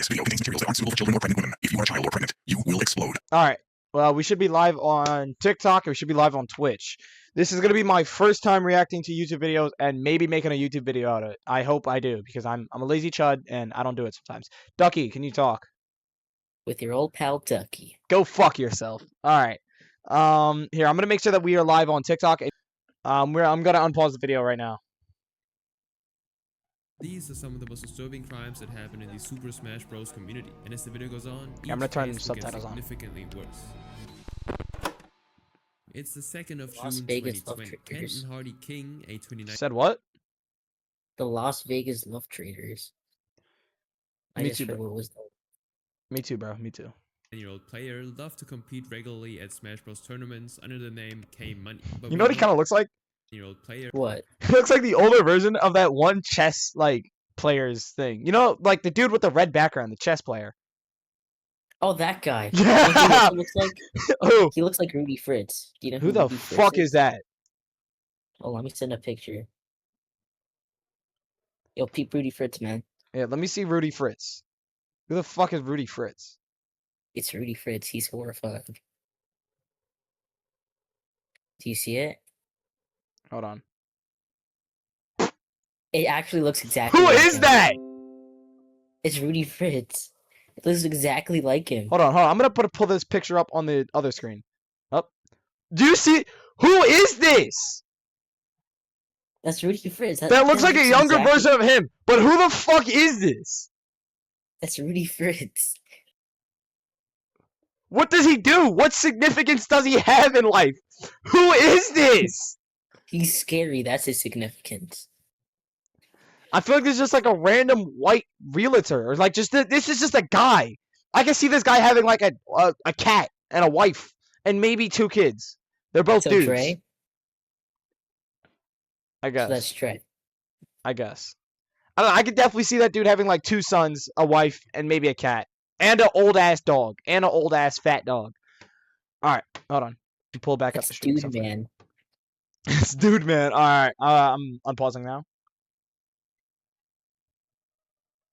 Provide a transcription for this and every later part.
This video contains materials that aren't suitable for children or pregnant women. If you are a child or pregnant, you will explode. Alright. Well, we should be live on TikTok and we should be live on Twitch. This is going to be my first time reacting to YouTube videos and maybe making a YouTube video out of it. I hope I do because I'm a lazy chud and I don't do it sometimes. Ducky, can you talk? With your old pal Ducky. Go fuck yourself. Alright. Here, I'm going to make sure that we are live on TikTok. I'm going to unpause the video right now. These are some of the most disturbing crimes that happen in the Super Smash Bros. Community, and as the video goes on, I'm gonna turn each case will get subtitles on. significantly worse. It's the 2nd of Las June Vegas love 2020. traders. Kenton Hardy King, a 29 Said what? The Las Vegas love traders. I Me just too, heard bro. what was the... Me too, bro. Me too. 10-year-old player loved to compete regularly at Smash Bros. Tournaments under the name K-Money. You know what he kind of looks like? 10-year-old player What? He looks like the older version of that one chess, like, player's thing. You know, like the dude with the red background, the chess player. Oh, that guy. Yeah! He looks like Who? he looks like Rudy Fritz. Do you know Who the Rudy Fritz fuck is that? Oh, let me send a picture. Yo, peep Rudy Fritz, man. Yeah, let me see Rudy Fritz. Who the fuck is Rudy Fritz? It's Rudy Fritz. He's horrified. Do you see it? Hold on. It actually looks exactly Who like is him. that? It's Rudy Fritz. It looks exactly like him. Hold on. I'm gonna pull this picture up on the other screen. Up. Do you see? Who is this? That's Rudy Fritz. That looks like a younger version of him. But who the fuck is this? That's Rudy Fritz. What does he do? What significance does he have in life? Who is this? He's scary. That's his significance. I feel like this is just like a random white realtor, or like just this is just a guy. I can see this guy having like a cat and a wife and maybe 2 kids. They're both So dudes. Trey? I guess. So that's Trey. I guess. I don't know. I could definitely see that dude having like 2 sons, a wife, and maybe a cat, and an old ass dog, and an old ass fat dog. All right, hold on. Pull back up That's the stream. dude, man. It's dude, man. All right, I'm unpausing now.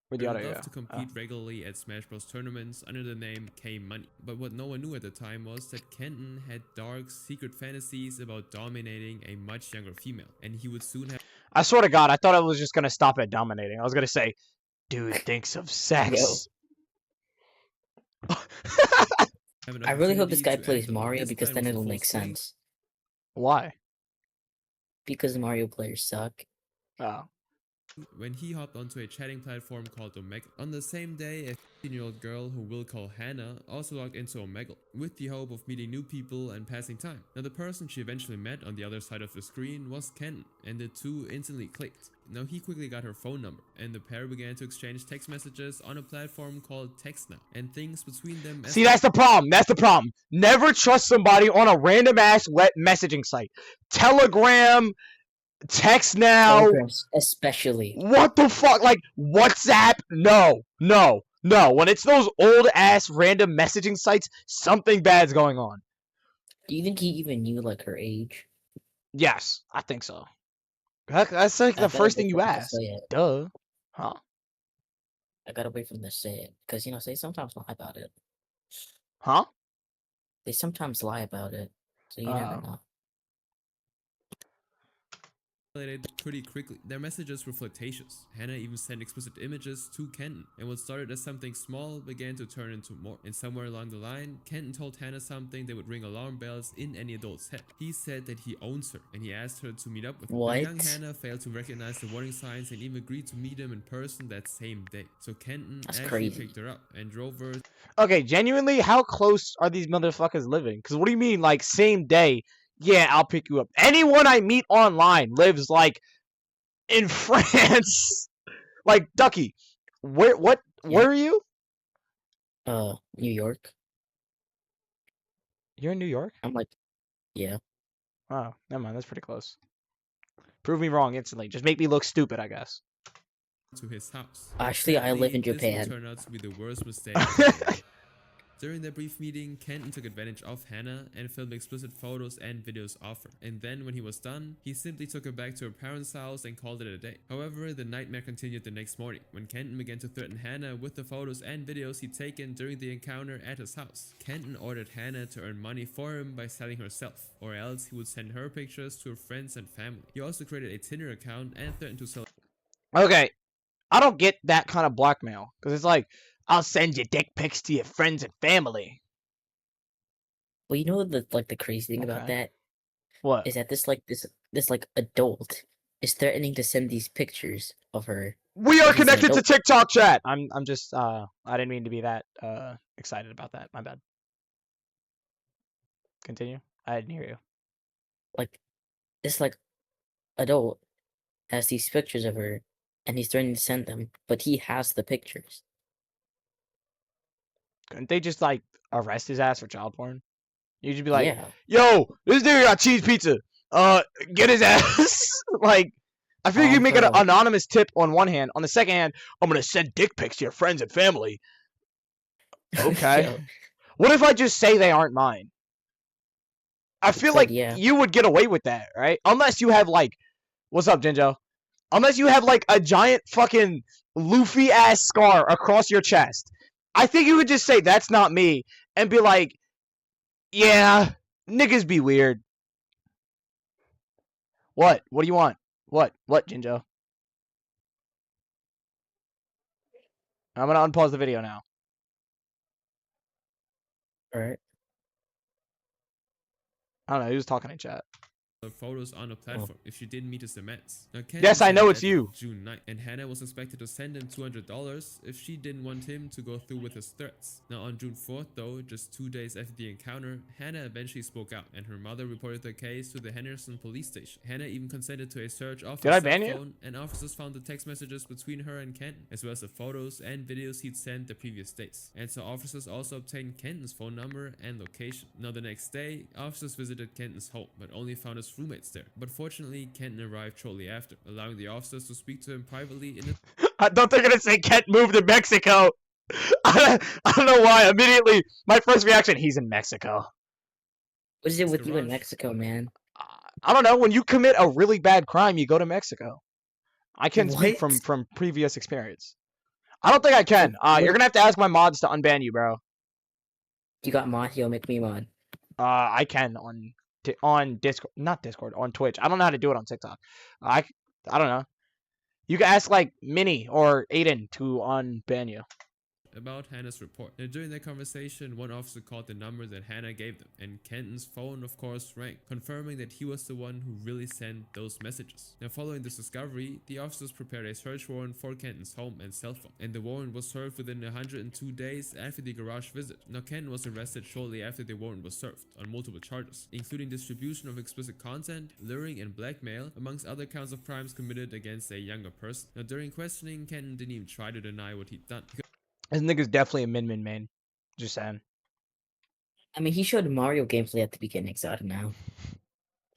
Where'd the audio loved go? to compete regularly at Smash Bros. Tournaments under the name K-Money. But what no one knew at the time was that Kenton had dark, secret fantasies about dominating a much younger female, and he would soon have... I swear to God, I thought I was just gonna stop at dominating. I was gonna say, dude thinks of sex. I really hope this guy to plays enter. Mario This because plan then was a it'll full make screen. sense. Why? Because Mario players suck. Oh. When he hopped onto a chatting platform called Omegle. On the same day, a 15-year-old girl who we'll call Hannah also logged into Omegle with the hope of meeting new people and passing time. Now, the person she eventually met on the other side of the screen was Kenton, and the two instantly clicked. Now, he quickly got her phone number, and the pair began to exchange text messages on a platform called TextNow, and things between them... See, that's the problem. That's the problem. Never trust somebody on a random ass web messaging site. Telegram, text now. Telegrams, especially. What the fuck? Like WhatsApp? No. When it's those old ass random messaging sites, something bad's going on. Do you think he even knew like her age? Yes, I think so. That's like I the gotta first wait thing you for him to ask. say it. Duh. Huh? I gotta wait for them to say it because they sometimes lie about it. Huh? They sometimes lie about it, so you never know. Pretty quickly. Their messages were flirtatious. Hannah even sent explicit images to Kenton, and what started as something small began to turn into more. And somewhere along the line, Kenton told Hannah something that would ring alarm bells in any adult's head. He said that he owns her, and he asked her to meet up with him. What? The young Hannah failed to recognize the warning signs and even agreed to meet him in person that same day. So Kenton That's actually crazy. picked her up and drove her. Okay, genuinely, how close are these motherfuckers living? Because what do you mean, like, same day? Yeah, I'll pick you up. Anyone I meet online lives, like, in France. Like, Ducky, where are you? New York. You're in New York? I'm like, yeah. Oh, never mind, that's pretty close. Prove me wrong instantly. Just make me look stupid, I guess. To his house. Actually, I live in This would Japan. turn out to be the worst mistake. During their brief meeting, Kenton took advantage of Hannah and filmed explicit photos and videos of her. And then when he was done, he simply took her back to her parents' house and called it a day. However, the nightmare continued the next morning when Kenton began to threaten Hannah with the photos and videos he'd taken during the encounter at his house. Kenton ordered Hannah to earn money for him by selling herself, or else he would send her pictures to her friends and family. He also created a Tinder account and threatened to sell. Okay, I don't get that kind of blackmail because it's like, I'll send your dick pics to your friends and family. Well, you know the crazy thing about Okay. that What? is that this adult is threatening to send these pictures of her. We are He's an connected to adult. TikTok chat. I'm just I didn't mean to be that excited about that. My bad. Continue. I didn't hear you. Like this adult has these pictures of her, and he's threatening to send them, but he has the pictures. Couldn't they just like arrest his ass for child porn? You should be like, Yeah. yo, this dude got cheese pizza. Get his ass. Like, I feel you can make an bro. anonymous tip on one hand. On the second hand, I'm gonna send dick pics to your friends and family. Okay. Yo, What if I just say they aren't mine? I feel Fred, like yeah. you would get away with that, right? Unless you have like, what's up, Jinjo? Unless you have like a giant fucking Luffy ass scar across your chest. I think you would just say that's not me and be like, yeah, niggas be weird. What? What do you want? What, Jinjo? I'm gonna unpause the video now. All right. I don't know, he was talking in chat. Photos on a platform if she didn't meet his demands. Now, Kenton Yes, I said know that it's as of you. June 9th, and Hannah was expected to send him $200 if she didn't want him to go through with his threats. Now on June 4th though, just 2 days after the encounter, Hannah eventually spoke out and her mother reported the case to the Henderson police station. Hannah even consented to a search of Did her I cell ban you? phone, and officers found the text messages between her and Kenton, as well as the photos and videos he'd sent the previous days. And so officers also obtained Kenton's phone number and location. Now the next day, officers visited Kenton's home, but only found his roommates there. But fortunately, Kenton arrived shortly after, allowing the officers to speak to him privately in his I thought they're gonna say Kent moved to Mexico. I don't know why. Immediately, my first reaction, he's in Mexico. What is it with you in garage. Mexico, man? I don't know. When you commit a really bad crime, you go to Mexico. I can speak What? from previous experience. I don't think I can. what You're if- gonna have to ask my mods to unban you, bro. You got mod, he'll make me mod. I can on Discord, not Discord, on Twitch. I don't know how to do it on TikTok. I don't know. You can ask like Minnie or Aiden to unban you. about Hannah's report. Now, during that conversation, one officer called the number that Hannah gave them, and Kenton's phone of course rang, confirming that he was the one who really sent those messages. Now following this discovery, the officers prepared a search warrant for Kenton's home and cell phone, and the warrant was served within 102 days after the garage visit. Now Kenton was arrested shortly after the warrant was served on multiple charges, including distribution of explicit content, luring and blackmail, amongst other counts of crimes committed against a younger person. Now during questioning, Kenton didn't even try to deny what he'd done. This nigga's definitely a min main. Just saying. I mean, he showed Mario gameplay at the beginning, so I don't know.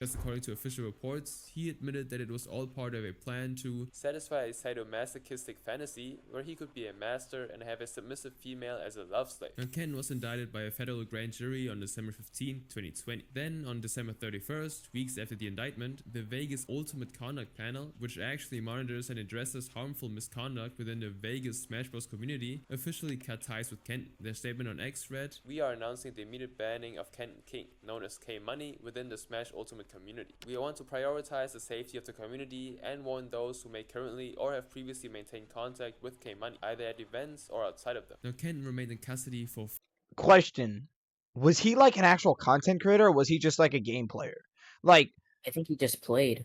Just according to official reports, he admitted that it was all part of a plan to satisfy a sadomasochistic fantasy where he could be a master and have a submissive female as a love slave. Now, Ken was indicted by a federal grand jury on December 15, 2020. Then, on December 31st, weeks after the indictment, the Vegas Ultimate Conduct Panel, which actually monitors and addresses harmful misconduct within the Vegas Smash Bros community, officially cut ties with Kenton. Their statement on X read, "We are announcing the immediate banning of Kenton King, known as K-Money, within the Smash Ultimate community. We want to prioritize the safety of the community and warn those who may currently or have previously maintained contact with K-Money, either at events or outside of them." Now, Kenton remained in custody for Question. Was he like an actual content creator or was he just like a game player? Like, I think he just played.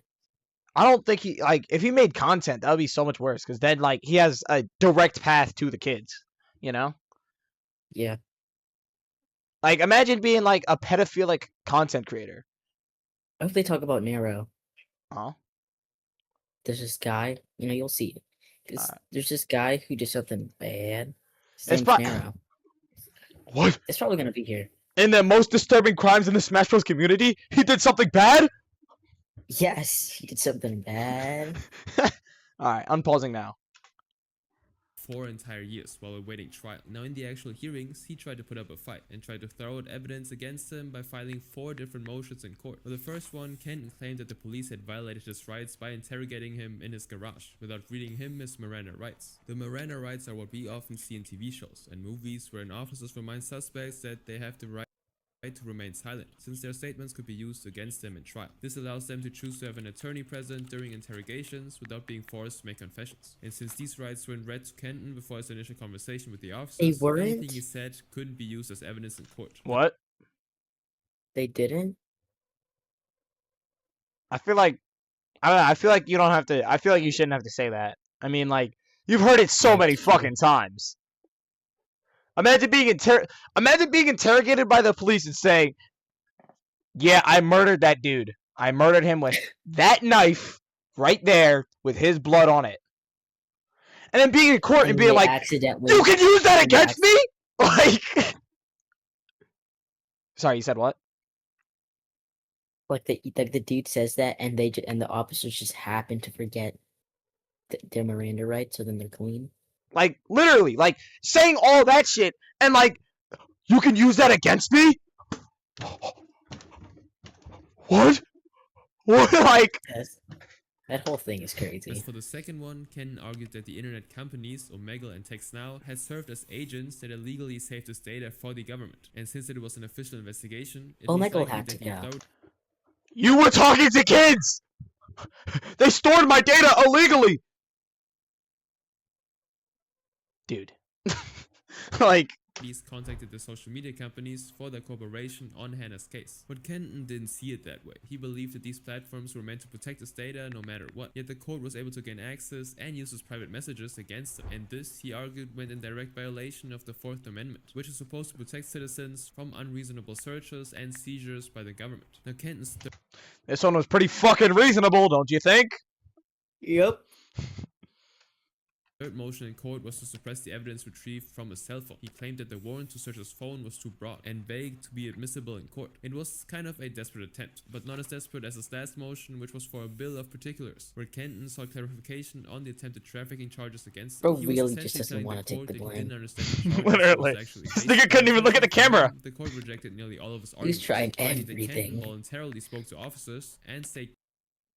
I don't think he, like, if he made content, that would be so much worse because then, like, he has a direct path to the kids, you know? Yeah. Like, imagine being like a pedophilic content creator. I hope they talk about Nero. Huh? There's this guy, you'll see. Alright. There's this guy who did something bad. His It's name's Nero. What? It's probably gonna be here. In the most disturbing crimes in the Smash Bros community, he did something bad? Yes, he did something bad. Alright, unpausing now. 4 entire years while awaiting trial. Now in the actual hearings, he tried to put up a fight and tried to throw out evidence against him by filing 4 different motions in court. For the first one, Kenton claimed that the police had violated his rights by interrogating him in his garage without reading him his Miranda rights. The Miranda rights are what we often see in TV shows and movies wherein officers remind suspects that they have the right to remain silent, since their statements could be used against them in trial. This allows them to choose to have an attorney present during interrogations without being forced to make confessions. And since these rights weren't read to Kenton before his initial conversation with the officers, anything he said couldn't be used as evidence in court. What? They didn't? I feel like I don't know, I feel like you don't have to. I feel like you shouldn't have to say that. I mean, like, you've heard it so many fucking times. Imagine being interrogated by the police and saying, "Yeah, I murdered that dude. I murdered him with that knife right there with his blood on it." And then being in court and being like, accidentally, "You can use that against me?" Like, sorry, you said what? Like the dude says that, and the officers just happen to forget their Miranda rights, so then they're clean. Like, literally, like, saying all that shit, and like, "You can use that against me?" What? What? Like, Yes. That whole thing is crazy. As for the second one, Ken argued that the internet companies, Omegle and TextNow, had served as agents that illegally saved his data for the government. And since it was an official investigation, it was Omegle likely had that to he go. thought you were talking to kids! They stored my data illegally! Dude. Like, these contacted the social media companies for their cooperation on Hannah's case. But Kenton didn't see it that way. He believed that these platforms were meant to protect his data no matter what. Yet the court was able to gain access and use his private messages against him. And this, he argued, went in direct violation of the 4th Amendment, which is supposed to protect citizens from unreasonable searches and seizures by the government. Now Kenton's this one was pretty fucking reasonable, don't you think? Yep. third motion in court was to suppress the evidence retrieved from his cell phone. He claimed that the warrant to search his phone was too broad and vague to be admissible in court. It was kind of a desperate attempt, but not as desperate as his last motion, which was for a bill of particulars, where Kenton sought clarification on the attempted trafficking charges against him. Bro really just doesn't want to take the blame. Literally. This nigga couldn't even look at the camera. The court rejected nearly all of his He's arguments. trying Argued that everything. Kenton voluntarily spoke to officers and stayed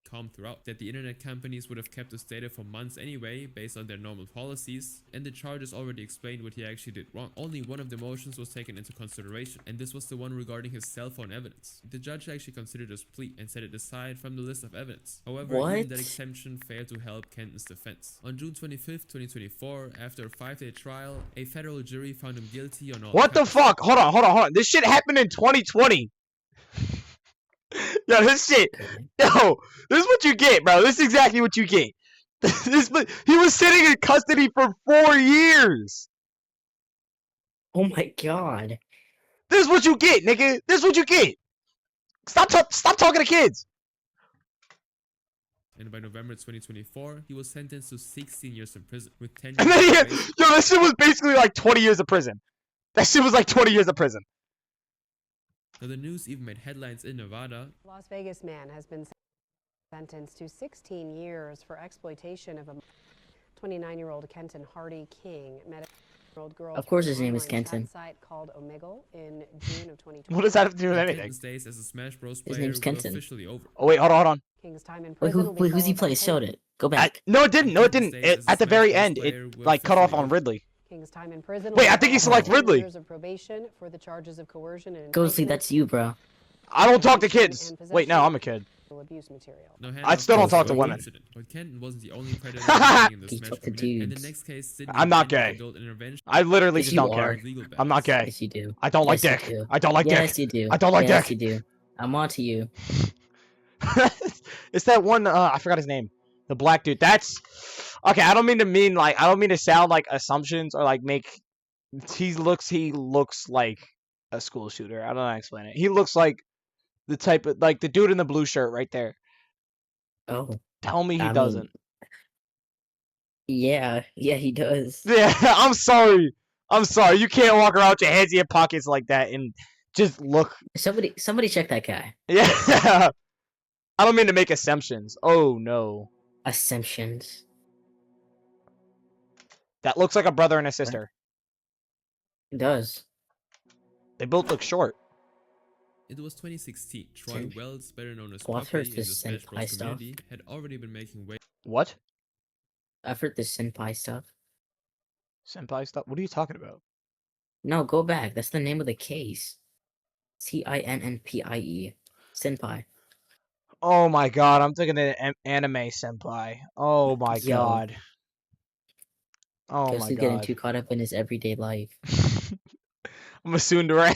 calm throughout, that the internet companies would have kept his data for months anyway based on their normal policies, and the charges already explained what he actually did wrong. Only one of the motions was taken into consideration, and this was the one regarding his cell phone evidence. The judge actually considered his plea and set it aside from the list of evidence. However, even that exemption failed to help Kenton's defense. On June 25th, 2024, after a 5-day trial, a federal jury found him guilty on all What the counts. fuck? Hold on. This shit happened in 2020. Yo, this shit. Yo, this is what you get, bro. This is exactly what you get. He was sitting in custody for 4 years. Oh my god. This is what you get, nigga. This is what you get. Stop talking to kids. And by November 2024, he was sentenced to 16 years in prison, with 10 And years then of probation. yo, this shit was basically like 20 years of prison. That shit was like 20 years of prison. Now, the news even made headlines in Nevada. Las Vegas man has been sentenced to 16 years for exploitation of a 29-year-old Kenton Hardy King met a 12-year-old girl. Of course his from an name is online Kenton. chat site called Omegle in June of 2020. What does that have to do with anything? Kenton's days as a Smash Bros. His player name's were Kenton. officially over. Oh wait, hold on. King's time in Wait, prison will be who's he followed by play? Showed 10 it. Go back. No, it didn't. No, it didn't. Kenton's days as a At the very Smash Bros. end, player it were like cut off officially on over. Ridley. King's time in prison. Wait, will I be think he followed by select 10 Ridley. years of probation for the charges of coercion and Go see, enticement that's you, bro. I don't talk to possession kids. and Wait, no, possession I'm a kid. of abuse material. Now, I still don't talk to was women. incident, but Kenton wasn't the only predator involved in the He Smash talked to community, and the dudes. next case didn't I'm not even end gay. with adult intervention. I literally Yes, just you don't are. care. Legal I'm not battles. gay. Yes, you do. I don't like Yes, dick. you do. I don't like Yes, dick. you do. I don't like yes, dick. you do. I'm on to you. It's that one. I forgot his name. The black dude. That's okay. I don't mean to sound like assumptions or like make. He looks like a school shooter. I don't know how to explain it. He looks like the type of like the dude in the blue shirt right there. Oh. Tell me he I mean, doesn't. Yeah, he does. Yeah, I'm sorry. You can't walk around with your hands in your pockets like that and just look. Somebody check that guy. Yeah. I don't mean to make assumptions. Oh no. Assumptions. That looks like a brother and a sister. It does. They both look short. It was 2016. Troy Sin- Wells, better known as Oh, I've Poppy heard in the this Smash Bros senpai stuff. community, had already been making waves. What? I've heard this senpai stuff. Senpai stuff? What are you talking about? No, go back. That's the name of the case. Cinnpie. Senpai. Oh my god, I'm thinking of anime senpai. Oh my Yo. god. Oh Because my he's getting god. too caught up in his everyday life. I'm a tsundere.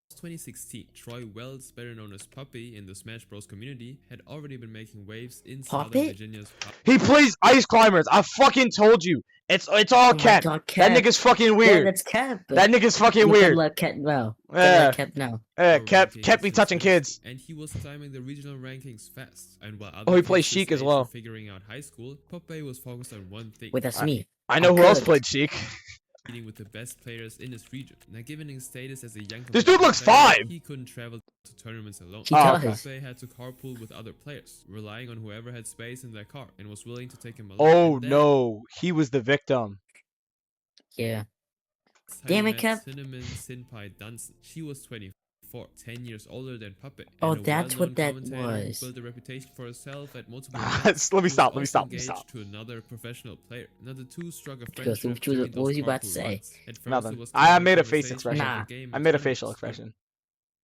2016, Troy Wells, better known as Poppy in the Smash Bros community, had already been making waves in Southern Poppy? Virginia's He plays Ice Climbers. I fucking told you. It's all Oh my Ken. God, That Ken. nigga's fucking Yeah, weird. that's Cap. That nigga's fucking Look at weird. let Cap now. Yeah. Cap now. Kept me touching kids. And he was climbing the regional rankings fast. And while other Oh, he kids plays his Sheik as age well. were figuring out high school, Poppy was focused on one thing. Wait, that's me. I know I'm who else good. played Sheik. Competing with the best players in his region. Now, given his status as a young This dude looks player, 5. he couldn't travel to tournaments alone. He Oh, does. okay. Poppy had to carpool with other players, relying on whoever had space in their car and was willing to take him along. Oh And then, no, he was the victim. Yeah. that's how Damn he it, met Cap. Cinnamon Senpai Dunson. She was 24, 10 years older than Poppy. Oh, and a that's what well-known that commentator who was. built a reputation for herself at multiple Let events. me She was stop, let me also stop, let me engaged stop. to another professional player. Now the two struck a Because friendship what during was those you about to carpool say? rides. At first, Nothing. it was I casual made a face conversation expression. about Nah. the game I and made a facial tournaments. expression.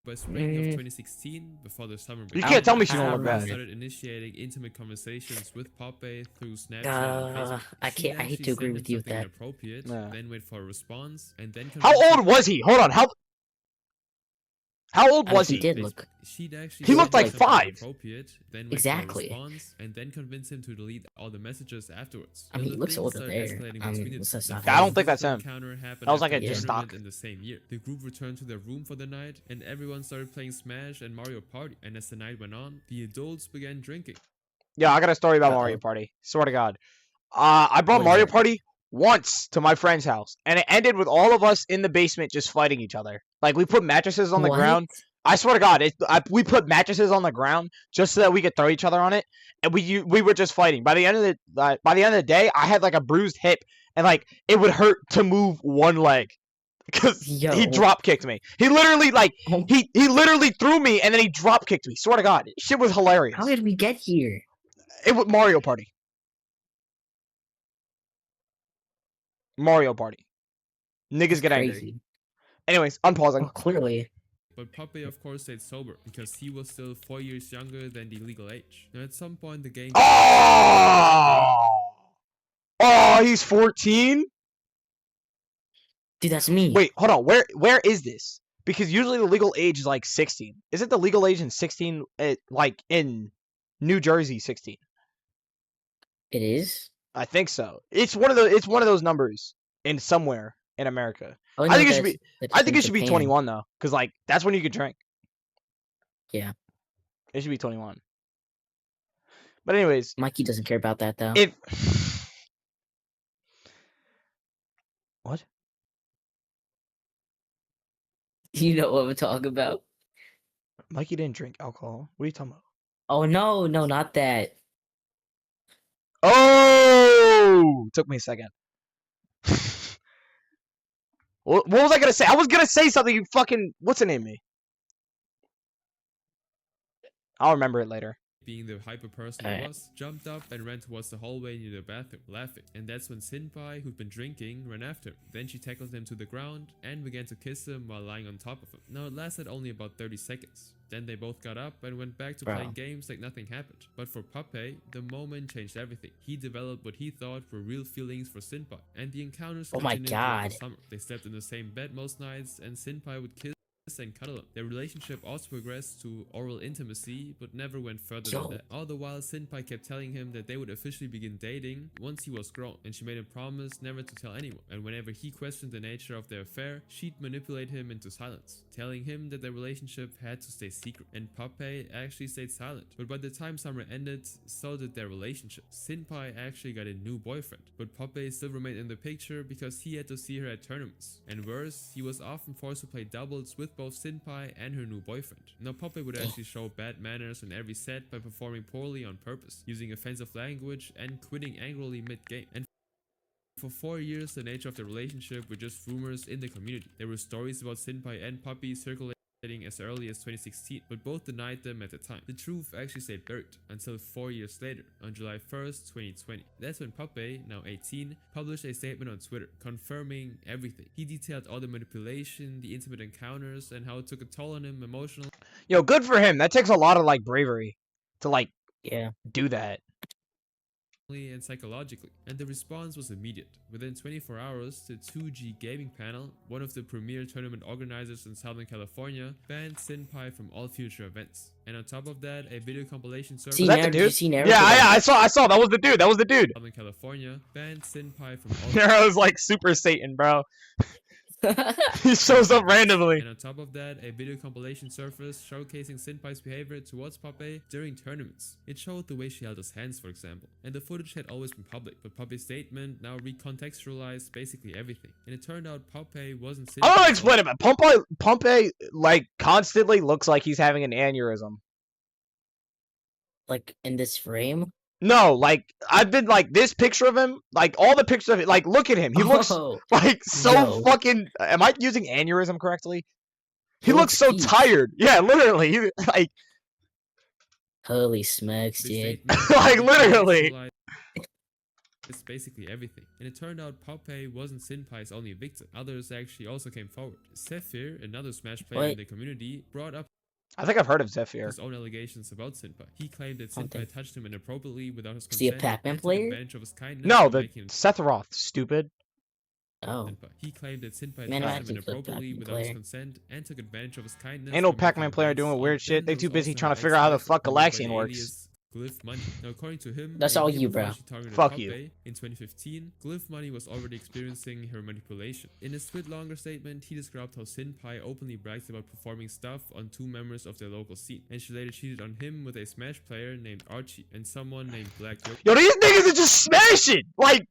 By spring of Mm. 2016, before the summer You break, can't tell me she I don't don't look know. bad. started initiating intimate conversations with Poppy through Snapchat and Facebook. I She'd can't. I hate actually to send agree him with you with something that. inappropriate, Yeah. then wait for a response, and then How convince him old was he? Hold on. How old was he he? did Facebook. look. She'd actually He looked send him like something 5. inappropriate, then wait Exactly. for a response, and then convince him to delete all the messages afterwards. I mean, Now, he the looks things older started there. escalating I mean, between the that's two. not The I don't first think that's physical him. encounter happened That was like after a a just tournament stock. in the same year. The group returned to their room for the night, and everyone started playing Smash and Mario Party. And as the night went on, the adults began drinking. Yeah, I got a story about Mario Uh-oh. Party. Swear to God. I brought What is Mario it? Party once to my friend's house, and it ended with all of us in the basement just fighting each other. Like we put mattresses on the What? ground. I swear to God, we put mattresses on the ground just so that we could throw each other on it, and we were just fighting. By the end of the day, I had like a bruised hip, and like it would hurt to move one leg because he Yo. drop kicked me. He literally Oh, he literally threw me and then he drop kicked me. Swear to God, shit was hilarious. how did we get here? It was Mario Party. Mario Party. Niggas get angry. Crazy. Anyways, unpausing. Oh, clearly. But Poppy, of course, stayed sober because he was still 4 years younger than the legal age. Now, at some point, the game. Oh! Oh, he's 14? Dude, that's me. Wait, hold on. Where is this? Because usually the legal age is like 16. Isn't the legal age in 16 like in New Jersey 16? It is? I think so. It's one of those numbers in somewhere in America. Oh, I think it should that's- be that's I think in it should be Japan. 21 though, cuz like that's when you could drink. Yeah. It should be 21. But anyways, Mikey doesn't care about that, though. if What? You know what I'm talking about? Mikey didn't drink alcohol. What are you talking about? Oh, no, not that. Oh! Took me a second. What was I gonna say? I was gonna say something. You fucking what's the name me? I'll remember it later. Being the hyper person he was, jumped up and ran towards the hallway near the bathroom, laughing. And that's when Senpai, who'd been drinking, ran after him. Then she tackled him to the ground and began to kiss him while lying on top of him. Now it lasted only about 30 seconds. Then they both got up and went back to playing games like nothing happened. But for Poppy, the moment changed everything. He developed what he thought were real feelings for Senpai, and the encounters Oh my continued throughout the God. summer. They slept in the same bed most nights, and Senpai would kiss and cuddle him. Their relationship also progressed to oral intimacy, but never went further Yo. than that. All the while, Senpai kept telling him that they would officially begin dating once he was grown, and she made him promise never to tell anyone. And whenever he questioned the nature of their affair, she'd manipulate him into silence, telling him that their relationship had to stay secret. And Poppy actually stayed silent. But by the time summer ended, so did their relationship. Senpai actually got a new boyfriend, but Poppy still remained in the picture because he had to see her at tournaments. And worse, he was often forced to play doubles with both Senpai and her new boyfriend. Now Poppy would actually show bad manners on every set by performing poorly on purpose, using offensive language and quitting angrily mid-game. And for 4 years, the nature of the relationship were just rumors in the community. There were stories about Senpai and Poppy circulating as early as 2016, but both denied them at the time. The truth actually stayed buried until 4 years later, on July 1st, 2020. That's when Poppy, now 18, published a statement on Twitter, confirming everything. He detailed all the manipulation, the intimate encounters, and how it took a toll on him emotionally. Yo, good for him. That takes a lot of like bravery to like do that. And psychologically, and the response was immediate. Within 24 hours, the 2G Gaming Panel, one of the premier tournament organizers in Southern California, banned Senpai from all future events. And on top of that, a video compilation service Was that the dude? Yeah, I saw. That was the dude. That was the dude. Southern California banned Senpai from all. Nero's like Super Satan, bro. He shows up randomly. And on top of that, a video compilation surfaced showcasing Senpai's behavior towards Poppy during tournaments. It showed the way she held his hands, for example. And the footage had always been public, but Poppy's statement now recontextualized basically everything. And it turned out Poppy wasn't Senpai. I don't explain it, but Pompey like constantly looks like he's having an aneurysm. Like in this frame? No, like I've been like this picture of him, like all the pictures of it, like look at him. He looks like so fucking. Am I using aneurysm correctly? He looks so tired. Yeah, literally. He, like holy smokes, dude. like literally. It's basically everything. And it turned out Poppy wasn't Senpai's only victim. Others actually also came forward. Zephyr, another Smash player in the community, brought up I think I've heard of Zephyr. his own allegations about Senpai. He claimed that Senpai touched him inappropriately without his consent. Is he a Pac-Man player? Advantage of his kindness no, the Sephiroth, stupid. Oh. He claimed that Senpai touched him inappropriately without his consent and took advantage of his kindness. Ain't no Pac-Man player doing weird shit. They too busy trying to figure out how the fuck Galaxian works. Glyph Money. Now, according to him, that's all you, bro. Fuck you. In 2015, Glyph Money was already experiencing her manipulation. In his longer statement, he described how Senpai openly bragged about performing stuff on 2 members of their local scene, and she later cheated on him with a Smash player named Archie and someone named Black Yoshi. Yo, these niggas are just smashing. Like,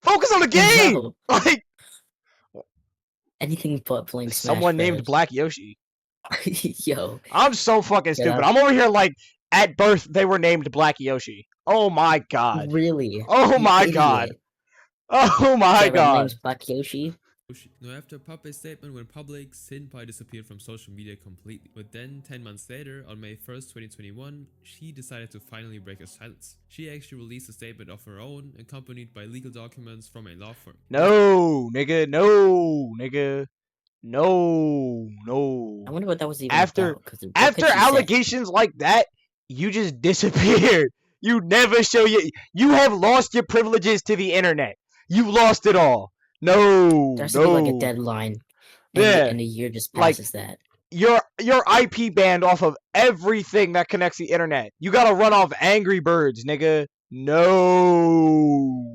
focus on the game. No. Like, anything but playing Smash. Someone named Black Yoshi. Yo, I'm so fucking stupid. I'm over here like. At birth, they were named Black Yoshi. Oh my god. Really? Oh my god. Oh my god. Name's Black Yoshi. Now, after Poppy's statement went public, Senpai disappeared from social media completely. But then, 10 months later, on May 1st, 2021, she decided to finally break her silence. She actually released a statement of her own, accompanied by legal documents from a law firm. No, nigga. No, nigga. No. I wonder what that was even after allegations like that. You just disappeared. You never show you have lost your privileges to the internet. You lost it all. No. There's like a deadline. And a year just passes like, that. You're IP banned off of everything that connects the internet. You gotta run off Angry Birds, nigga. No.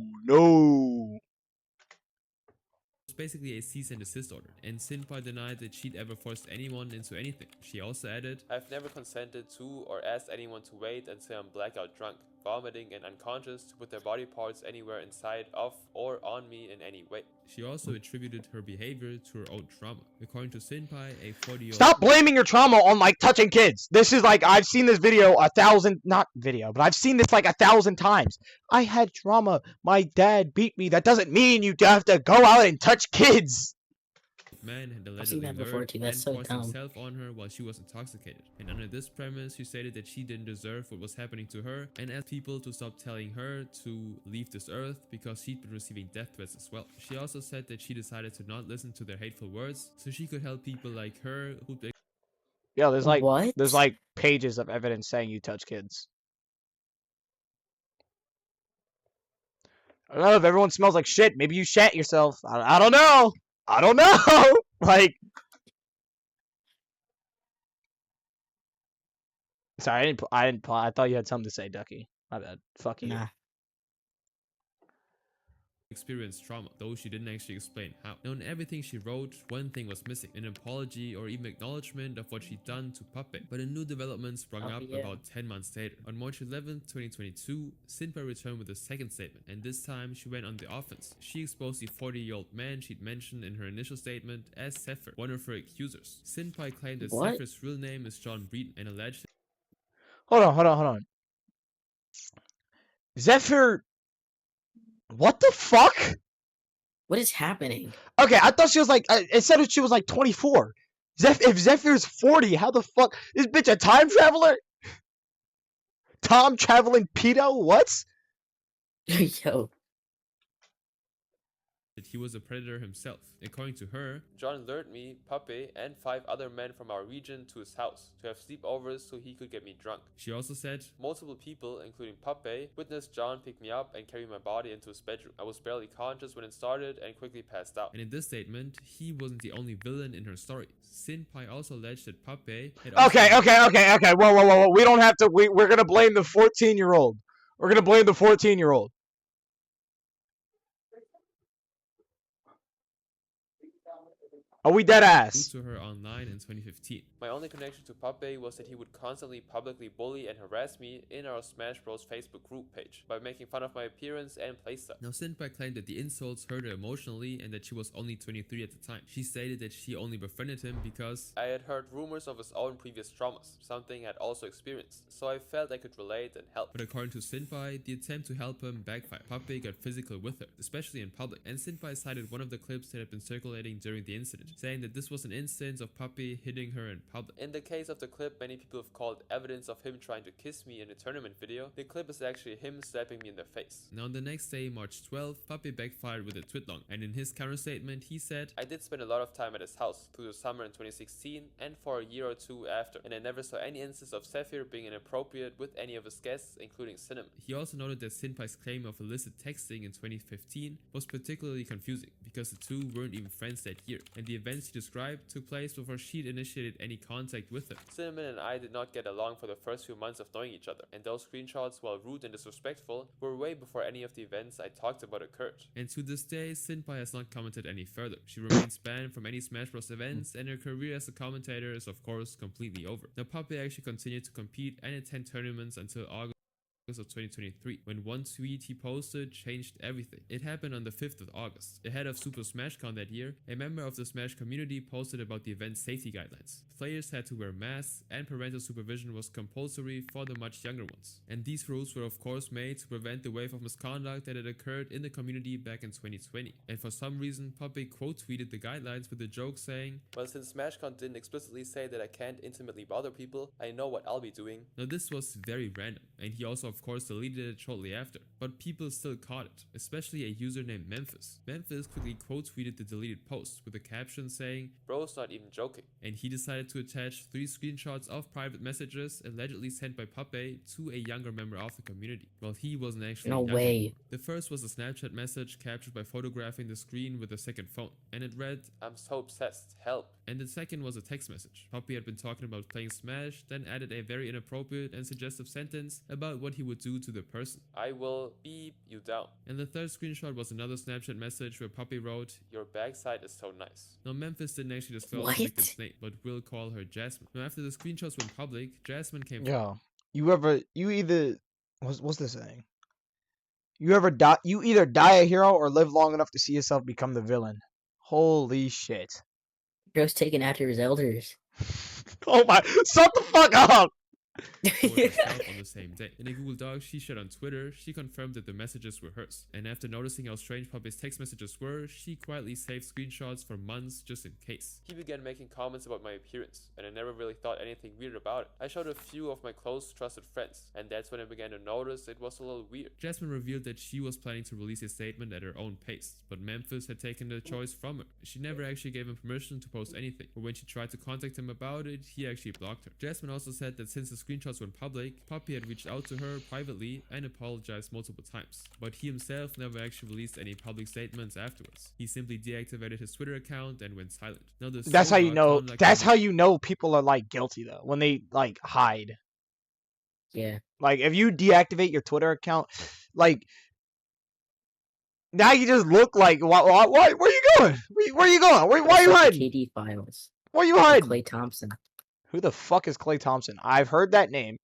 Basically a cease and desist order, and Senpai denied that she'd ever forced anyone into anything. She also added, "I've never consented to or asked anyone to wait until I'm blackout drunk, vomiting and unconscious to put their body parts anywhere inside of or on me in any way." She also attributed her behavior to her own trauma. According to Senpai, a 40-year-old... Stop blaming your trauma on like touching kids. This is like, I've seen this video but I've seen this like 1,000 times. I had trauma. My dad beat me. That doesn't mean you have to go out and touch kids. Man had allegedly lured and forced himself on her while she was intoxicated. And under this premise, she stated that she didn't deserve what was happening to her and asked people to stop telling her to leave this earth because she'd been receiving death threats as well. She also said that she decided to not listen to their hateful words so she could help people like her who... Yeah, there's like there's like pages of evidence saying you touch kids. I don't know if everyone smells like shit. Maybe you shat yourself. I don't know. I don't know. Like, sorry, I thought you had something to say, Ducky. My bad. Fuck you. Nah. experienced trauma, though she didn't actually explain how. Now, in everything she wrote, one thing was missing: an apology or even acknowledgement of what she'd done to Puppy. But a new development sprung up about 10 months later. On March 11th, 2022, Sinpai returned with a second statement, and this time she went on the offense. She exposed the 40-year-old man she'd mentioned in her initial statement as Zephyr, one of her accusers. Sinpai claimed that Zephyr's real name is John Breeden and alleged. Hold on. Zephyr. What the fuck? What is happening? Okay, I thought she was like. It said that she was like 24. If Zephyr's 40, how the fuck? This bitch a time traveler? Time traveling pedo? What? Yo. That he was a predator himself. According to her, John lured me, Puppy, and 5 other men from our region to his house to have sleepovers so he could get me drunk. She also said, multiple people, including Puppy, witnessed John pick me up and carry my body into his bedroom. I was barely conscious when it started and quickly passed out. And in this statement, he wasn't the only villain in her story. Sinpai also alleged that Puppy had Okay. Whoa. We don't have to. We're gonna blame the 14-year-old. We're gonna blame the 14-year-old. Are we dead ass? To her online in 2015. My only connection to Puppy was that he would constantly publicly bully and harass me in our Smash Bros Facebook group page by making fun of my appearance and playstyle. Now, Sinpai claimed that the insults hurt her emotionally and that she was only 23 at the time. She stated that she only befriended him because I had heard rumors of his own previous traumas, something I'd also experienced, so I felt I could relate and help. But according to Sinpai, the attempt to help him backfired. Puppy got physical with her, especially in public, and Sinpai cited one of the clips that had been circulating during the incident, saying that this was an instance of Puppy hitting her in public. In the case of the clip many people have called evidence of him trying to kiss me in a tournament video, the clip is actually him slapping me in the face. Now, on the next day, March 12th, Puppy backfired with a tweet long, and in his counter statement he said, I did spend a lot of time at his house through the summer in 2016 and for a year or two after, and I never saw any instance of Zephyr being inappropriate with any of his guests, including Cinnamon. He also noted that Sinpai's claim of illicit texting in 2015 was particularly confusing because the two weren't even friends that year, and the events he described took place before she'd initiated any contact with him. Cinnamon and I did not get along for the first few months of knowing each other, and those screenshots, while rude and disrespectful, were way before any of the events I talked about occurred. And to this day, Sinpai has not commented any further. She remains banned from any Smash Bros events, and her career as a commentator is of course completely over. Now, Puppy actually continued to compete and attend tournaments until August of 2023, when one tweet he posted changed everything. It happened on the 5th of August. Ahead of Super Smash Con that year, a member of the Smash community posted about the event's safety guidelines. Players had to wear masks, and parental supervision was compulsory for the much younger ones. And these rules were of course made to prevent the wave of misconduct that had occurred in the community back in 2020. And for some reason, Puppy quote-tweeted the guidelines with a joke saying, well, since SmashCon didn't explicitly say that I can't intimately bother people, I know what I'll be doing. Now, this was very random, and he also of course deleted it shortly after, but people still caught it, especially a user named Memphis. Memphis quickly quote-tweeted the deleted post with a caption saying, bro's not even joking, and he decided to attach 3 screenshots of private messages allegedly sent by Puppy to a younger member of the community. Well, he wasn't actually No way. The first was a Snapchat message captured by photographing the screen with a second phone, and it read, I'm so obsessed, help. And the second was a text message. Puppy had been talking about playing Smash, then added a very inappropriate and suggestive sentence about what he would do to the person. I will beep you down. And the third screenshot was another Snapchat message where Puppy wrote, your backside is so nice. Now, Memphis didn't actually disclose the victim's name, but we'll call her Jasmine. Now, after the screenshots went public, Jasmine came. Yo, what's this saying? You either die a hero or live long enough to see yourself become the villain. Holy shit. Bro's taking after his elders. Oh my, shut the fuck up! On the same day. In a Google Doc she shared on Twitter, she confirmed that the messages were hers. And after noticing how strange Puppy's text messages were, she quietly saved screenshots for months just in case. He began making comments about my appearance, and I never really thought anything weird about it. I showed a few of my close trusted friends, and that's when I began to notice it was a little weird. Jasmine revealed that she was planning to release a statement at her own pace, but Memphis had taken the choice from her. She never actually gave him permission to post anything, but when she tried to contact him about it, he actually blocked her. Jasmine also said that since the screenshots went public, Puppy had reached out to her privately and apologized multiple times, but he himself never actually released any public statements afterwards. He simply deactivated his Twitter account and went silent. Now, that's how you know. That's how you know people are like guilty though, when they like hide. Yeah. Like if you deactivate your Twitter account, like Now you just look like why where you going? Where you going? Why are you hiding? KD Files. Where you hiding? Clay Thompson. Who the fuck is Klay Thompson? I've heard that name.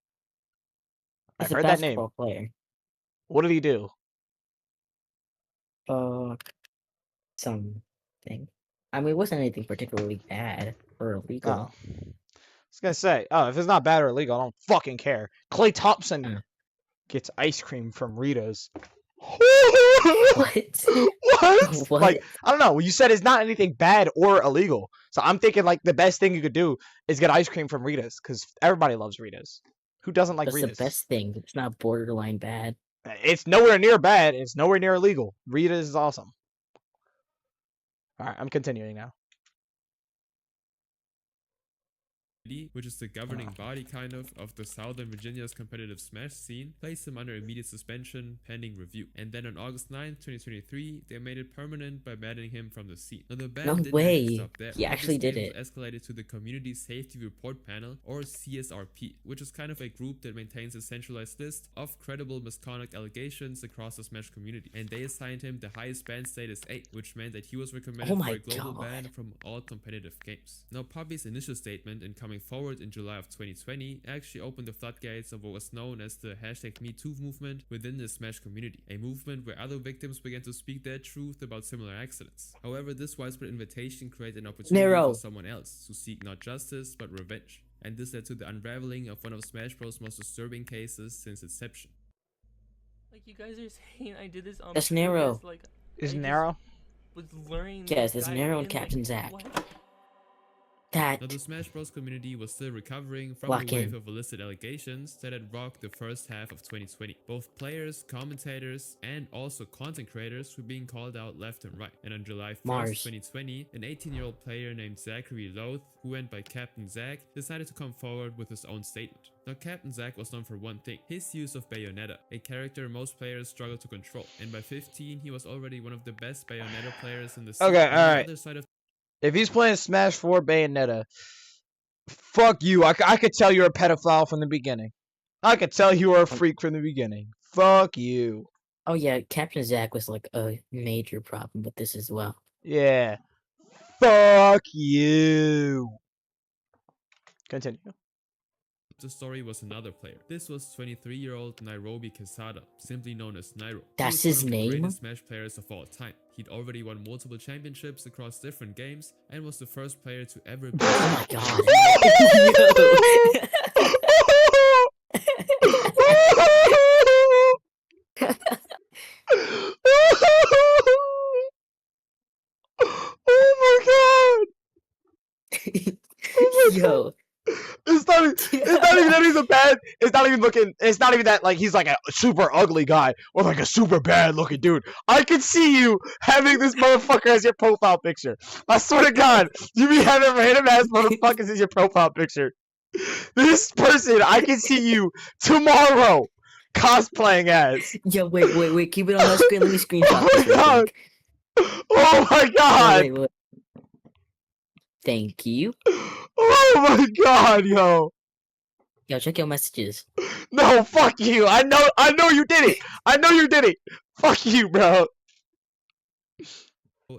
I've He's a heard that name. basketball player. What did he do? Something. I mean, it wasn't anything particularly bad or illegal. Oh. I was gonna say, if it's not bad or illegal, I don't fucking care. Klay Thompson Uh. gets ice cream from Rita's. What? What? What? Like, I don't know. You said it's not anything bad or illegal. So I'm thinking like the best thing you could do is get ice cream from Rita's because everybody loves Rita's. Who doesn't like That's Rita's? the best thing. It's not borderline bad. It's nowhere near bad. It's nowhere near illegal. Rita's is awesome. All right, I'm continuing now. which is the governing body of the Southern Virginia's competitive Smash scene, placed him under immediate suspension pending review. And then on August 9th, 2023, they made it permanent by banning him from the scene. Now the ban No didn't way. actually stop there. He actually did This it. was escalated to the Community Safety Report Panel, or CSRP, which is kind of a group that maintains a centralized list of credible misconduct allegations across the Smash community. And they assigned him the highest ban status 8, which meant that he was recommended for a global ban from all competitive games. Now Poppy's initial statement in coming forward in July of 2020 actually opened the floodgates of what was known as the #MeToo movement within the Smash community, a movement where other victims began to speak their truth about similar accidents. However, this widespread invitation created an opportunity for someone else to seek not justice but revenge, and this led to the unraveling of one of Smash Bros' most disturbing cases since inception. Like, you guys are saying I did this on That's Nero. Like, Is Nero? Was learning. Yes, it's Nero and Captain Zack. Now the Smash Bros community was still recovering from the wave of illicit allegations that had rocked the first half of 2020. Both players, commentators, and also content creators were being called out left and right. And on July 1st, 2020, an 18-year-old player named Zachary Loth, who went by Captain Zack, decided to come forward with his own statement. Now Captain Zack was known for one thing: his use of Bayonetta, a character most players struggle to control. And by 15, he was already one of the best Bayonetta players in the scene. Okay, alright. If he's playing Smash 4 Bayonetta, fuck you. I could tell you're a pedophile from the beginning. I could tell you were a freak from the beginning. Fuck you. Oh yeah, Captain Zack was like a major problem with this as well. Yeah. Fuck you. Continue. The story was another player. This was 23-year-old Nairobi Quesada, simply known as Nairo. That's his name? He was one of the greatest Smash players of all time. He'd already won multiple championships across different games and was the first player to ever be. Oh my god. Oh my god. Yo. It's not even that he's a bad. It's not even looking. It's not even that like he's like a super ugly guy or like a super bad looking dude. I can see you having this motherfucker as your profile picture. I swear to God, you be having random ass motherfuckers as your profile picture. This person, I can see you tomorrow cosplaying as. Yo, wait. Keep it on the screen. Let me screenshot this. Oh my god. Oh my god. Wait. Thank you. Oh my god, yo. Yo, check your messages. No, fuck you. I know you did it. I know you did it. Fuck you, bro.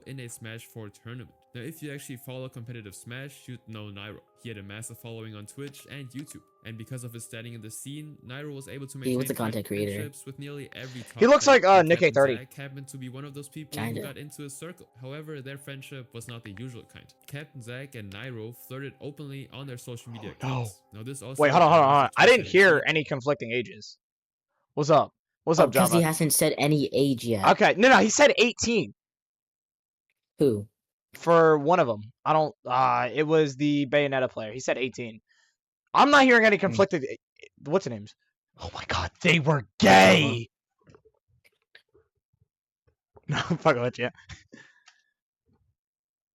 In a Smash 4 tournament. Now, if you actually follow competitive Smash, you'd know Nairo. He had a massive following on Twitch and YouTube, and because of his standing in the scene, Nairo was able to maintain a content creator. friendships with nearly every top He looks like Nick Captain A30. Zack happened to be one of those people who got into his circle. However, their friendship was not the usual kind. Captain Zack and Nairo flirted openly on their social media accounts. Now, this also wait, hold on. I didn't hear any conflicting ages. What's up? What's up, John? Because he hasn't said any age yet. Okay, no, he said 18. Who? For one of them. I don't, it was the Bayonetta player. He said 18. I'm not hearing any conflicted, what's the names? Oh my god, they were gay! No, I'm fucking with you.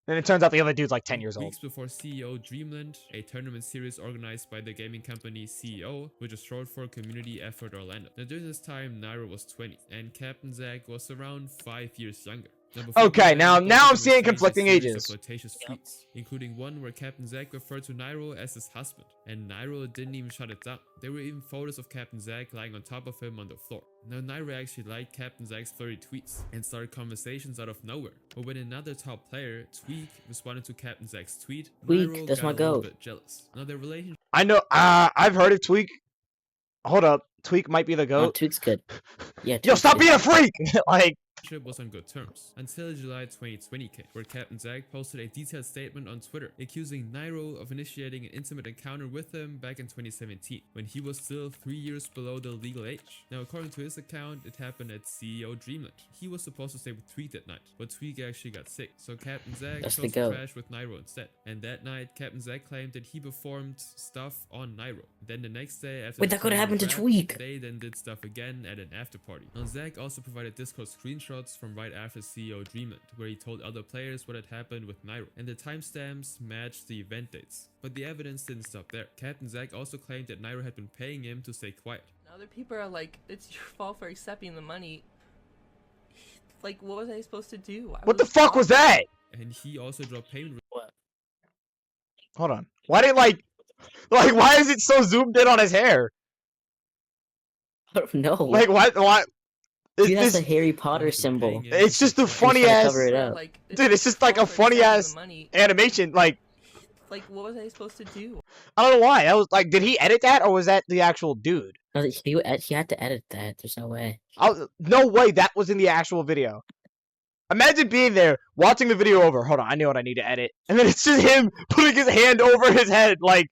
Then it turns out the other dude's like 10 years old. Weeks before CEO Dreamland, a tournament series organized by the gaming company CEO, which is short for Community Effort Orlando. Now during this time, Nairo was 20, and Captain Zack was around 5 years younger. Now, before we Okay, end, now both I'm of them seeing exchanged a conflicting series of ages. flirtatious tweets, including one where Captain Zack referred to Nairo as his husband, and Nairo didn't even shut it down. There were even photos of Captain Zack lying on top of him on the floor. Now Nairo actually liked Captain Zack's flirty tweets and started conversations out of nowhere. But when another top player, Tweak, responded to Captain Zack's tweet, Tweak, Nairo that's got my a little goat. bit jealous. Now their relationship I know. I've heard of Tweak. Hold up, Tweak might be the Oh, goat. Tweak's good. Yeah, Yo, Tweak's stop good. being a freak! Like, was on good terms until July 2020 came, where Captain Zack posted a detailed statement on Twitter accusing Nairo of initiating an intimate encounter with him back in 2017 when he was still 3 years below the legal age. Now, according to his account, it happened at CEO Dreamland. He was supposed to stay with Tweak that night, but Tweak actually got sick, so Captain Zack That's the chose to goat. crash with Nairo instead. And that night, Captain Zack claimed that he performed stuff on Nairo. Then the next day, after Wait, that could have returning happened to draft, Tweak. they then did stuff again at an after party. Now, Zack also provided Discord screenshots from right after CEO Dreamland, where he told other players what had happened with Nairo, and the timestamps matched the event dates. But the evidence didn't stop there. Captain Zack also claimed that Nairo had been paying him to stay quiet. Now other people are like, it's your fault for accepting the money. Like, what was I supposed to do? what the fuck was that? And he also dropped payment Hold on. Why did why is it so zoomed in on his hair? I don't know. Like, why? Dude, that's This, a Harry Potter receipts. symbol. it's just a He's funny trying to ass. cover it up. Like, Dude, it's just like a your fault for funny accepting ass the money. animation. Like, Like, what was I supposed to do? I don't know why. That was like, did he edit that or was that the actual dude? No, he had to edit that. There's no way. No way that was in the actual video. Imagine being there, watching the video over. Hold on, I know what I need to edit. And then it's just him putting his hand over his head, like,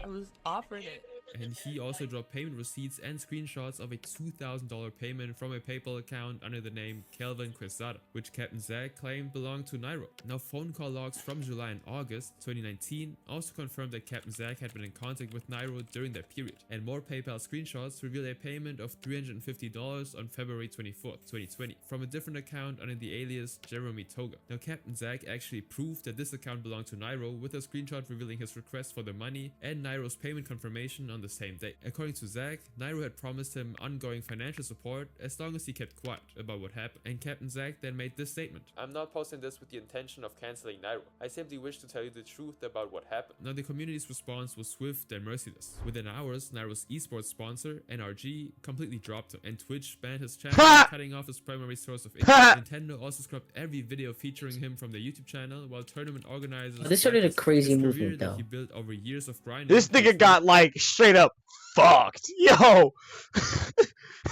I was offered it. And he also dropped payment receipts and screenshots of a $2,000 payment from a PayPal account under the name Kelvin Quesada, which Captain Zack claimed belonged to Nairo. Now, phone call logs from July and August 2019 also confirmed that Captain Zack had been in contact with Nairo during that period. And more PayPal screenshots reveal a payment of $350 on February 24th, 2020 from a different account under the alias Jeremy Toga. Now, Captain Zack actually proved that this account belonged to Nairo with a screenshot revealing his request for the money and Nairo's payment confirmation on the same day. According to Zack, Nairo had promised him ongoing financial support as long as he kept quiet about what happened. And Captain Zack then made this statement: "I'm not posting this with the intention of canceling Nairo. I simply wish to tell you the truth about what happened." Now, the community's response was swift and merciless. Within hours, Nairo's esports sponsor, NRG, completely dropped him, and Twitch banned his channel, cutting off his primary source of income. Nintendo also scrubbed every video featuring him from their YouTube channel, while tournament organizers This started a practiced crazy his career movement, that though. he built over years of grinding. this to nigga achieve. got, like, straight up fucked. Yo.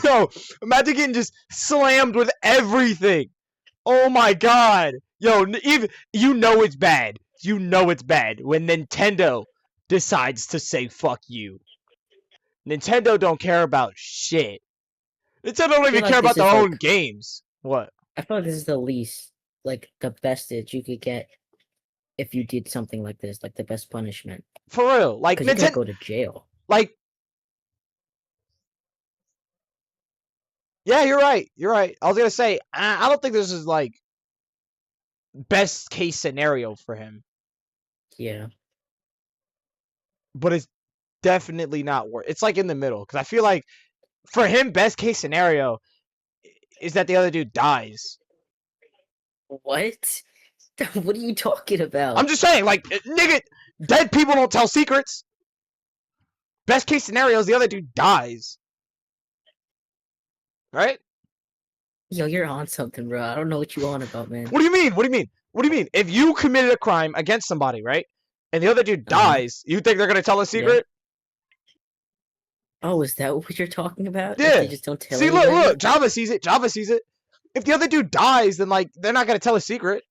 Yo, imagine getting just slammed with everything. Oh my god. Yo, even, you know it's bad. You know it's bad when Nintendo decides to say fuck you. Nintendo don't care about shit. Nintendo don't even like care about this their is, own like- games. What? I feel like this is the least, like, the best that you could get if you did something like this, like the best punishment. For real. Like, Because you can't Nintendo, go to jail. like, yeah, you're right. You're right. I was gonna say, I don't think this is, like, best case scenario for him. Yeah. But it's definitely not worth. It's like in the middle, because I feel like for him, best case scenario is that the other dude dies. What? What are you talking about? I'm just saying, like, nigga, dead people don't tell secrets. Best case scenario is the other dude dies, right? Yo, you're on something, bro. I don't know what you on about, man. What do you mean? What do you mean? What do you mean? If you committed a crime against somebody, right, and the other dude dies, you think they're gonna tell a secret? Oh, is that what you're talking about? Yeah. They just don't tell See, look, anybody? look. Java sees it. Java sees it. If the other dude dies, then, like, they're not gonna tell a secret.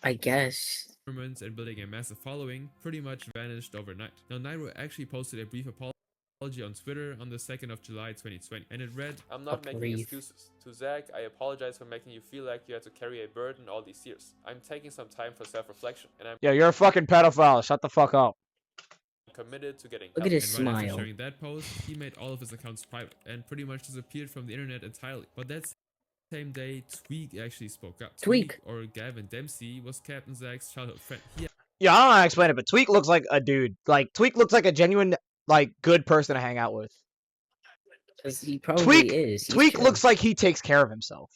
I guess. Tournaments and building a massive following pretty much vanished overnight. Now, Nairo actually posted a brief apology on Twitter on the 2nd of July 2020, and it read, "I'm not making brief. excuses. To Zack, I apologize for making you feel like you had to carry a burden all these years. I'm taking some time for self-reflection, and I'm Yeah, you're a fucking pedophile. Shut the fuck up. committed to getting Look help." at his And right after smile. sharing that post, he made all of his accounts private and pretty much disappeared from the internet entirely. But that same day, Tweak actually spoke up. Tweak. or Gavin Dempsey, was Captain Zack's childhood friend. He Yeah, I don't know how to explain it, but Tweak looks like a dude. Like, Tweak looks like a genuine, like, good person to hang out with. Because he probably Tweak is. He's Tweak chill. looks like he takes care of himself.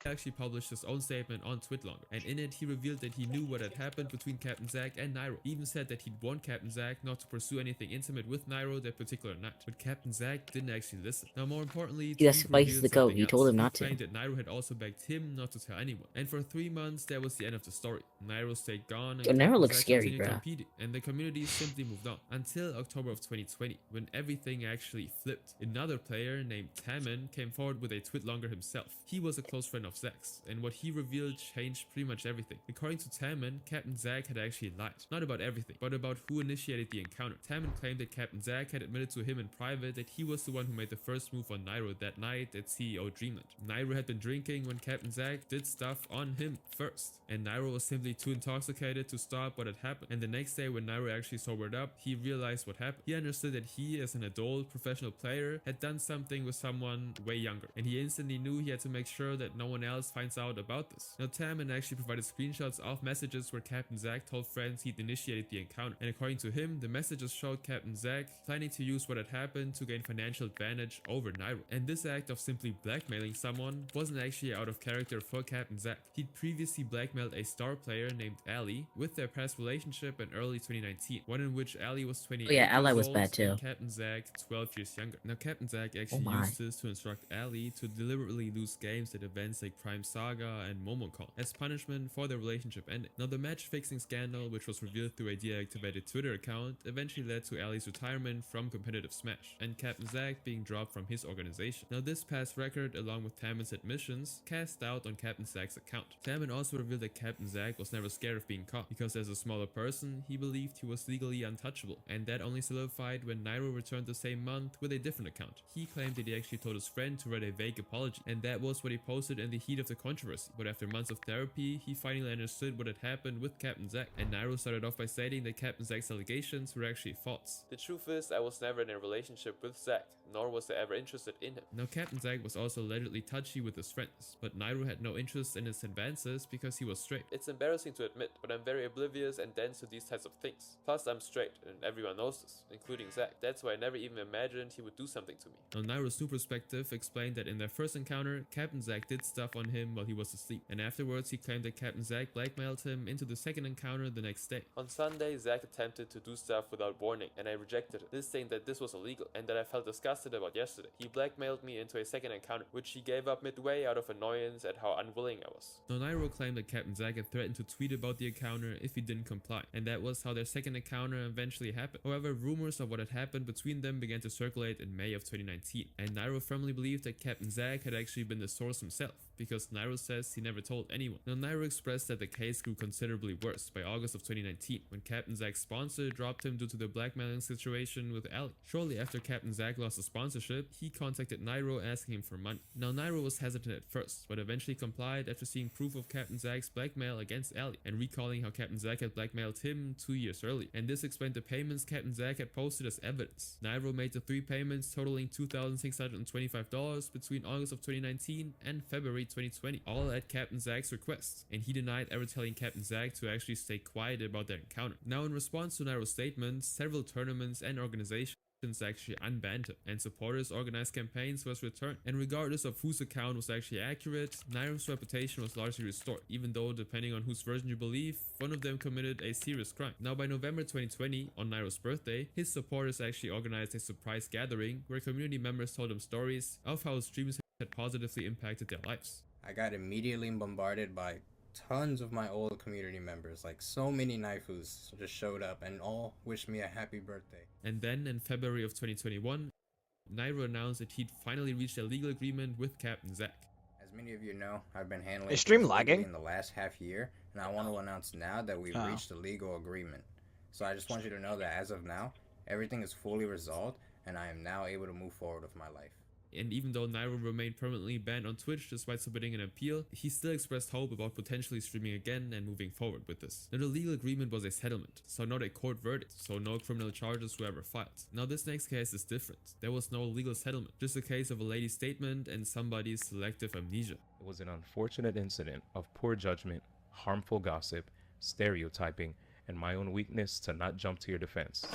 Actually published his own statement on Twitlonger, and in it he revealed that he knew what had happened between Captain Zack and Nairo. He even said that he'd warned Captain Zack not to pursue anything intimate with Nairo that particular night, but Captain Zack didn't actually listen. Now more importantly, That's Tweak why he's revealed the goat. something He told else. him not He to. claimed that Nairo had also begged him not to tell anyone, and for 3 months that was the end of the story. Nairo stayed gone, and Yo, Nairo Captain looks Zack scary, continued bruh. competing, and the community simply moved on until October of 2020, when everything actually flipped. Another player named Taman came forward with a Twitlonger himself. He was a close friend of Zack's, and what he revealed changed pretty much everything. According to Taman, Captain Zack had actually lied. Not about everything, but about who initiated the encounter. Taman claimed that Captain Zack had admitted to him in private that he was the one who made the first move on Nairo that night at CEO Dreamland. Nairo had been drinking when Captain Zack did stuff on him first, and Nairo was simply too intoxicated to stop what had happened. And the next day when Nairo actually sobered up, he realized what happened. He understood that he, as an adult professional player, had done something with someone way younger, and he instantly knew he had to make sure that no one else finds out about this. Now Taman actually provided screenshots of messages where Captain Zack told friends he'd initiated the encounter, and according to him, the messages showed Captain Zack planning to use what had happened to gain financial advantage over Nairo. And this act of simply blackmailing someone wasn't actually out of character for Captain Zack. He'd previously blackmailed a star player named Ali with their past relationship in early 2019, one in which Ali was 28 Oh, yeah, Ali years was old bad too. and Captain Zack 12 years younger. Now Captain Zack actually my. used this to instruct Ali to deliberately lose games at events like Prime Saga and MomoCon as punishment for their relationship ending. Now the match fixing scandal, which was revealed through a deactivated Twitter account, eventually led to Ali's retirement from competitive Smash and Captain Zack being dropped from his organization. Now this past record, along with Taman's admissions, cast doubt on Captain Zack's account. Taman also revealed that Captain Zack was never scared of being caught because as a smaller person, he believed he was legally untouchable, and that only solidified when Nairo returned the same month with a different account. He claimed that he actually told his friend to write a vague apology, and that was what he posted in the heat of the controversy. But after months of therapy, he finally understood what had happened with Captain Zack, and Nairo started off by stating that Captain Zack's allegations were actually false. The truth is, I was never in a relationship with Zack, nor was I ever interested in him. Now Captain Zack was also allegedly touchy with his friends, but Nairo had no interest in his advances because he was straight. It's embarrassing to admit, but I'm very oblivious and dense to these types of things. Plus I'm straight, and everyone knows this, including Zack. That's why I never even imagined he would do something to me. Now Nairo's new perspective explained that in their first encounter, Captain Zack did stuff on him while he was asleep, and afterwards he claimed that Captain Zack blackmailed him into the second encounter the next day. On Sunday, Zack attempted to do stuff without warning, and I rejected it, this saying that this was illegal, and that I felt disgusted about yesterday. He blackmailed me into a second encounter, which he gave up midway out of annoyance at how unwilling I was. Now Nairo claimed that Captain Zack had threatened to tweet about the encounter if he didn't comply, and that was how their second encounter eventually happened. However, rumors of what had happened between them began to circulate in May of 2019, and Nairo firmly believed that Captain Zack had actually been the source himself, because Nairo says he never told anyone. Now Nairo expressed that the case grew considerably worse by August of 2019, when Captain Zack's sponsor dropped him due to the blackmailing situation with Ali. Shortly after Captain Zack lost the sponsorship, he contacted Nairo asking him for money. Now Nairo was hesitant at first, but eventually complied after seeing proof of Captain Zack's blackmail against Ali, and recalling how Captain Zack had blackmailed him 2 years earlier, and this explained the payments Captain Zack had posted as evidence. Nairo made the 3 payments totaling $2,625 between August of 2019 and February 2020, all at Captain Zack's request, and he denied ever telling Captain Zack to actually stay quiet about their encounter. Now in response to Nairo's statement, several tournaments and organizations actually unbanned him, and supporters organized campaigns for his return, and regardless of whose account was actually accurate, Nairo's reputation was largely restored, even though, depending on whose version you believe, one of them committed a serious crime. Now by November 2020, on Nairo's birthday, his supporters actually organized a surprise gathering where community members told him stories of how his streams had positively impacted their lives. I got immediately bombarded by tons of my old community members, like so many naifus just showed up and all wished me a happy birthday. And then in February of 2021, Nairo announced that he'd finally reached a legal agreement with Captain Zack. As many of you know, I've been handling Is stream things legally lagging? in the last half year, and I want to announce now that we've reached a legal agreement. So I just want you to know that as of now, everything is fully resolved, and I am now able to move forward with my life. And even though Nairo remained permanently banned on Twitch despite submitting an appeal, he still expressed hope about potentially streaming again and moving forward with this. Now the legal agreement was a settlement, so not a court verdict, so no criminal charges were ever filed. Now this next case is different. There was no legal settlement, just a case of a lady's statement and somebody's selective amnesia. It was an unfortunate incident of poor judgment, harmful gossip, stereotyping, and my own weakness to not jump to your defense.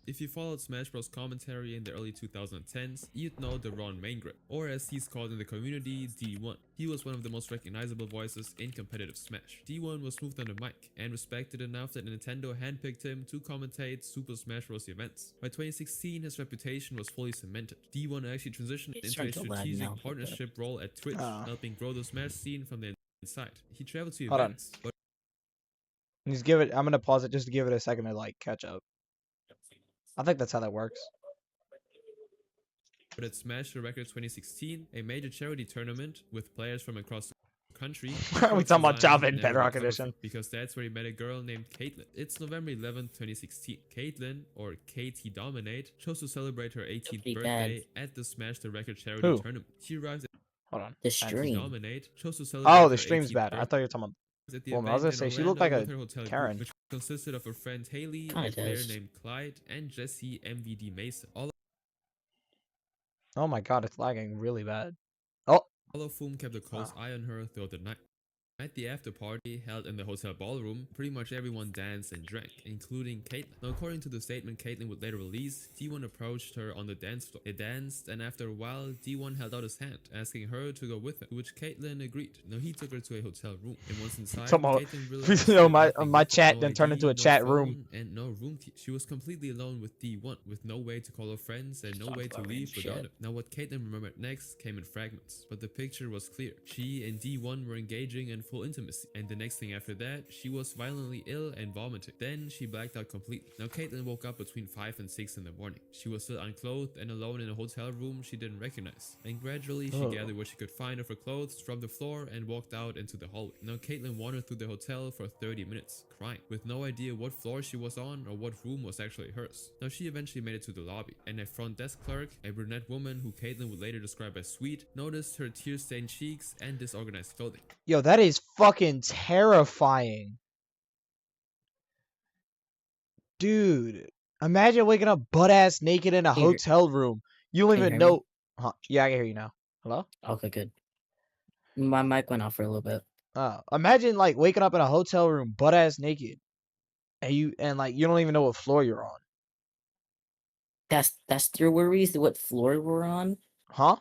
If you followed Smash Bros commentary in the early 2010s, you'd know the Ron Maingrip, or as he's called in the community, D1. He was one of the most recognizable voices in competitive Smash. D1 was smooth on the mic, and respected enough that Nintendo handpicked him to commentate Super Smash Bros events. By 2016, his reputation was fully cemented. D1 actually transitioned It's into a starting to lag strategic now, but- partnership role at Twitch, Oh. helping grow the Smash scene from the inside. He traveled to Hold on. events, but Just give it. I'm gonna pause it just to give it a second to like catch up. I think that's how that works. at Smash the Record 2016, a major charity tournament with players from across the country. Why are we talking about Java in Never Bedrock recovered Edition? from, because that's where he met a girl named Caitlin. It's November 11th, 2016. Caitlin, or KT Dominate, chose to celebrate her 18th Pretty birthday bad. at the Smash the Record charity Who? tournament. She arrived Hold on. The at stream. Dominate, chose to celebrate Oh, the her stream's 18th bad. I birthday thought you were talking about. at the Well, I was event gonna in say, she looked Orlando like with a her hotel Karen. group, which consisted of her friend Haley, Kinda a player does. named Clyde, and Jesse MVD Mason. Oh my god, it's lagging really bad. All of whom kept a close Oh. eye on her throughout the night. At the after party held in the hotel ballroom, pretty much everyone danced and drank, including Caitlin. Now, according to the statement Caitlin would later release, D1 approached her on the dance floor. They danced, and after a while, D1 held out his hand, asking her to go with him, to which Caitlin agreed. Now, he took her to a hotel room, and once inside, Somehow- Caitlin realized Yo, that my- nothing my happened. chat No then turned ID, into a no chat room. phone, and no room key. She was completely alone with D1, with no way to call her friends and no Talk way to about leave shit. without him. Now, what Caitlin remembered next came in fragments, but the picture was clear. She and D1 were engaging in full intimacy, and the next thing after that, she was violently ill and vomiting. Then she blacked out completely. Now, Caitlin woke up between 5 and 6 in the morning. She was still unclothed and alone in a hotel room she didn't recognize. And gradually, she Oh. gathered what she could find of her clothes from the floor and walked out into the hallway. Now, Caitlin wandered through the hotel for 30 minutes, crying, with no idea what floor she was on or what room was actually hers. Now, she eventually made it to the lobby, and a front desk clerk, a brunette woman who Caitlin would later describe as sweet, noticed her tear-stained cheeks and disorganized clothing. Yo, that is fucking terrifying. Dude, imagine waking up butt ass naked in a Can you hear- hotel room. You don't Can you even hear me? know. Huh? Yeah, I can hear you now. Hello? Okay, good. My mic went off for a little bit. Imagine like waking up in a hotel room butt ass naked, and you don't even know what floor you're on. That's your worries. What floor we're on? Huh?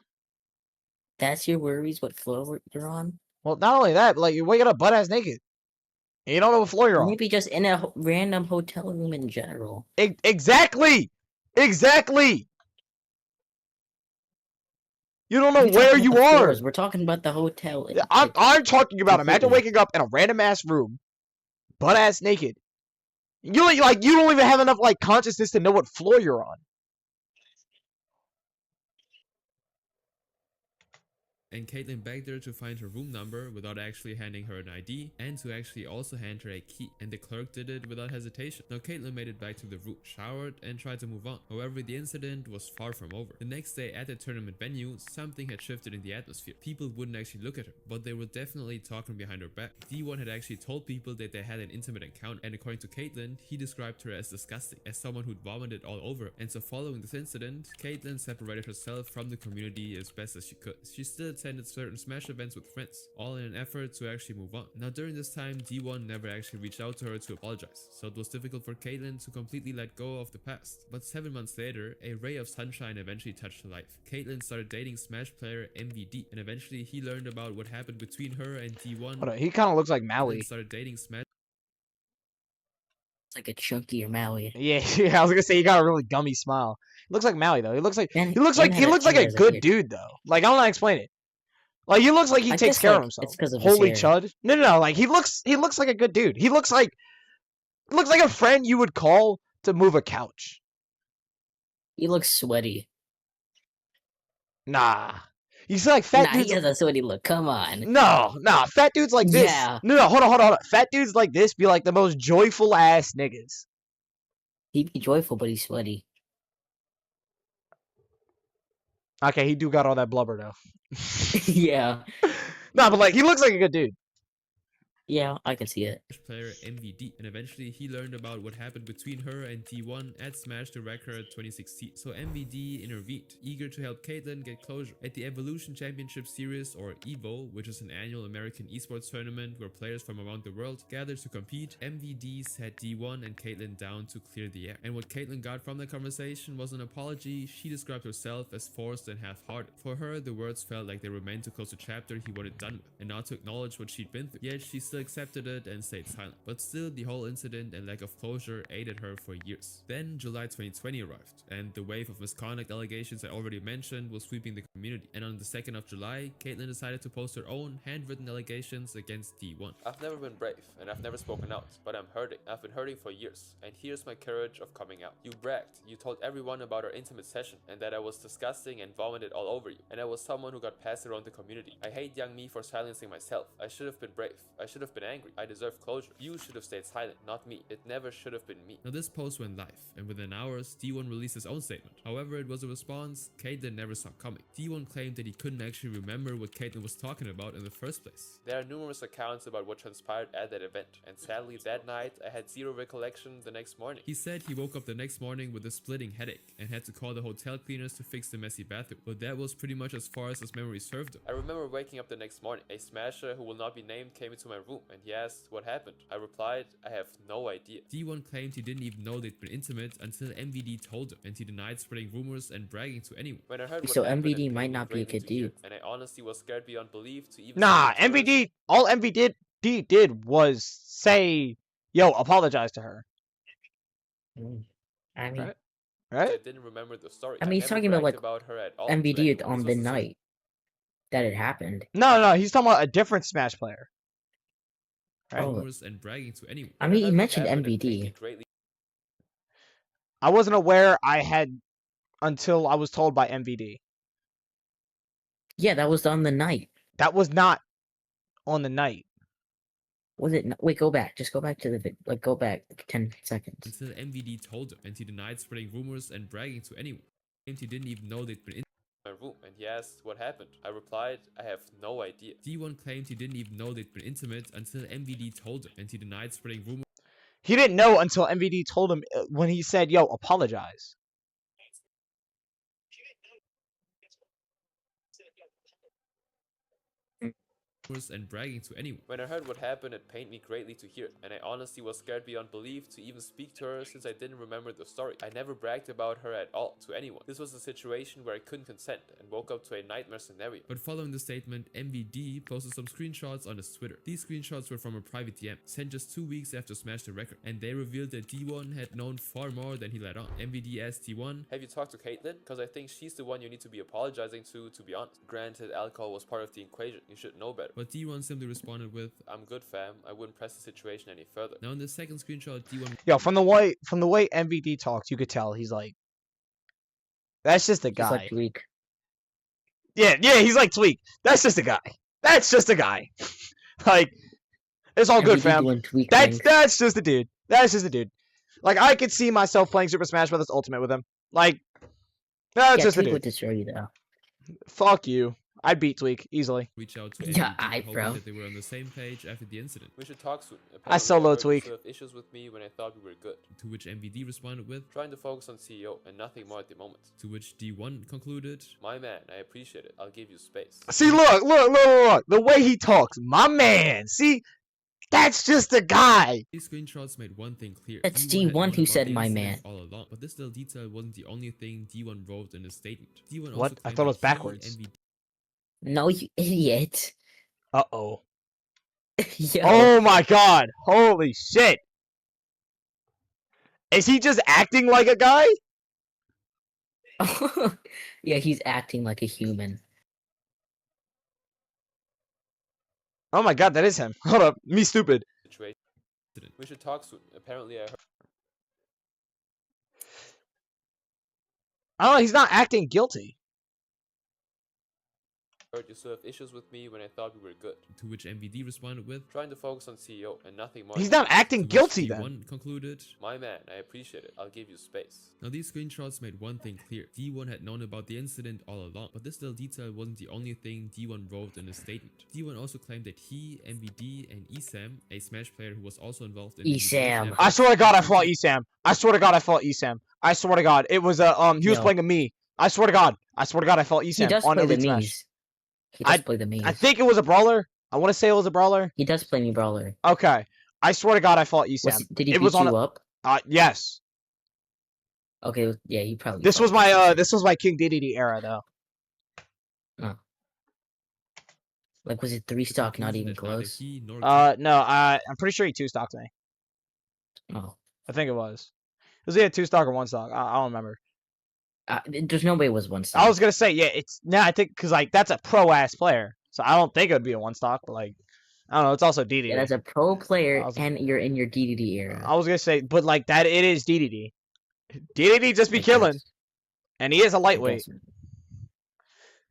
That's your worries. What floor you're on? Well, not only that, but like you're waking up butt ass naked. And you don't know what floor you're on. Maybe just in a random hotel room in general. Exactly. Exactly. You don't know We're talking where about you the are. floors. We're talking about the hotel. Yeah, I'm talking about imagine completely. waking up in a random ass room, butt ass naked. You don't even have enough like consciousness to know what floor you're on. And Caitlin begged her to find her room number without actually handing her an ID, and to actually also hand her a key, and the clerk did it without hesitation. Now Caitlin made it back to the room, showered, and tried to move on. However, the incident was far from over. The next day at the tournament venue, something had shifted in the atmosphere. People wouldn't actually look at her, but they were definitely talking behind her back. D1 had actually told people that they had an intimate encounter, and according to Caitlin, he described her as disgusting, as someone who'd vomited all over her. And so following this incident, Caitlin separated herself from the community as best as she could. She still attended certain Smash events with friends, all in an effort to actually move on. Now during this time, D1 never actually reached out to her to apologize, so it was difficult for Caitlin to completely let go of the past. But 7 months later, a ray of sunshine eventually touched her life. Caitlin started dating Smash player MVD, and eventually he learned about what happened between her and D1. Hold on, he kind of looks like Caitlin Maui. started dating Smash It's like a chunkier Maui. Yeah, yeah, I was gonna say he got a really gummy smile. He looks like Maui though. He looks like And- he looks and like had a tear as good kid. dude though. Like I don't know how to explain it. Like he looks like he I takes guess, care of like, himself. it's 'cause of his Holy hair. chud. No. Like he looks like a good dude. He looks like a friend you would call to move a couch. He looks sweaty. Nah. You see like fat Nah, dudes. he has a sweaty look. Come on. No, fat dudes like this. Yeah. No, hold on. Fat dudes like this be like the most joyful ass niggas. He'd be joyful, but he's sweaty. Okay, he do got all that blubber though. Yeah. No, but like he looks like a good dude. Yeah, I can see it. player MVD, and eventually he learned about what happened between her and D1 at Smash the Record 2016. So MVD intervened, eager to help Caitlyn get closure. At the Evolution Championship Series, or EVO, which is an annual American esports tournament where players from around the world gather to compete, MVD sat D1 and Caitlyn down to clear the air. And what Caitlyn got from the conversation was an apology. She described herself as forced and half-hearted. For her, the words felt like they were meant to close a chapter he wanted done with, and not to acknowledge what she'd been through. Yet she still accepted it and stayed silent. But still, the whole incident and lack of closure ate at her for years. Then July 2020 arrived, and the wave of misconduct allegations I already mentioned was sweeping the community. And on the 2nd of July, Caitlyn decided to post her own handwritten allegations against D1. I've never been brave, and I've never spoken out, but I'm hurting. I've been hurting for years, and here's my courage of coming out. You bragged, you told everyone about our intimate session, and that I was disgusting and vomited all over you, and I was someone who got passed around the community. I hate young me for silencing myself. I should have been brave. I should have been angry. I deserve closure. You should have stayed silent, not me. It never should have been me. Now this post went live, and within hours, D1 released his own statement. However, it was a response Caitlyn never saw coming. D1 claimed that he couldn't actually remember what Caitlyn was talking about in the first place. There are numerous accounts about what transpired at that event, and sadly that night I had zero recollection the next morning. He said he woke up the next morning with a splitting headache and had to call the hotel cleaners to fix the messy bathroom, but that was pretty much as far as his memory served him. I remember waking up the next morning. A smasher who will not be named came into my room, and he asked what happened. I replied, I have no idea. D1 claimed he didn't even know they'd been intimate until MVD told him, and he denied spreading rumors and bragging to anyone. When I heard what So happened, MVD it might pained me not be a greatly good to hear, dude. and I honestly was scared beyond belief to even Nah, speak to her. MVD. All MVD did was say, "Yo, apologize to her." I mean, Right? I Right? didn't remember the story. I mean, he's never talking about, bragged like, about her at all to MVD anyone. on This the was a night that it happened. No, he's talking about a different Smash player. Right? Oh, rumors and bragging to anyone. I When mean, heard he what mentioned happened, it pained me MVD. greatly. I wasn't aware I had until I was told by MVD. Yeah, that was on the night. That was not on the night. Was it? Wait, go back. Just go back to the go back like 10 seconds. Until MVD told him, and he denied spreading rumors and bragging to anyone. He claimed he didn't even know they'd been in my room, and he asked what happened. I replied, I have no idea. D1 claimed he didn't even know they'd been intimate until MVD told him, and he denied spreading rumors. He didn't know until MVD told him when he said, "Yo, apologize." And bragging to anyone. When I heard what happened, it pained me greatly to hear, and I honestly was scared beyond belief to even speak to her since I didn't remember the story. I never bragged about her at all to anyone. This was a situation where I couldn't consent and woke up to a nightmare scenario. But following the statement, MVD posted some screenshots on his Twitter. These screenshots were from a private DM sent just 2 weeks after Smash the Record, and they revealed that D1 had known far more than he let on. MVD asked D1, have you talked to Caitlyn? Because I think she's the one you need to be apologizing to be honest. Granted, alcohol was part of the equation. You should know better. But D1 simply responded with, I'm good fam, I wouldn't press the situation any further. Now in the second screenshot, D1 Yo, from the way MVD talks, you could tell he's like, that's just a Just like guy. Tweak. Yeah, he's like Tweak. That's just a guy. That's just a guy. Like, it's all good, MVD fam. doing Tweak That's things. just a dude. That's just a dude. Like, I could see myself playing Super Smash Bros. Ultimate with him. Like, that's Yeah, just a Tweak dude. would destroy you though. Fuck you. I'd beat Tweak easily. reach out to Yeah, MVD, hoping bro. that they were on the same page after the incident. We should talk soon. I solo heard you Tweak. still have issues with me when I thought we were good. To which MVD responded with, trying to focus on CEO and nothing more at the moment. To which D1 concluded, my man, I appreciate it. I'll give you space. See, look. The way he talks. My man. See, that's just a guy. These screenshots made one thing clear. That's D1 had D1 known who about said the my incident man. all along, but this little detail wasn't the only thing D1 wrote in his statement. D1 What? also I claimed thought it was that he backwards. and MVD No, you idiot. Uh-oh. Yo. Oh my god. Holy shit. Is he just acting like a guy? Yeah, he's acting like a human. Oh my god, that is him. Hold up. Me stupid. situation. We should talk soon. Apparently I heard I don't know, he's not acting guilty. heard you still have issues with me when I thought we were good. To which MVD responded with, Trying to focus on CEO and nothing more. He's not acting to which guilty then. D1 concluded, My man, I appreciate it. I'll give you space. now these screenshots made one thing clear. D1 had known about the incident all along, but this little detail wasn't the only thing D1 wrote in his statement. D1 also claimed that he, MVD, and Esam, a Smash player who was also involved in Esam. I swear to God, I fought Esam. I swear to God, I fought Esam. I swear to God, it was he was No. playing a me. I swear to God, I fought He Esam does on play the Elite Smash. Miis. He does play the Miis. I think it was a brawler. I want to say it was a brawler. He does play me brawler. Okay, I swear to God, I fought Esam. Did he it beat was on you up? yes. Okay, yeah, he probably. This was my King DDD era though. Like, was it 3-stock, not even Neither close? he nor No, I'm pretty sure he 2-stocked me. Oh. I think it was. Was he a 2-stock or 1-stock? I don't remember. There's no way it was 1-stock. I was gonna say yeah. I think because like that's a pro ass player, so I don't think it would be a 1-stock. But like, I don't know. It's also DDD. Yeah, that's a pro player, I was- and you're in your DDD era. I was gonna say, but like that, it is DDD. DDD just be I killing, guess. and he is a I lightweight. guess.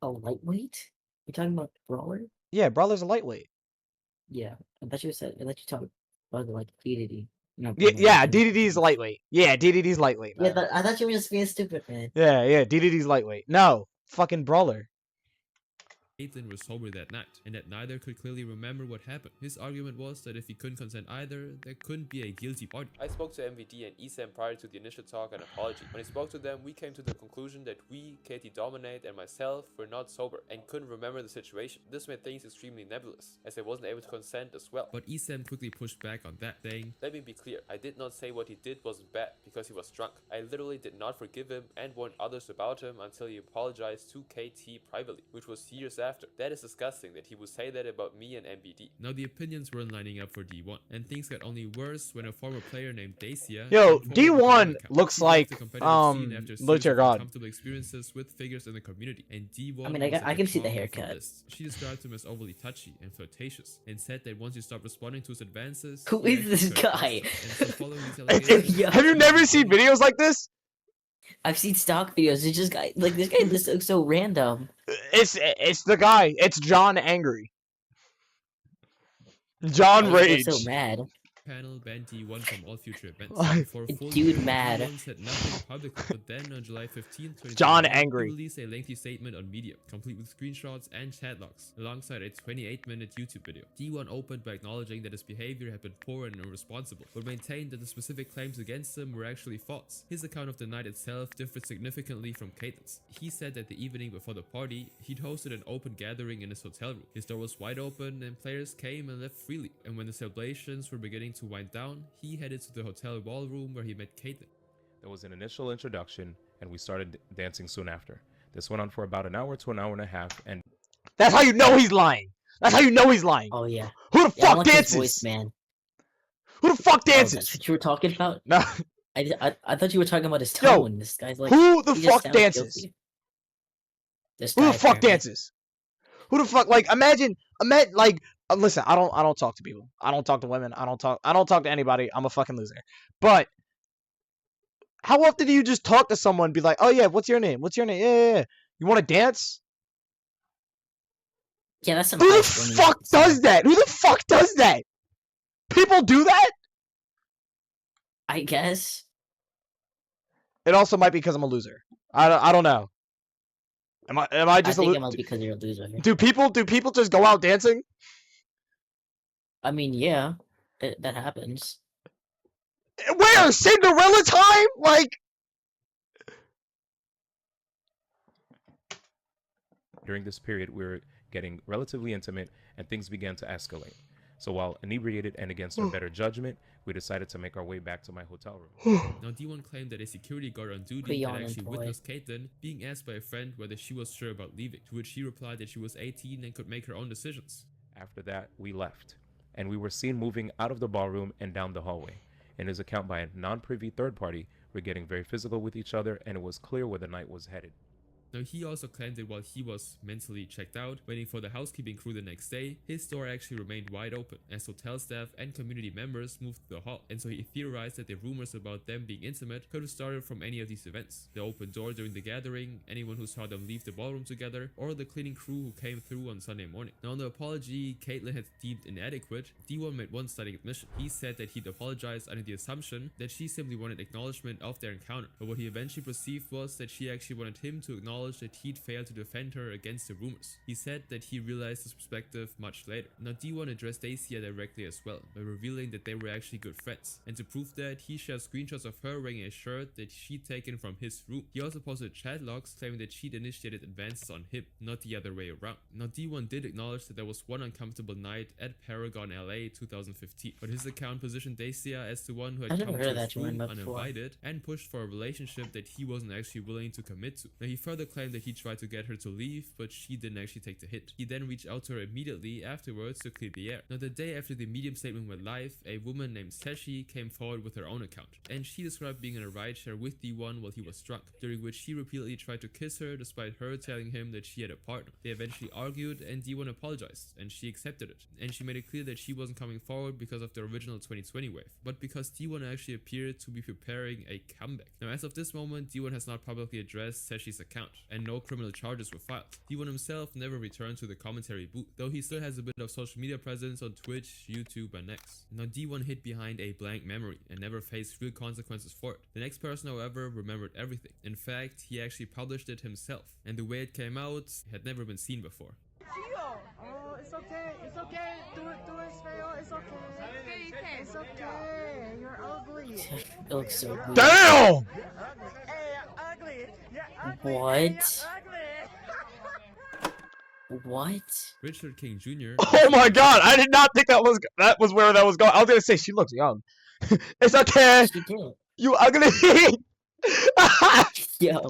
Oh, lightweight? You talking about brawler? Yeah, brother's a lightweight. Yeah, I thought you talking about like DDD. No, Yeah, DDD's lightweight. Yeah, DDD's lightweight. Yeah, Man. I thought you were just being stupid, man. Yeah, DDD's lightweight. No, fucking brawler. Caitlyn were sober that night, and that neither could clearly remember what happened. His argument was that if he couldn't consent either, there couldn't be a guilty party. I spoke to MVD and Esam prior to the initial talk and apology. When I spoke to them, we came to the conclusion that we, Katie Dominate, and myself were not sober and couldn't remember the situation. This made things extremely nebulous, as I wasn't able to consent as well. But Esam quickly pushed back on that, saying, Let me be clear, I did not say what he did wasn't bad because he was drunk. I literally did not forgive him and warned others about him until he apologized to KT privately, which was years after. That is disgusting that he would say that about me and MVD. Now the opinions weren't lining up for D1, and things got only worse when a former player named Dacia. Yo, came forward with D1 an account. looks He left like, the competitive scene after a series Military of God. uncomfortable experiences with figures in the community, and D1 I mean, was at I can see the top of her haircut. list. She described him as overly touchy and flirtatious, and said that once you stop responding to his advances, Who he is actually this turned guy? against him. And so following these allegations, Yeah. Have you never seen videos like this? I've seen stock videos. It's just this guy just looks so random. It's the guy. It's John Angry. John Why Rage. is he so mad? panel banned D1 from all future events. Like, For a full dude year, mad. D1 said nothing publicly, but then on July 15th, John 2021, Angry. he released a lengthy statement on Medium, complete with screenshots and chat logs, alongside a 28-minute YouTube video. D1 opened by acknowledging that his behavior had been poor and irresponsible, but maintained that the specific claims against him were actually false. His account of the night itself differed significantly from Caitlyn's. He said that the evening before the party, he'd hosted an open gathering in his hotel room. His door was wide open and players came and left freely, and when the celebrations were beginning to wind down, he headed to the hotel ballroom where he met Caitlyn. There was an initial introduction, and we started dancing soon after. This went on for about an hour to an hour and a half, and That's how you know he's lying. That's how you know he's lying. Oh yeah. Who the Yeah, I fuck like his dances? voice, man. Who the fuck Oh, dances? that's what you were talking about? No. I thought you were talking about his Yo, tone. This guy's like, who the he just fuck sounds dances? guilty. This Who guy, the fuck apparently. dances? Who the fuck like imagine like listen, I don't talk to people. I don't talk to women. I don't talk to anybody. I'm a fucking loser. But how often do you just talk to someone and be like, "Oh yeah, what's your name? What's your name? Yeah. You want to dance?" Yeah, that's some Who the high school fuck music. does that? Who the fuck does that? People do that? I guess. It also might be because I'm a loser. I don't know. Am I I just a think loser? it must be because you're a loser. Do people just go out dancing? I mean, yeah, that happens. Where? Cinderella time? Like during this period, we were getting relatively intimate, and things began to escalate. So while inebriated and against our better judgment, we decided to make our way back to my hotel room. Now D1 claimed that a security guard on Put duty you had on actually employee. witnessed Caitlyn being asked by a friend whether she was sure about leaving, to which she replied that she was 18 and could make her own decisions. After that, we left, and we were seen moving out of the ballroom and down the hallway. In his account by a non-privy third party, we're getting very physical with each other, and it was clear where the night was headed. Now he also claimed that while he was mentally checked out, waiting for the housekeeping crew the next day, his door actually remained wide open as hotel staff and community members moved to the hall, and so he theorized that the rumors about them being intimate could have started from any of these events: the open door during the gathering, anyone who saw them leave the ballroom together, or the cleaning crew who came through on Sunday morning. Now, on the apology Caitlyn had deemed inadequate, D1 made one stunning admission. He said that he'd apologized under the assumption that she simply wanted acknowledgement of their encounter, but what he eventually perceived was that she actually wanted him to acknowledge that he'd failed to defend her against the rumors. He said that he realized this perspective much later. Now, D1 addressed Dacia directly as well, by revealing that they were actually good friends, and to prove that, he shared screenshots of her wearing a shirt that she'd taken from his room. He also posted chat logs claiming that she'd initiated advances on him, not the other way around. Now, D1 did acknowledge that there was one uncomfortable night at Paragon LA 2015, but his account positioned Dacia as the one who had come to his room uninvited and pushed for a relationship that he wasn't actually willing to commit to. Now, he further claimed that he tried to get her to leave, but she didn't actually take the hit. He then reached out to her immediately afterwards to clear the air. Now, the day after the Medium statement went live, a woman named Seshi came forward with her own account, and she described being in a rideshare with D1 while he was drunk, during which he repeatedly tried to kiss her despite her telling him that she had a partner. They eventually argued, and D1 apologized, and she accepted it, and she made it clear that she wasn't coming forward because of the original 2020 wave, but because D1 actually appeared to be preparing a comeback. Now, as of this moment, D1 has not publicly addressed Seshi's account, and no criminal charges were filed. D1 himself never returned to the commentary booth, though he still has a bit of social media presence on Twitch, YouTube, and X. Now, D1 hid behind a blank memory and never faced real consequences for it. The next person, however, remembered everything. In fact, he actually published it himself, and the way it came out had never been seen before. Oh, it's okay. It's okay. Do it, Israel. It's okay. It's okay. You're ugly. It looks so weird. Damn! Hey, ugly. You're ugly. What? You're ugly. What? Richard King Jr. Oh my god, I did not think that was where that was going. I was gonna say she looks young. It's okay. She did. You ugly. Yo.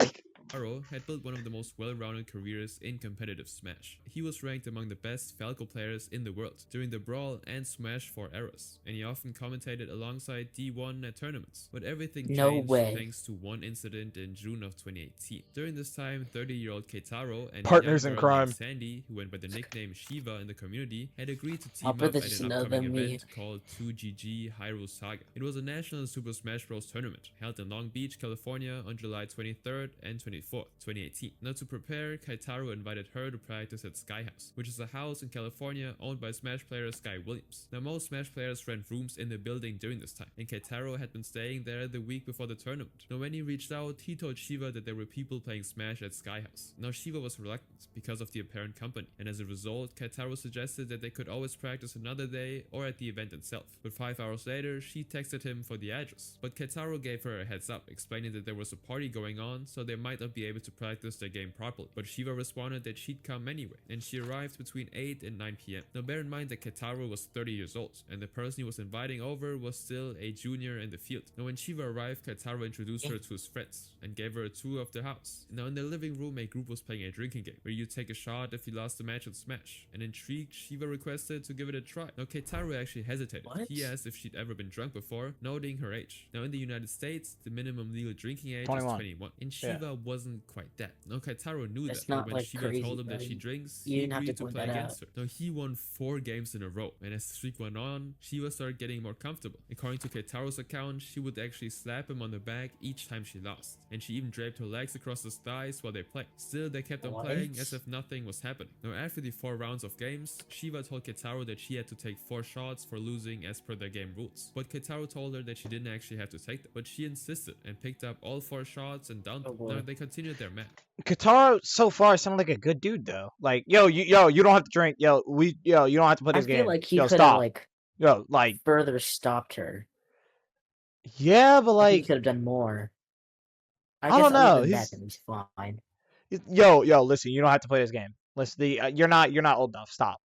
Aro had built one of the most well-rounded careers in competitive Smash. He was ranked among the best Falco players in the world during the Brawl and Smash 4 eras, and he often commentated alongside D1 at tournaments. But everything changed thanks to one incident in June of 2018. During this time, 30-year-old Keitaro and partners a in young girl crime named Sandy, who went by the nickname Shiva in the community, had agreed to team up at an upcoming event called 2GG Hyrule Saga. It was a national Super Smash Bros. Tournament held in Long Beach, California on July 23rd and 24th. 2018. Now, to prepare, Keitaro invited her to practice at Sky House, which is a house in California owned by Smash player Sky Williams. Now, most Smash players rent rooms in the building during this time, and Keitaro had been staying there the week before the tournament. Now, when he reached out, he told Shiva that there were people playing Smash at Sky House. Now, Shiva was reluctant because of the apparent company, and as a result, Keitaro suggested that they could always practice another day or at the event itself. But 5 hours later, she texted him for the address. But Keitaro gave her a heads up, explaining that there was a party going on, so they might not be able to practice their game properly. But Shiva responded that she'd come anyway, and she arrived between 8 and 9 PM. Now, bear in mind that Keitaro was 30 years old, and the person he was inviting over was still a junior in the field. Now, when Shiva arrived, Keitaro introduced her to his friends and gave her a tour of the house. Now, in the living room, a group was playing a drinking game where you take a shot if you lost the match at Smash, and intrigued, Shiva requested to give it a try. Now, Keitaro actually hesitated. He asked if she'd ever been drunk before, noting her age. Now, in the United States, the minimum legal drinking age is 21, and Shiva wasn't quite that. Now, Keitaro knew that, but when Shiva told him that she drinks, he agreed to play against her. Now, he won 4 games in a row, and as the streak went on, Shiva started getting more comfortable. According to Keitaro's account, she would actually slap him on the back each time she lost, and she even draped her legs across his thighs while they played. Still, they kept on playing as if nothing was happening. Now, after the 4 rounds of games, Shiva told Keitaro that she had to take 4 shots for losing as per their game rules. But Keitaro told her that she didn't actually have to take them, but she insisted and picked up all 4 shots and downed them. Now, they continued their match. Keitaro so far sounded like a good dude though. Like, you don't have to drink. You don't have to play this game. I feel like he could have further stopped her. Yeah, but he could have done more. I don't know. He's fine. Listen, you don't have to play this game. Listen, you're not old enough. Stop.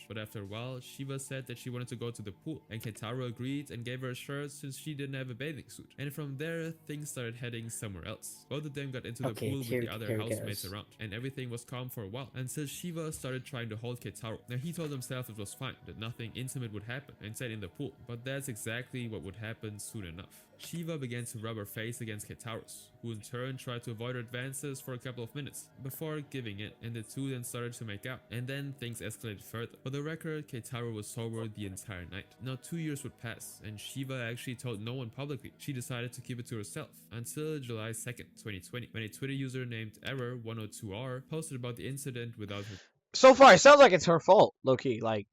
But after a while, Shiva said that she wanted to go to the pool, and Keitaro agreed and gave her a shirt since she didn't have a bathing suit. And from there, things started heading somewhere else. Both of them got into the pool with the other housemates around, and everything was calm for a while, until Shiva started trying to hold Keitaro. Now, he told himself it was fine, that nothing intimate would happen, and stayed in the pool. But that's exactly what would happen soon enough. Shiva began to rub her face against Keitaro's, who in turn tried to avoid her advances for a couple of minutes before giving in, and the two then started to make out, and then things escalated further. For the record, Keitaro was sober the entire night. Now 2 years would pass, and Shiva actually told no one publicly. She decided to keep it to herself until July 2nd, 2020, when a Twitter user named Error102R posted about the incident without her. So far, it sounds like it's her fault, low-key. Like,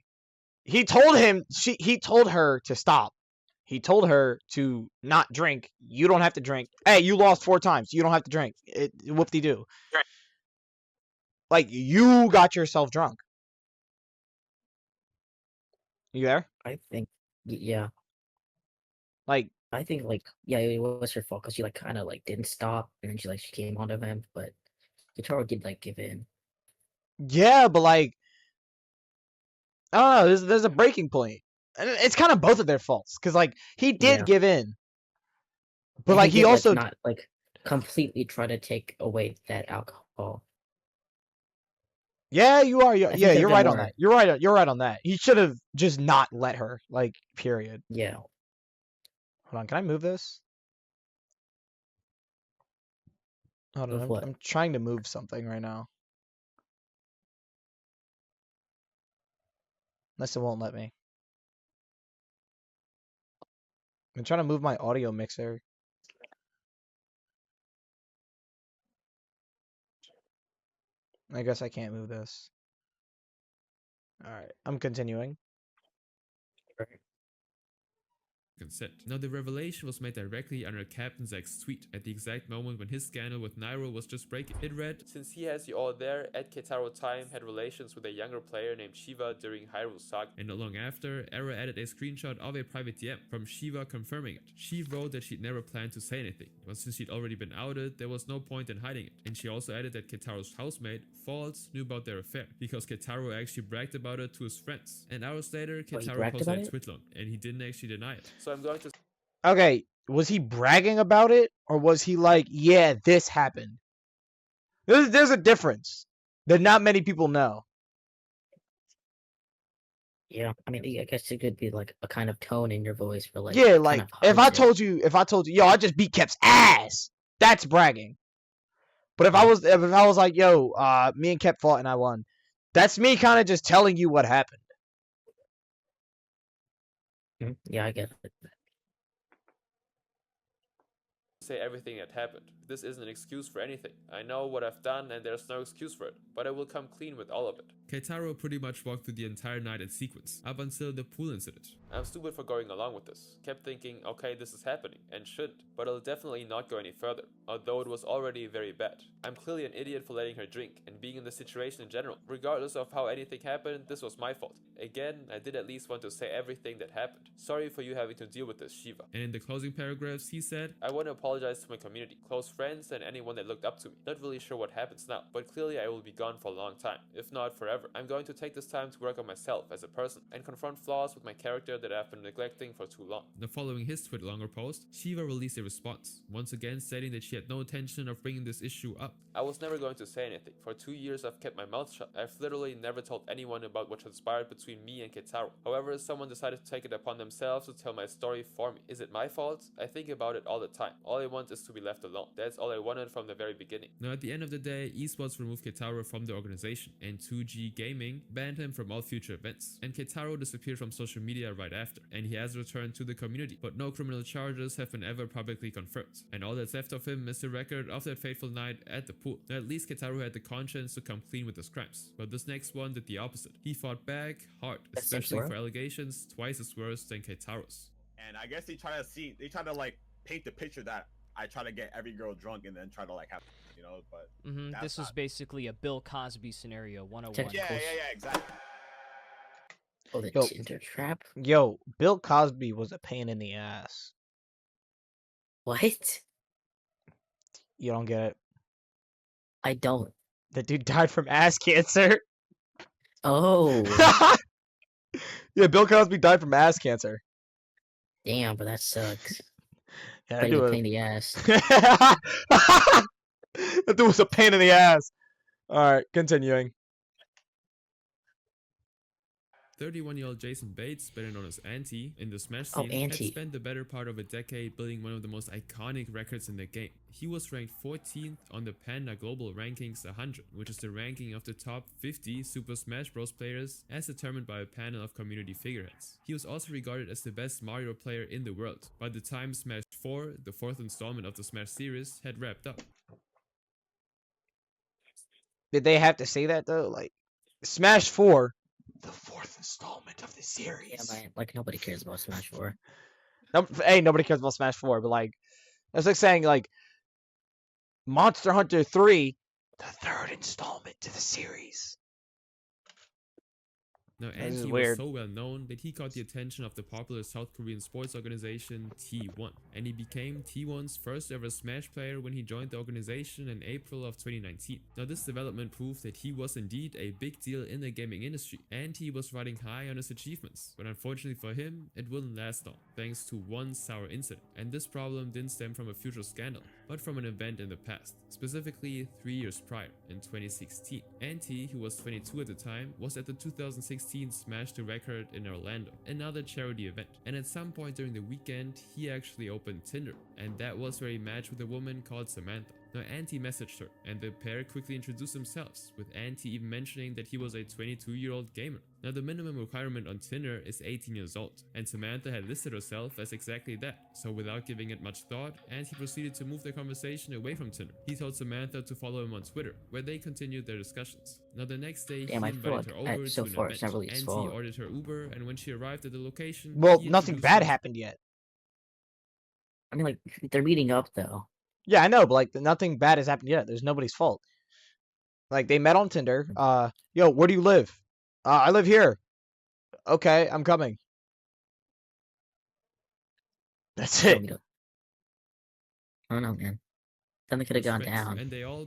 he told her to stop. He told her to not drink. You don't have to drink. Hey, you lost 4 times. You don't have to drink. Whoop-de-doo. Like, you got yourself drunk. You there? I think, yeah. Like, I think, like, yeah, it was her fault because she, like, kind of, like, didn't stop, and then she came onto him, but Keitaro did, like, give in. yeah, but, like, I don't know. There's a breaking point. And it's kind of both of their faults. Because, like, he did give in. But, And like, he did, also... not, like, completely try to take away that alcohol. Yeah, you are. Yeah, you're right on more- that. You're right on that. He should have just not let her. Like, period. Yeah. Hold on. Can I move this? Hold Move on. what? I'm trying to move something right now. Unless it won't let me. I'm trying to move my audio mixer. I guess I can't move this. Alright, I'm continuing. consent. Now the revelation was made directly under Captain Zack's tweet at the exact moment when his scandal with Nairo was just breaking. It read, "Since he has you all there, at Keitaro Time had relations with a younger player named Shiva during Hyrule Saga." And not long after, Era added a screenshot of a private DM from Shiva confirming it. She wrote that she'd never planned to say anything, but since she'd already been outed, there was no point in hiding it. And she also added that Keitaro's housemate, Falls, knew about their affair, because Keitaro actually bragged about it to his friends. And hours later, Keitaro posted a tweet long, and he didn't actually deny it. So I'm going to... Okay, was he bragging about it? Or was he like, yeah, this happened? There's a difference that not many people know. Yeah, I mean, I guess it could be like a kind of tone in your voice for like. Yeah, like kind of if I hides it. told you, yo, I just beat Kep's ass, that's bragging. But if I was like, yo, me and Kep fought and I won, that's me kind of just telling you what happened. Yeah, I get it. say everything that happened. This isn't an excuse for anything. I know what I've done and there's no excuse for it, but I will come clean with all of it. Keitaro pretty much walked through the entire night in sequence, up until the pool incident. I'm stupid for going along with this. Kept thinking, okay, this is happening, and shouldn't, but I'll definitely not go any further, although it was already very bad. I'm clearly an idiot for letting her drink, and being in this situation in general. Regardless of how anything happened, this was my fault. Again, I did at least want to say everything that happened. Sorry for you having to deal with this, Shiva. And in the closing paragraphs, he said, I want to apologize to my community, close friends, and anyone that looked up to me. Not really sure what happens now, but clearly I will be gone for a long time, if not forever. I'm going to take this time to work on myself as a person, and confront flaws with my character that I've been neglecting for too long. Now, following his Twitter longer post, Shiva released a response, once again stating that she had no intention of bringing this issue up. I was never going to say anything. For 2 years I've kept my mouth shut. I've literally never told anyone about what transpired between me and Keitaro. However, someone decided to take it upon themselves to tell my story for me. Is it my fault? I think about it all the time. All I want is to be left alone. That's all I wanted from the very beginning. Now, at the end of the day, esports removed Keitaro from the organization, and 2G Gaming banned him from all future events. And Keitaro disappeared from social media right after, and he has returned to the community, but no criminal charges have been ever publicly confirmed. And all that's left of him is the record of that fateful night at the pool. Now, at least Keitaro had the conscience to come clean with his crimes, but this next one did the opposite. He fought back hard, especially for allegations twice as worse than Keitaro's. And I guess they try to like paint the picture that I try to get every girl drunk and then try to like have, you know, but this was basically a Bill Cosby scenario 101. Yeah, exactly. Oh, the Tinder trap? Yo, Bill Cosby was a pain in the ass. What? You don't get it? I don't. The dude died from ass cancer. Oh. Yeah, Bill Cosby died from ass cancer. Damn, but that sucks. Yeah, Pain in the ass. That dude was a pain in the ass. Alright, continuing. 31-year-old Jason Bates, better known as Anti, in the Smash Oh, scene, Anti. had spent the better part of a decade building one of the most iconic records in the game. He was ranked 14th on the Panda Global Rankings 100, which is the ranking of the top 50 Super Smash Bros. Players as determined by a panel of community figureheads. He was also regarded as the best Mario player in the world by the time Smash 4, the fourth installment of the Smash series, had wrapped up. Did they have to say that though? Like, Smash 4, the fourth installment of the series. Yeah, man. Like nobody cares about Smash 4. Hey, nobody cares about Smash 4, but like, that's like saying like Monster Hunter 3, the third installment to the series. Now, This is Anti was weird. so well known that he caught the attention of the popular South Korean sports organization T1, and he became T1's first ever Smash player when he joined the organization in April of 2019. Now, this development proved that he was indeed a big deal in the gaming industry, and he was riding high on his achievements. But unfortunately for him, it wouldn't last long, thanks to one sour incident. And this problem didn't stem from a future scandal, but from an event in the past, specifically 3 years prior, in 2016. Anti, who was 22 at the time, was at the 2016 Smash the Record in Orlando, another charity event. And at some point during the weekend, he actually opened Tinder, and that was where he matched with a woman called Samantha. Now, Anti messaged her, and the pair quickly introduced themselves, with Anti even mentioning that he was a 22-year-old gamer. Now, the minimum requirement on Tinder is 18 years old, and Samantha had listed herself as exactly that. So without giving it much thought, Anti proceeded to move the conversation away from Tinder. He told Samantha to follow him on Twitter, where they continued their discussions. Now, the next day, Damn, he I feel invited her like over so to far an it's not event. really his Anti fault. ordered her Uber, and when she arrived at the location, Well, he nothing introduced bad himself. happened yet. I mean, like they're meeting up though. Yeah, I know, but like nothing bad has happened yet. There's nobody's fault. Like they met on Tinder. Yo, where do you live? I live here. Okay, I'm coming. That's Show it. me the- I don't know, man. Something could have gone Friends, down. and they all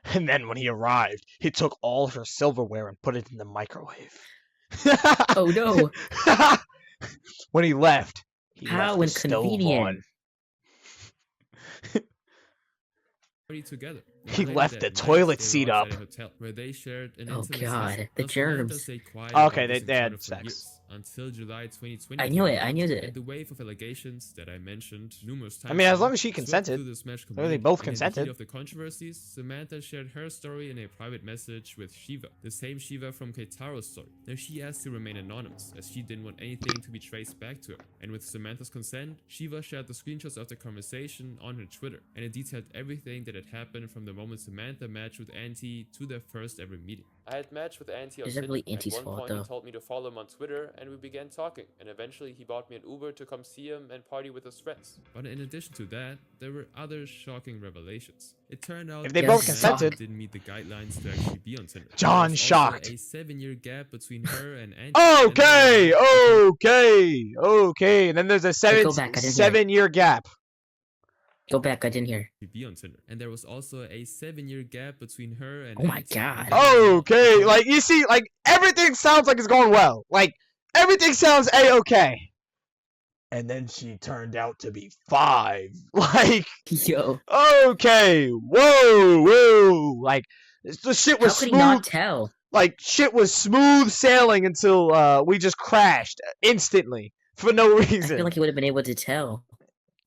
And then when he arrived, he took all her silverware and put it in the microwave. Oh no! When he left, he How left the stove inconvenient. on. together. He Later left that the night, toilet they were seat outside up. a hotel where they shared an Oh, intimate God, session. the Now, Samantha germs. stayed quiet Okay, about they this had encounter for sex. years, until July 2020. I knew it. came I around, knew it. And the wave of allegations that I mentioned numerous times. I mean, as now long as she swept consented. through the Smash They community. both And in the consented. heat of the controversies, Samantha shared her story in a private message with Shiva, the same Shiva from Keitaro's story. Now, she asked to remain anonymous, as she didn't want anything to be traced back to her. And with Samantha's consent, Shiva shared the screenshots of the conversation on her Twitter, and it detailed everything that had happened from the moment Samantha matched with Anti to their first ever meeting. I had matched with Anti on Is that Tinder. really Anti's At one fault, point, though? he told me to follow him on Twitter, and we began talking. And eventually, he bought me an Uber to come see him and party with his friends. But in addition to that, there were other shocking revelations. It turned out If they that both Samantha consented. didn't meet the guidelines to actually be on Tinder. John There was also shocked. a 7-year gap between her and Anti. Okay, okay. And then there's a Hey, go back, I didn't hear it. 7-year gap. Go back. I didn't hear. Be on Tinder. And there was also a 7-year gap between her and Oh my Anti. God. Okay, like you see, like everything sounds like it's going well. Like everything sounds a-okay. And then she turned out to be 5. Like, Yo, okay, whoa. Like the shit how was could he smooth. not tell? Like shit was smooth sailing until we just crashed instantly for no I reason. feel like he would have been able to tell.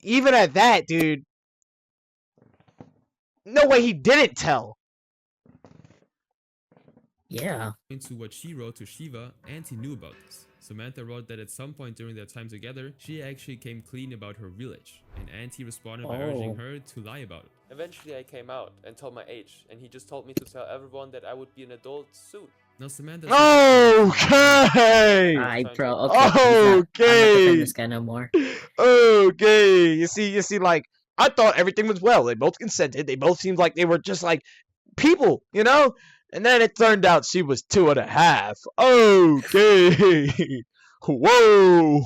Even at that, dude. No way he didn't tell. Yeah. Into what she wrote to Shiva, Anti knew about this. Samantha wrote that at some point during their time together, she actually came clean about her real age, and Anti responded by urging her to lie about it. Eventually I came out and told my age, and he just told me to tell everyone that I would be an adult soon. Now Samantha Okay. Alright, bro. Okay. I'm not defending this guy no more. Okay. You see, like, I thought everything was well. They both consented. They both seemed like they were just like people, you know? And then it turned out she was 2.5. Okay. Whoa.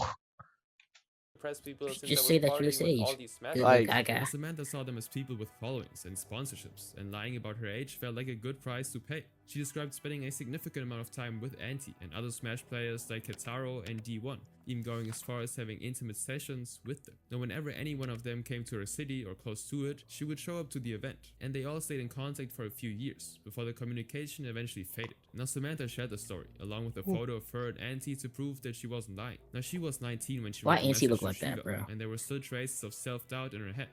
People Just say that you're this age. Like, Samantha saw them as people with followings and sponsorships, and lying about her age felt like a good price to pay. She described spending a significant amount of time with Auntie and other Smash players like Kataro and D1, even going as far as having intimate sessions with them. Now whenever any one of them came to her city or close to it, she would show up to the event, and they all stayed in contact for a few years, before the communication eventually faded. Now Samantha shared the story, along with a photo of her and Auntie to prove that she wasn't lying. Now she was 19 when she Why wrote the Auntie message look to like that, Shiva, bro? and there were still traces of self-doubt in her head.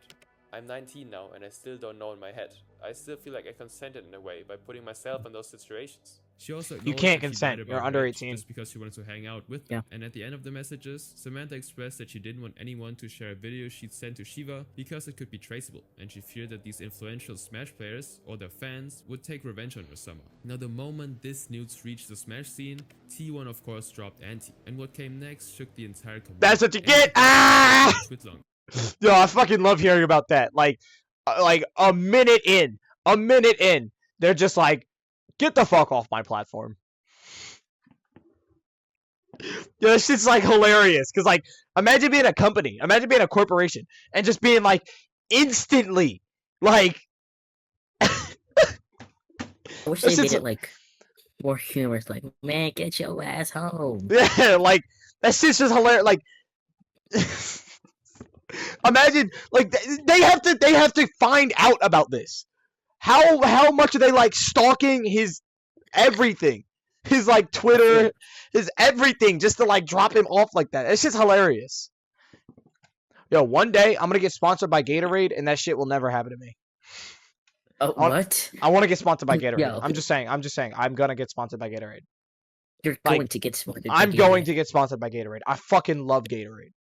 I'm 19 now and I still don't know in my head. I still feel like I consented in a way by putting myself in those situations. She also You acknowledged can't that she consent. lied about You're her under age 18. just because she wanted to hang out with them. And at the end of the messages, Samantha expressed that she didn't want anyone to share a video she'd sent to Shiva because it could be traceable, and she feared that these influential Smash players or their fans would take revenge on her somehow. Now the moment this news reached the Smash scene, T1 of course dropped Auntie, and what came next shook the entire community. That's what you get! Ah! Yo, I fucking love hearing about that. Like a minute in, they're just like, get the fuck off my platform. Yo, this shit's like hilarious. Cause like, imagine being a company, imagine being a corporation, and just being like, instantly, like. I wish they made it like more humorous. Like, man, get your ass home. Yeah, like that shit's just hilarious. Like. Imagine, like, they have to find out about this. How much are they like stalking his everything, his like Twitter, his everything, just to like drop him off like that? It's just hilarious. Yo, one day I'm gonna get sponsored by Gatorade, and that shit will never happen to me. Oh, what? I want to get sponsored by Gatorade. Yo. I'm just saying. I'm gonna get sponsored by Gatorade. You're Like, going to get sponsored. I'm going to get sponsored by Gatorade. I fucking love Gatorade.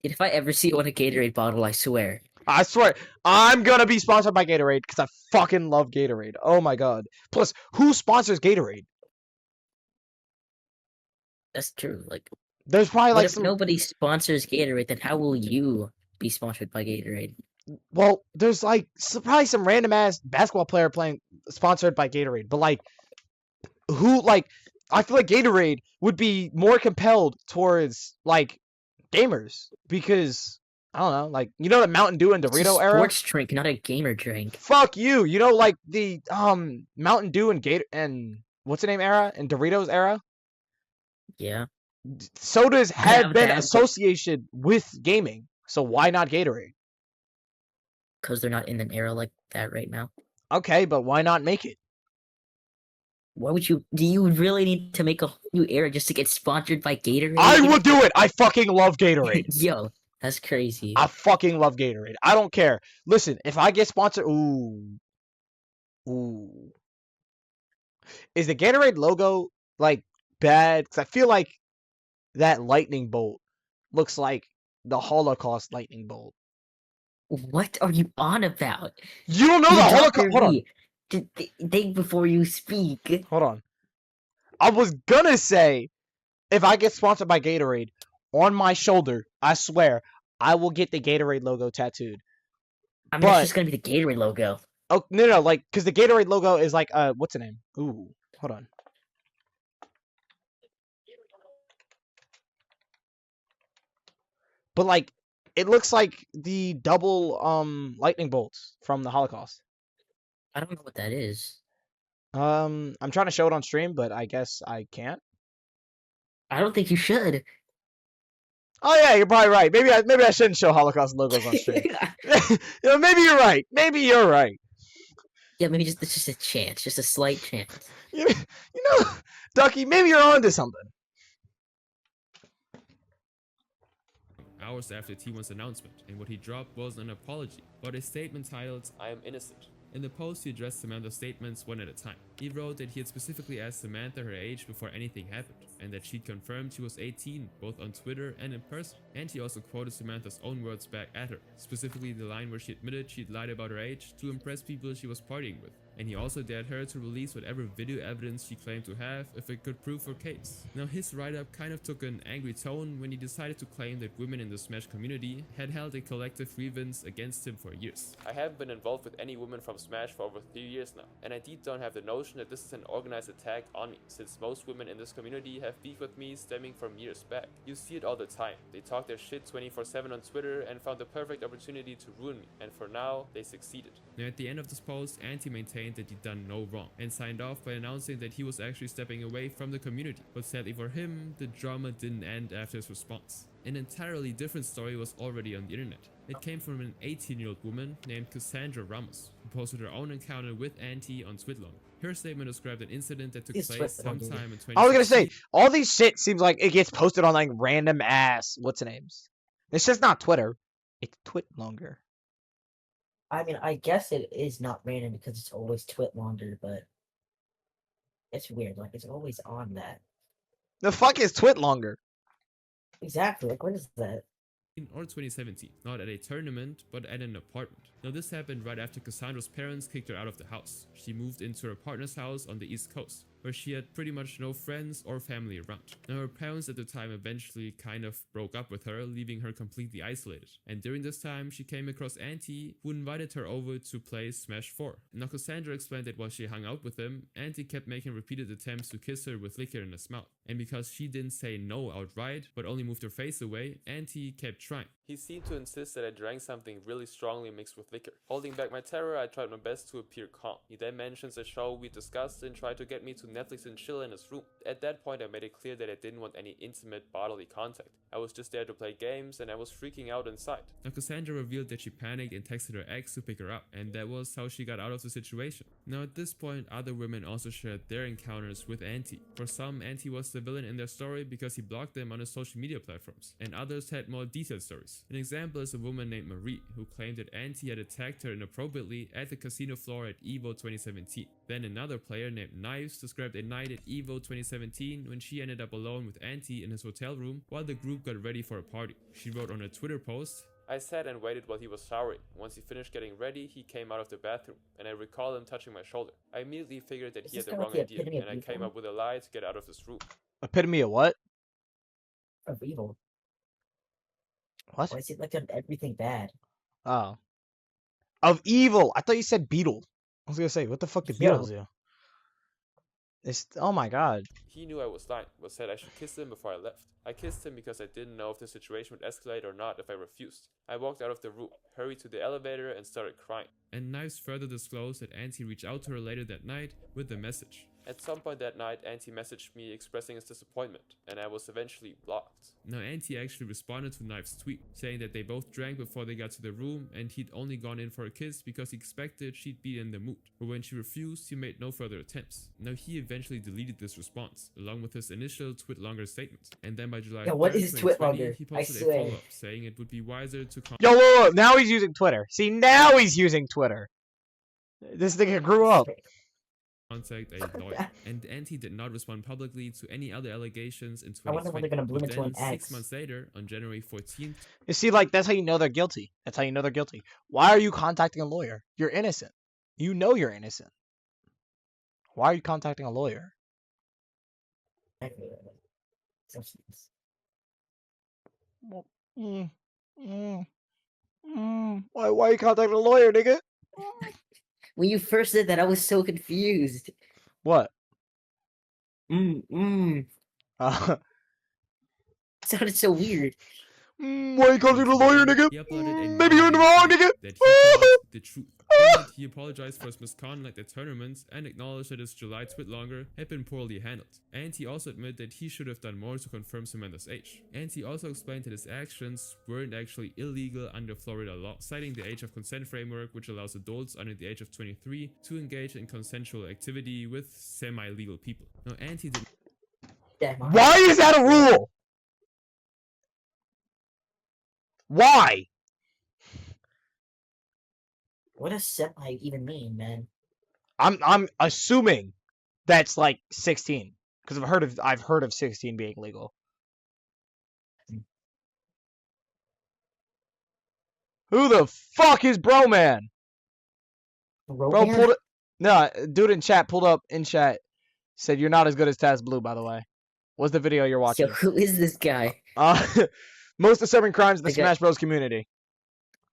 If I ever see you on a Gatorade bottle, I swear. I swear, I'm gonna be sponsored by Gatorade because I fucking love Gatorade. Oh my god. Plus, who sponsors Gatorade? That's true. Like, there's probably what like if nobody sponsors Gatorade, then how will you be sponsored by Gatorade? Well, there's like probably some random ass basketball player playing sponsored by Gatorade, but like, who like? I feel like Gatorade would be more compelled towards like gamers because I don't know, like, you know, the Mountain Dew and Dorito it's a era. sports drink, not a gamer drink. Fuck you. You know, like the Mountain Dew and Gator and what's the name era and Doritos era. Yeah. Sodas have been that, associated with gaming, so why not Gatorade? Because they're not in an era like that right now. Okay, but why not make it? Why would you? Do you really need to make a whole new era just to get sponsored by Gatorade? I will do it. I fucking love Gatorade. Yo, that's crazy. I fucking love Gatorade. I don't care. Listen, if I get sponsored, ooh, is the Gatorade logo like bad? Because I feel like that lightning bolt looks like the Holocaust lightning bolt. What are you on about? You don't know the Holocaust. Hold on. Think before you speak. Hold on. I was gonna say, if I get sponsored by Gatorade, on my shoulder, I swear, I will get the Gatorade logo tattooed. I mean, it's just gonna be the Gatorade logo. Oh, no, like, because the Gatorade logo is like, what's the name? Ooh, hold on. But, like, it looks like the double, lightning bolts from the Holocaust. I don't know what that is. I'm trying to show it on stream, but I guess I can't. I don't think you should. Oh yeah, you're probably right. Maybe I shouldn't show Holocaust logos on stream. You know, maybe you're right. Maybe you're right. Yeah, maybe it's just a chance, just a slight chance. You know, Ducky, maybe you're onto something. Hours after T1's announcement, and what he dropped was an apology, but a statement titled, "I am innocent." In the post, he addressed Samantha's statements one at a time. He wrote that he had specifically asked Samantha her age before anything happened, and that she'd confirmed she was 18, both on Twitter and in person. And he also quoted Samantha's own words back at her, specifically the line where she admitted she'd lied about her age to impress people she was partying with. And he also dared her to release whatever video evidence she claimed to have if it could prove her case. Now, his write-up kind of took an angry tone when he decided to claim that women in the Smash community had held a collective grievance against him for years. I haven't been involved with any women from Smash for over 3 years now, and I deep down have the notion that this is an organized attack on me, since most women in this community have beef with me stemming from years back. You see it all the time. They talk their shit 24/7 on Twitter and found the perfect opportunity to ruin me, and for now, they succeeded. Now, at the end of this post, Anti maintained that he'd done no wrong and signed off by announcing that he was actually stepping away from the community. But sadly for him, the drama didn't end after his response. An entirely different story was already on the internet. It came from an 18-year-old woman named Cassandra Ramos, who posted her own encounter with Anti on Twitlong. Her statement described an incident that took place sometime in 2016. I was gonna say, all these shit seems like it gets posted on like random ass what's-names. It's just not Twitter. It's Twitlonger. I mean, I guess it is not random because it's always Twitlonger, but it's weird. Like, it's always on that. The fuck is Twitlonger? Exactly. Like, what is that? Or 2017, not at a tournament, but at an apartment. Now this happened right after Cassandra's parents kicked her out of the house. She moved into her partner's house on the East Coast, where she had pretty much no friends or family around. Now her parents at the time eventually kind of broke up with her, leaving her completely isolated. And during this time, she came across Anti, who invited her over to play Smash 4. Now Cassandra explained that while she hung out with him, Anti kept making repeated attempts to kiss her with liquor in his mouth. And because she didn't say no outright, but only moved her face away, Anti kept trying. He seemed to insist that I drank something really strongly mixed with liquor. Holding back my terror, I tried my best to appear calm. He then mentions a show we discussed and tried to get me to Netflix and chill in his room. At that point, I made it clear that I didn't want any intimate bodily contact. I was just there to play games and I was freaking out inside. Now Cassandra revealed that she panicked and texted her ex to pick her up, and that was how she got out of the situation. Now at this point, other women also shared their encounters with Anti. For some, Anti was the villain in their story because he blocked them on his social media platforms, and others had more detailed stories. An example is a woman named Marie, who claimed that Anti had attacked her inappropriately at the casino floor at EVO 2017. Then another player named Knives described a night at EVO 2017 when she ended up alone with Anti in his hotel room while the group got ready for a party. She wrote on a Twitter post, I sat and waited while he was showering. Once he finished getting ready, he came out of the bathroom, and I recall him touching my shoulder. I immediately figured that he had the wrong idea, and I came up with a lie to get out of this room. Epitome of what? Of evil. What? Why is it like done everything bad? Oh. Of evil. I thought you said beetle. I was gonna say, what the fuck did Beatles do? It's, oh my god. He knew I was lying, but said I should kiss him before I left. I kissed him because I didn't know if the situation would escalate or not if I refused. I walked out of the room, hurried to the elevator, and started crying. And Knives further disclosed that Anti reached out to her later that night with a message. At some point that night, Anti messaged me expressing his disappointment, and I was eventually blocked. Now Anti actually responded to Knives' tweet, saying that they both drank before they got to the room and he'd only gone in for a kiss because he expected she'd be in the mood. But when she refused, he made no further attempts. Now he eventually deleted this response, along with his initial Twitlonger statement. And then by July 3rd, what is 2020, he posted a follow-up saying it would be wiser to Yo, whoa, now he's using Twitter. See, now he's using Twitter. This nigga grew up. Contact a lawyer, and Anti did not respond publicly to any other allegations in 2020. I wonder when they're gonna bloom into an X. 6 months later, on January 14th. You see, like, that's how you know they're guilty. That's how you know they're guilty. Why are you contacting a lawyer? You're innocent. You know you're innocent. Why are you contacting a lawyer? Why are you contacting a lawyer, nigga? When you first said that, I was so confused. What? Sounded so weird. Why you contacting a lawyer, nigga? Maybe you're in the video wrong, nigga. that he told the truth. And he apologized for his misconduct at tournaments and acknowledged that his July Twitlonger had been poorly handled. And he also admitted that he should have done more to confirm Samanda's age. And he also explained that his actions weren't actually illegal under Florida law, citing the age of consent framework, which allows adults under the age of 23 to engage in consensual activity with semi-legal people. Now, and he did. Why is that a rule? Why? What does semi even mean, man? I'm assuming that's like 16 because I've heard of 16 being legal. Who the fuck is bro man? Bro pulled it. No, dude in chat pulled up in chat said you're not as good as Taz Blue, by the way. What's the video you're watching? So who is this guy? Most disturbing crimes in the Smash Bros community.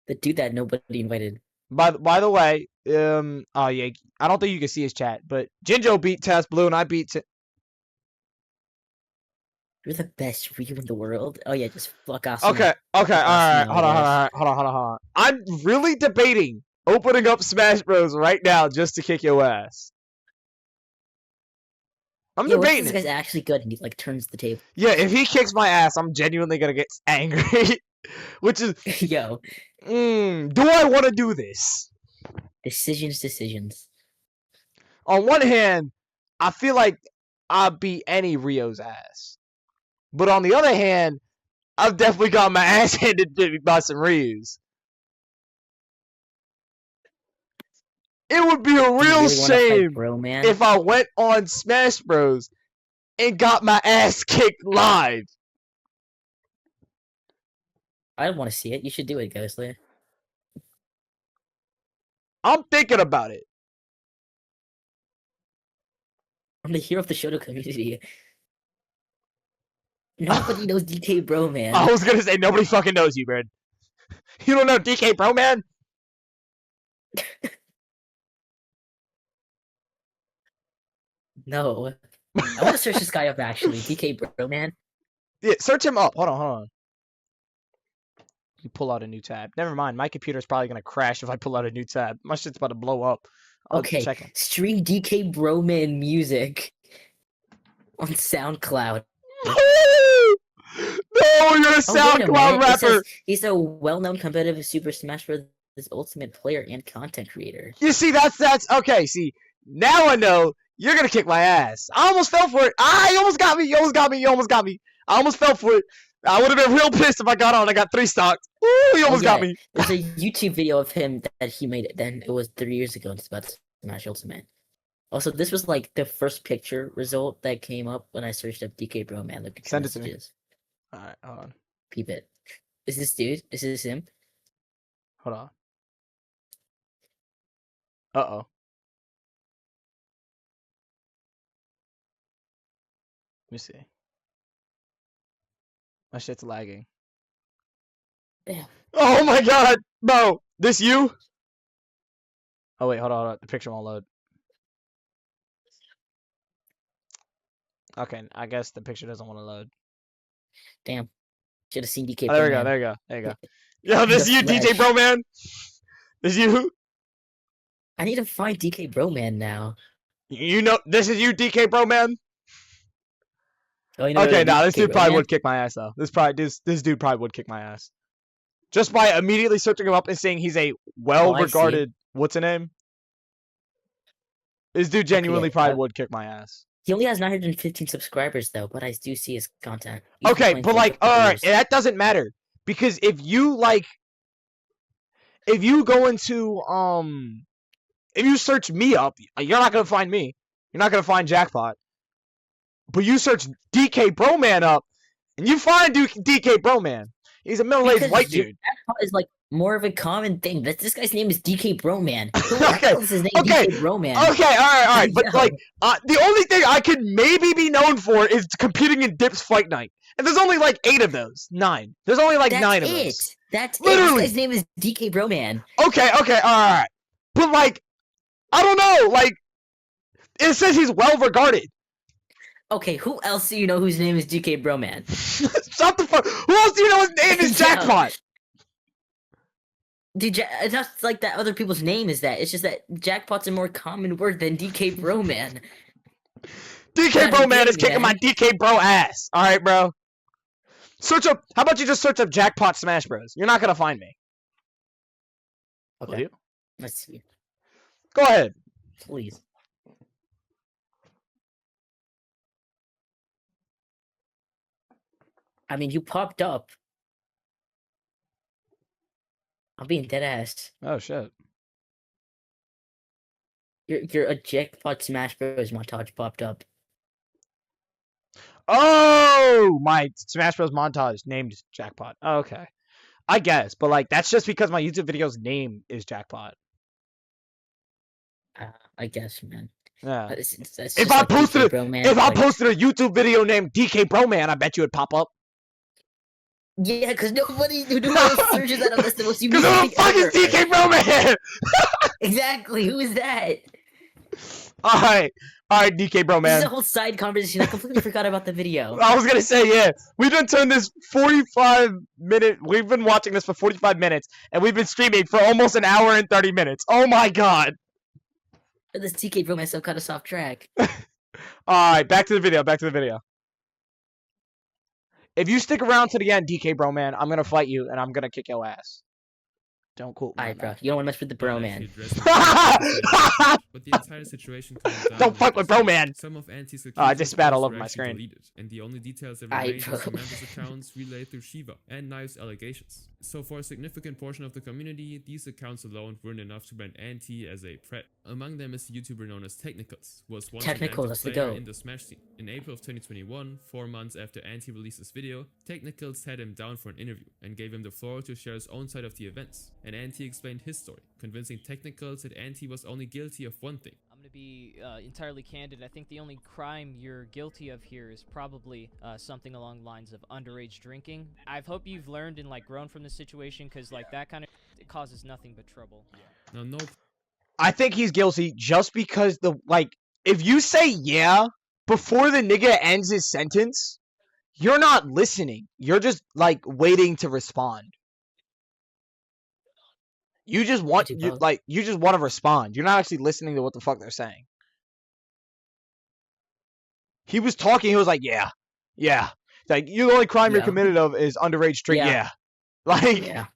The dude that nobody invited. By the way, oh yeah, I don't think you can see his chat, but Jinjo beat Taz Blue and I beat. You're the best Ryu in the world. Oh yeah, just fuck off. Okay, all right, hold on. I'm really debating opening up Smash Bros right now just to kick your ass. I'm Yeah, what if debating this it. guy's actually good and he like turns the table? Yeah, if he kicks my ass, I'm genuinely gonna get angry. Which is, Yo, do I want to do this? decisions. On one hand, I feel like I'd beat any Rio's ass. But on the other hand, I've definitely got my ass handed to me by some Ryus. It would be a Do you real really want to fight shame Bro Man? if I went on Smash Bros and got my ass kicked live. I want to see it. You should do it, Ghostly. I'm thinking about it. I'm the hero of the Shoto community. Nobody knows DK Bro Man. I was gonna say nobody fucking knows you, man. You don't know DK Bro Man? No. I want to search this guy up actually. DK Bro Man. Yeah, search him up. Hold on. You pull out a new tab. Never mind. My computer's probably gonna crash if I pull out a new tab. My shit's about to blow up. Okay. Check him. Stream DK Bro Man music on SoundCloud. No, you're a SoundCloud rapper. Says he's a well-known competitive Super Smash Bros. Ultimate player and content creator. You see, that's okay. See, now I know you're gonna kick my ass. I almost fell for it. You almost got me. You almost got me. I almost fell for it. I would have been real pissed if I got on. I got 3 stocks. Ooh, you almost got me. There's a YouTube video of him that he made. Then it was 3 years ago. It's about Smash Ultimate. Also, this was like the first picture result that came up when I searched up DK Bro Man. Look at Send it to me. messages. Alright, hold on. Peep it. Is this dude? Is this him? Hold on. Uh-oh. Let me see. My shit's lagging. Damn. Oh my god! Bro, this you? Oh wait, hold on. The picture won't load. Okay, I guess the picture doesn't want to load. Damn. Should have seen DK Oh, Bro there we go, Man. there you go, there you go. Yo, this The you, DJ flesh. Bro Man? This you? I need to find DK Bro Man now. You know, this is you, DK Bro Man? Oh, you know Okay, what nah, this DK dude Bro probably Man? would kick my ass though. This dude probably would kick my ass. Just by immediately searching him up and saying he's a well-regarded, what's the name? This dude genuinely probably would kick my ass. He only has 915 subscribers though, but I do see his content. He's been Okay, playing but for like, a couple alright, years. that doesn't matter. Because if you go into, if you search me up, you're not gonna find me. You're not gonna find Jackpot. But you search DK Bro Man up, and you find DK Bro Man. He's a middle-aged Because white dude. Jackpot is like more of a common thing. This guy's name is DK Bro Man. Who Okay, else is his name okay, DK Bro Man? Okay, alright. But Yo. like, the only thing I could maybe be known for is competing in Dip's Fight Night. And there's only like 8 of those. 9. There's only like That's 9 of it. those. That's Literally. it. This guy's name is DK Bro Man. Okay, alright. But like, I don't know, like, it says he's well regarded. Okay, who else do you know whose name is DK Bro Man? Shut the fuck. Who else do you know his name is Yo. Jackpot? Dude, it's not like that other people's name is that. It's just that Jackpot's a more common word than DK Bro Man. DK Bro Man is kicking my man. DK Bro ass. Alright, bro. Search up. How about you just search up Jackpot Smash Bros? You're not gonna find me. Will Okay. you? Let's see. Go ahead. Please. I mean, you popped up. I'm being dead ass. Oh shit. You're a Jackpot Smash Bros. Montage popped up. Oh, my Smash Bros. Montage named Jackpot. Oh, okay. I guess, but like that's just because my YouTube video's name is Jackpot. I guess, man. Yeah. That's If just I like posted DK Bro Man, if I like- posted a YouTube video named DK Bro Man, I bet you it'd pop up. Yeah, because nobody who searches that unless the most unique Because who thing the fuck is ever. DK Bro Man? Exactly. Who is that? Alright, DK bro, This is man. a whole side conversation. I completely forgot about the video. I was gonna say, yeah, we've been turning this 45-minute. We've been watching this for 45 minutes, and we've been streaming for almost an hour and 30 minutes. Oh my god! This TK bro myself cut us off track. All right, back to the video. Back to the video. If you stick around to the end, DK bro, man, I'm gonna fight you and I'm gonna kick your ass. Don't quote me. Alright, bro. You don't want to mess with the bro, man. But the entire situation calmed down. Don't fuck with bro, man. Some of Anti's I just spat all over my actually screen. deleted, and the only details that Aight, remained bro. was Samantha's accounts relayed through Shiva and Knife's allegations. So for a significant portion of the community, these accounts alone weren't enough to brand Anti as a threat. Among them is the YouTuber known as Technicals, who was once an Technical, active that's the player goat. in the Smash scene. In April of 2021, 4 months after Anti released this video, Technicals sat him down for an interview and gave him the floor to share his own side of the events. And Anti explained his story, convincing Technicals that Anti was only guilty of one thing. I'm gonna be entirely candid. I think the only crime you're guilty of here is probably something along the lines of underage drinking. I hope you've learned and like grown from this situation, because like that kind of it causes nothing but trouble. Now, no I think he's guilty just because if you say yeah before the nigga ends his sentence, you're not listening. You're just like waiting to respond. You just want you just want to respond. You're not actually listening to what the fuck they're saying. He was talking. He was like, "Yeah, yeah." Like, you the only crime you're Yeah. committed of is underage drink. Yeah. Yeah, like. Yeah.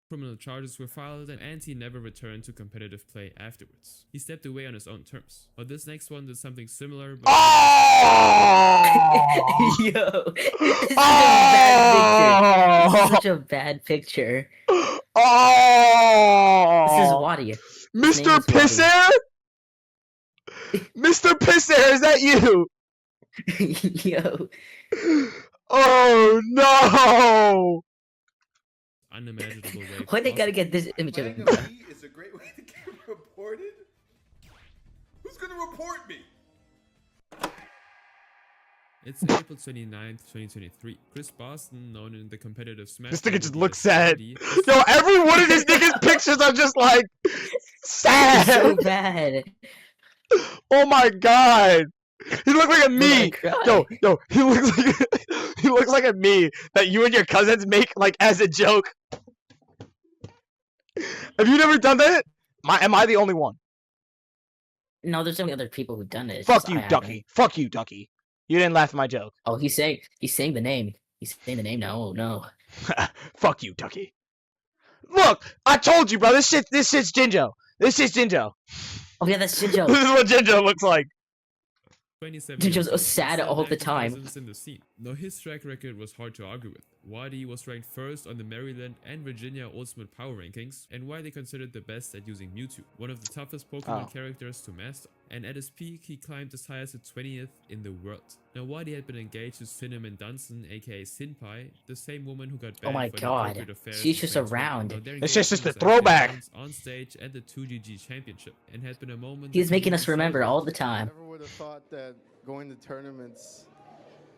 criminal charges were filed, and Anti never returned to competitive play afterwards. He stepped away on his own terms. But this next one did something similar, but Yo, this is such a bad picture. This is such a bad picture. Oh! This is Wadi. His name Mr. is Wadi. Pissair? Mr. Pissair, is that you? Yo. Oh no! unimaginable way. Why they gotta get this image of him? bro? Is a great way to get reported. Who's gonna report me? It's April 29th, 2023. Chris Boston, known in the competitive Smash. This nigga just community looks as sad. Andy, Yo, every one of these niggas' pictures are just like sad. So bad. Oh my god. He looks like a me. Yo, he looks like he looks like a me that you and your cousins make like as a joke. Have you never done that? Am I the only one? No, there's so many other people who've done it. It's Fuck just you, I haven't. Ducky. Fuck you, Ducky. You didn't laugh at my joke. Oh, he's saying the name. He's saying the name now. Oh no. Fuck you, Ducky. Look, I told you, bro. This shit's Jinjo. This shit's Jinjo. Oh yeah, that's Jinjo. This is what Jinjo looks like. 27 Jinjo's years old, sad still all the active time. presence in the scene. Though his track record was hard to argue with. Wadi was ranked first on the Maryland and Virginia Ultimate Power Rankings, and widely considered the best at using Mewtwo, one of the toughest Pokemon characters to master. And at his peak, he climbed as high as the 20th in the world. Now, Wadi had been engaged to Cinnamon Dunson, aka Sinpai, the same woman who got banned Oh my for god. inappropriate affairs She's in just 2020. around. Now, their It's just engagement a was at throwback. Fairgrounds, on stage at the 2GG Championship, and had been a moment. He's that making us people remember celebrated. all the time. Never would have thought that going to tournaments.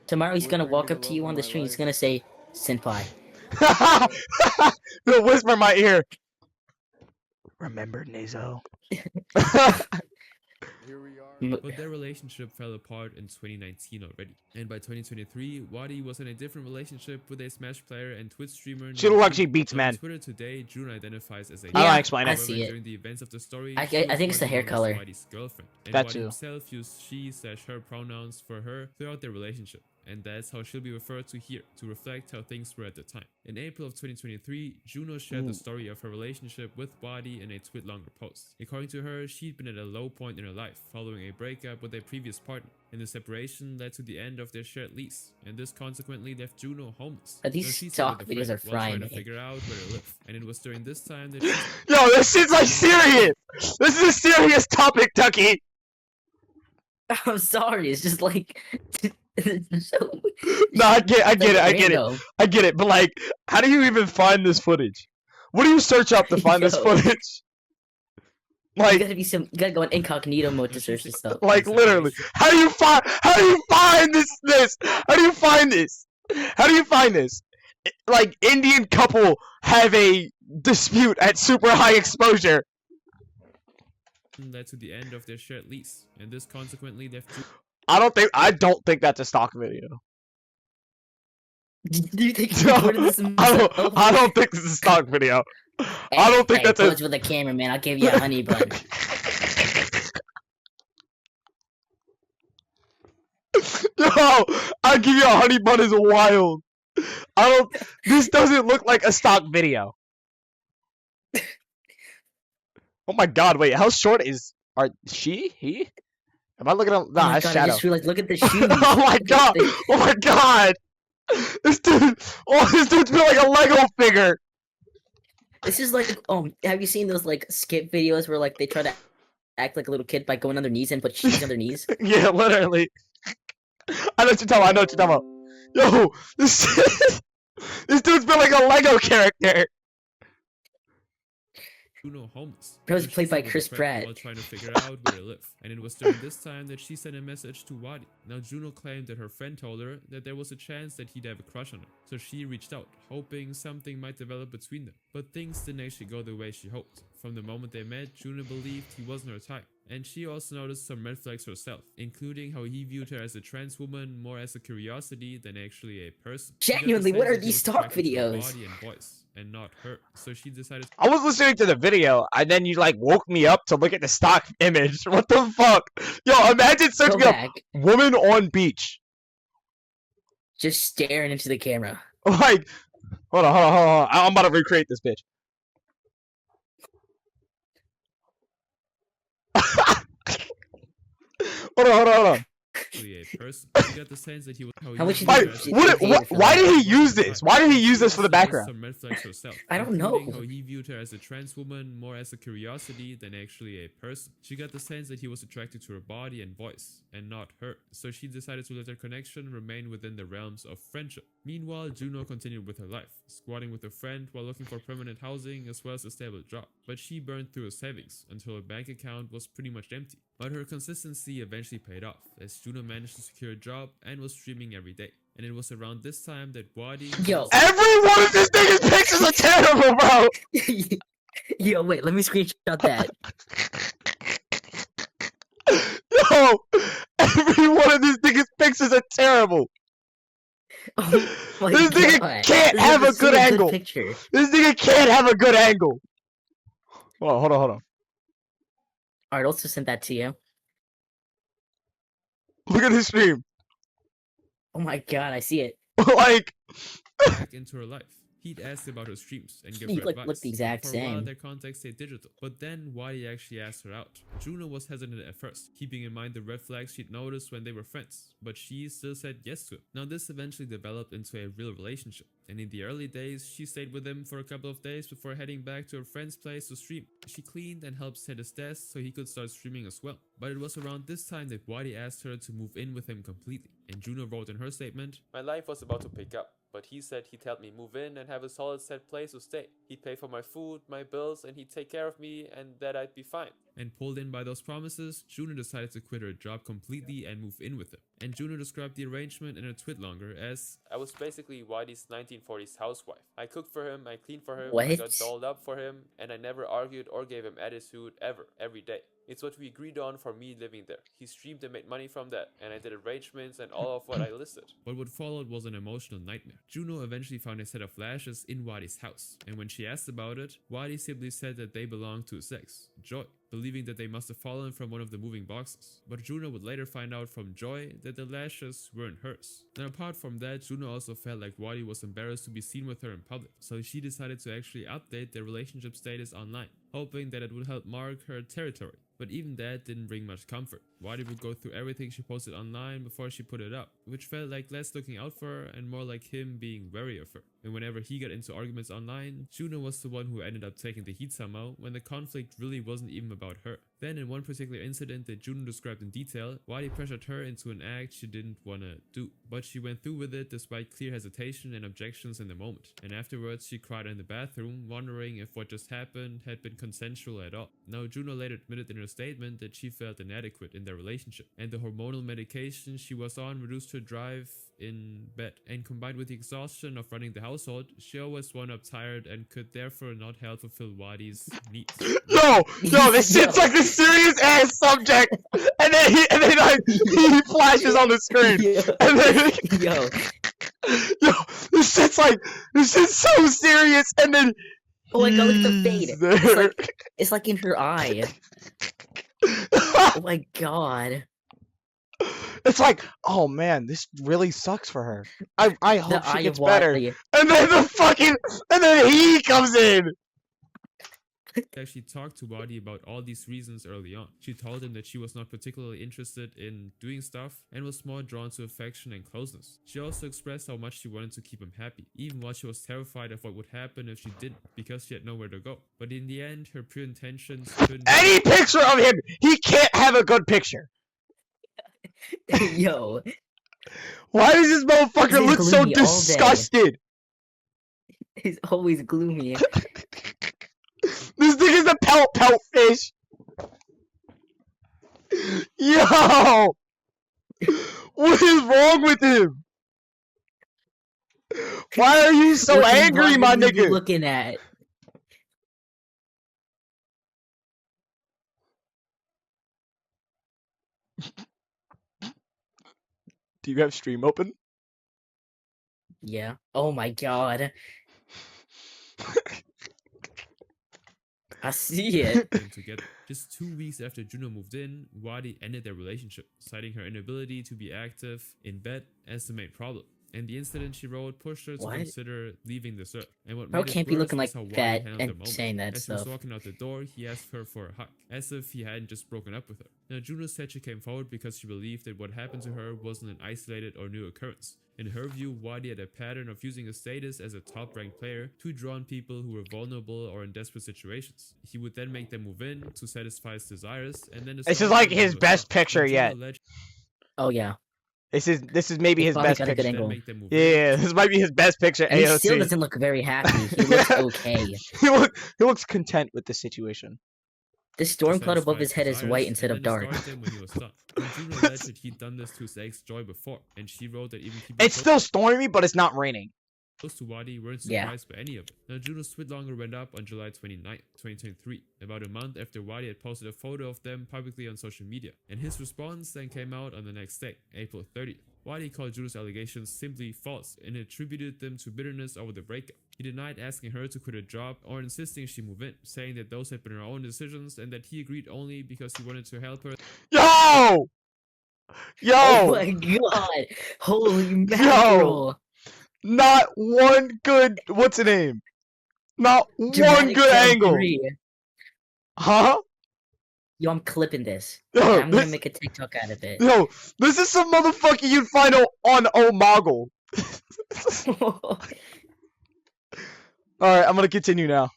Tomorrow he's would gonna bring walk me up the to you love on of the my street. He's life. gonna say, "Senpai." He'll whisper in my ear. Remember, Nazo. Here we are. But their relationship fell apart in 2019 already. And by 2023, Wadi was in a different relationship with a Smash player and Twitch streamer. She named looked like she June. beats On men. Twitter today, June identifies as a I don't explain it. I see it. During the events of the story, I she was think it's the widely hair known as color. Wadi's girlfriend. And That Wadi too. himself used she/her pronouns for her throughout their relationship. And that's how she'll be referred to here, to reflect how things were at the time. In April of 2023, Juno shared the story of her relationship with Wadi in a tweet-longer post. According to her, she'd been at a low point in her life, following a breakup with a previous partner, and the separation led to the end of their shared lease, and this consequently left Juno homeless. But these So she stock stayed with a videos friend are while trying frying to me. figure out where to live, and it was during this time that she Yo, this shit's like serious. This is a serious topic, Ducky. I'm sorry. It's just like. it's so, No, I get it. I get it. random. I get it. But like, how do you even find this footage? What do you search up to find this Yo. footage? You Like, gotta you gotta go in incognito mode to search this stuff. like literally. How do you find this? How do you find this? How do you find this? Like, Indian couple have a dispute at super high exposure. led to the end of their shared lease, and this consequently left I don't think that's a stock video. Do you think he No, recorded this himself? I don't think this is a stock video. I don't think that's pose with the camera, man. I'll give you a honey bun. Yo, I'll give you a honey bun is wild. This doesn't look like a stock video. Oh my god, wait, how short is he? Am I looking at Oh my that's god, I Shadow. just realized, look at the shoes. Oh my god! Oh my god! This dude's built like a Lego figure. This is like, have you seen those like skip videos where like they try to act like a little kid by going on their knees and put shoes on their knees? Yeah, literally. I know what you're talking about. Yo, this dude's built like a Lego character. Juno homeless. Bro, he's So she played by stayed with a Chris friend Pratt. while trying to figure out where to live. And it was during this time that she sent a message to Wadi. Now Juno claimed that her friend told her that there was a chance that he'd have a crush on her. So she reached out, hoping something might develop between them. But things didn't actually go the way she hoped. From the moment they met, Juno believed he wasn't her type. And she also noticed some red flags herself, including how he viewed her as a trans woman more as a curiosity than actually a person. She got the Genuinely, what sense are that he these was stock attracted to her videos? body and voice, and not her. So she decided I was listening to the video, and then you like woke me up to look at the stock image. What the fuck? Yo, imagine searching Go up back. woman on beach. Just staring into the camera. Like, hold on. I'm about to recreate this bitch. Hold on. a person. She got the sense that he was How much Why did he use this? Why did he use this for the background? Some red flags herself, I don't know. including how he viewed her as a trans woman more as a curiosity than actually a person. She got the sense that he was attracted to her body and voice, and not her. So she decided to let their connection remain within the realms of friendship. Meanwhile, Juno continued with her life, squatting with a friend while looking for permanent housing as well as a stable job. But she burned through her savings until her bank account was pretty much empty. But her consistency eventually paid off, as Juno managed to secure a job and was streaming every day. And it was around this time that Wadi... Yo. Every one of this nigga's pictures are terrible, bro! Yo, wait, let me screenshot that. Yo! Every one of these nigga's pictures are terrible! Oh my This nigga God. can't This have is a good angle! picture. This nigga can't have a good angle! Hold on. Alright, also sent that to you. Look at his stream. Oh my god, I see it. Like... back into her life. He'd ask about her streams and give her You look advice. the exact For a while, same. their contact stayed digital. But then Wadi actually asked her out. Juno was hesitant at first, keeping in mind the red flags she'd noticed when they were friends. But she still said yes to him. Now this eventually developed into a real relationship. And in the early days, she stayed with him for a couple of days before heading back to her friend's place to stream. She cleaned and helped set his desk so he could start streaming as well. But it was around this time that Wadi asked her to move in with him completely. And Juno wrote in her statement, "My life was about to pick up, but he said he'd help me move in and have a solid set place to stay. He'd pay for my food, my bills, and he'd take care of me, and that I'd be fine." And pulled in by those promises, Juno decided to quit her job completely and move in with him. And Juno described the arrangement in her tweet longer as, "I was basically Wadi's 1940s housewife. I cooked for him, I cleaned for him, I What? got dolled up for him, and I never argued or gave him attitude ever, every day. It's what we agreed on for me living there. He streamed and made money from that, and I did arrangements and all of what I listed." But what followed was an emotional nightmare. Juno eventually found a set of flashes in Wadi's house, and when she asked about it, Wadi simply said that they belonged to his ex, Joy, believing that they must have fallen from one of the moving boxes. But Juno would later find out from Joy that the lashes weren't hers. And apart from that, Juno also felt like Wadi was embarrassed to be seen with her in public, so she decided to actually update their relationship status online, hoping that it would help mark her territory. But even that didn't bring much comfort. Wadi would go through everything she posted online before she put it up, which felt like less looking out for her and more like him being wary of her. And whenever he got into arguments online, Juno was the one who ended up taking the heat somehow, when the conflict really wasn't even about her. Then in one particular incident that Juno described in detail, Wadi pressured her into an act she didn't wanna do, but she went through with it despite clear hesitation and objections in the moment. And afterwards she cried in the bathroom, wondering if what just happened had been consensual at all. Now Juno later admitted in her statement that she felt inadequate in their relationship, and the hormonal medication she was on reduced her drive in bed, and combined with the exhaustion of running the household, she always wound up tired and could therefore not help fulfill Wadi's needs. Yo, this shit's like the serious ass subject, and then like, he flashes on the screen, and then Yo, yo, this shit's so serious, and then oh my god, look at the he's fade. there. It's like in her eye. Oh my god. It's like, oh man, this really sucks for her. I hope The eye she gets of better. Wally. And then he comes in. She talked to Wadi about all these reasons early on. She told him that she was not particularly interested in doing stuff and was more drawn to affection and closeness. She also expressed how much she wanted to keep him happy, even while she was terrified of what would happen if she didn't, because she had nowhere to go. But in the end, her pure intentions couldn't... Any picture of him, he can't have a good picture. Yo. Why does this motherfucker He's look so gloomy all day. disgusted? He's always gloomy. This thing is a pelt fish. Yo! What is wrong with him? Why are you so What angry, my environment are you nigga? looking at? Do you have stream open? Yeah. Oh my god. I see it. them together. Just 2 weeks after Juno moved in, Wadi ended their relationship, citing her inability to be active in bed as the main problem. And the incident, she wrote, pushed her to What? consider leaving this earth. And what Bro made it can't be worse looking was like how Wadi that handled the and moment. saying that As he was stuff. walking out the door, he asked her for a hug, as if he hadn't just broken up with her. Now, Juno said she came forward because she believed that what happened to her wasn't an isolated or new occurrence. In her view, Wadi had a pattern of using his status as a top-ranked player to draw on people who were vulnerable or in desperate situations. He would then make them move in to satisfy his desires, and then... This is like his best picture yet. Oh yeah. This is maybe his Probably best got a good picture. angle. Yeah, this might be his best picture. And he AOC. still doesn't look very happy. He looks okay. he looks content with the situation. The storm cloud above his head is white instead of dark. When he was done. And Juno alleged that he'd done this to his ex Joy before, and she wrote that even people It's still stormy, but it's not raining. close to Wadi weren't Yeah. surprised by any of it. Now, Juno's tweet longer went up on July 29, 2023, about a month after Wadi had posted a photo of them publicly on social media, and his response then came out on the next day, April 30th. Wadi called Juno's allegations simply false and attributed them to bitterness over the breakup. He denied asking her to quit her job or insisting she move in, saying that those had been her own decisions and that he agreed only because he wanted to help her. Yo! Yo! Oh my god! Holy mackerel! Not one good. What's the name? Not one Dramatic good Sound angle. 3. Huh? Yo, I'm clipping this. Yo, I'm gonna this- make a TikTok out of it. Yo, this is some motherfucker you'd find on Omegle. Alright, I'm gonna continue now.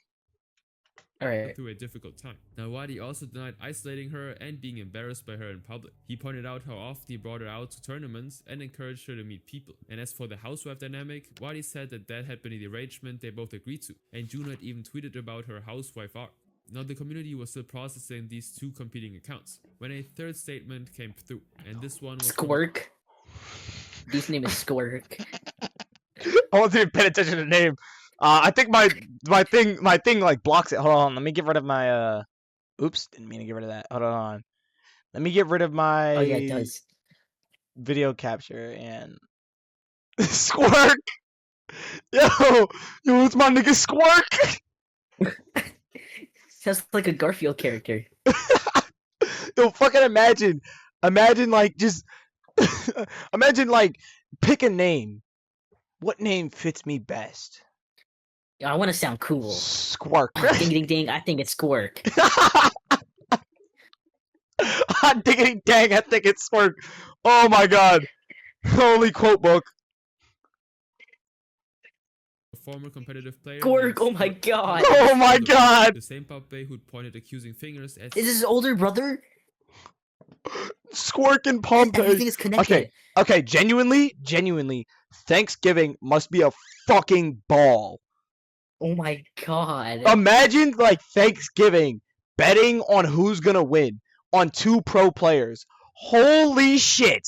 Alright. Through a difficult time. Now, Wadi also denied isolating her and being embarrassed by her in public. He pointed out how often he brought her out to tournaments and encouraged her to meet people. And as for the housewife dynamic, Wadi said that had been the arrangement they both agreed to, and Juno had even tweeted about her housewife arc. Now, the community was still processing these two competing accounts when a third statement came through, and this one was Squirk. His name is Squirk. I wasn't even paying attention to the name. I think my thing like blocks it. Hold on, let me get rid of my oops, didn't mean to get rid of that. Hold on. Let me get rid of my Oh yeah, it does. video capture and Squirk. Yo, it's my nigga Squirk. Sounds like a Garfield character. Yo, fucking imagine like just imagine like pick a name. What name fits me best? I want to sound cool. Squirk. Ding ding ding! I think it's Squirk. Diggity dang! I think it's Squirk. Oh my god! Holy quote book. a former competitive player. Squirk! named Oh my Squirk. god! Oh my god! The same puppet who'd pointed accusing fingers at Is his older brother? Squirk and Pompey. Everything is connected. Okay. Genuinely, Thanksgiving must be a fucking ball. Oh my god! Imagine like Thanksgiving betting on who's gonna win on two pro players. Holy shit!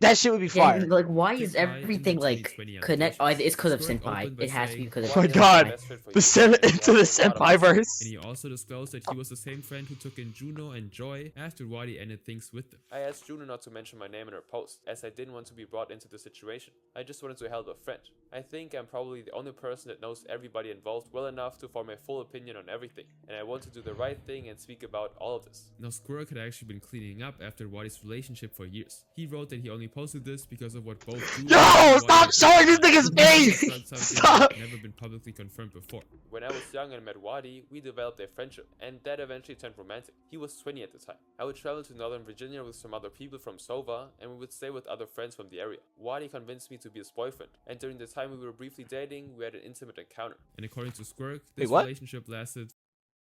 That shit would be Yeah, fire. like why is Senpai in the everything like 2020 connect? Oh, it's because of Squirk senpai. opened by It has to be saying, because of Oh my "Wadi has been god, my best friend for the years, and he into the helped me a lot senpai of my and verse. he also disclosed that he was the same friend who took in Juno and Joy after Wadi ended things with them. I asked Juno not to mention my name in her post, as I didn't want to be brought into the situation. I just wanted to help a friend. I think I'm probably the only person that knows everybody involved well enough to form a full opinion on everything, and I want to do the right thing and speak about all of this. Now Squirk had actually been cleaning up after Wadi's relationship for years. He wrote that he only posted this because of what both Juno Yo, and stop Wadi showing this had nigga's face! described something Stop! that had never been publicly confirmed before. When I was young and met Wadi, we developed a friendship, and that eventually turned romantic. He was 20 at the time. I would travel to Northern Virginia with some other people from Sova, and we would stay with other friends from the area. Wadi convinced me to be his boyfriend, and during the time we were briefly dating, we had an intimate encounter. And according to Squirk, this what? relationship lasted.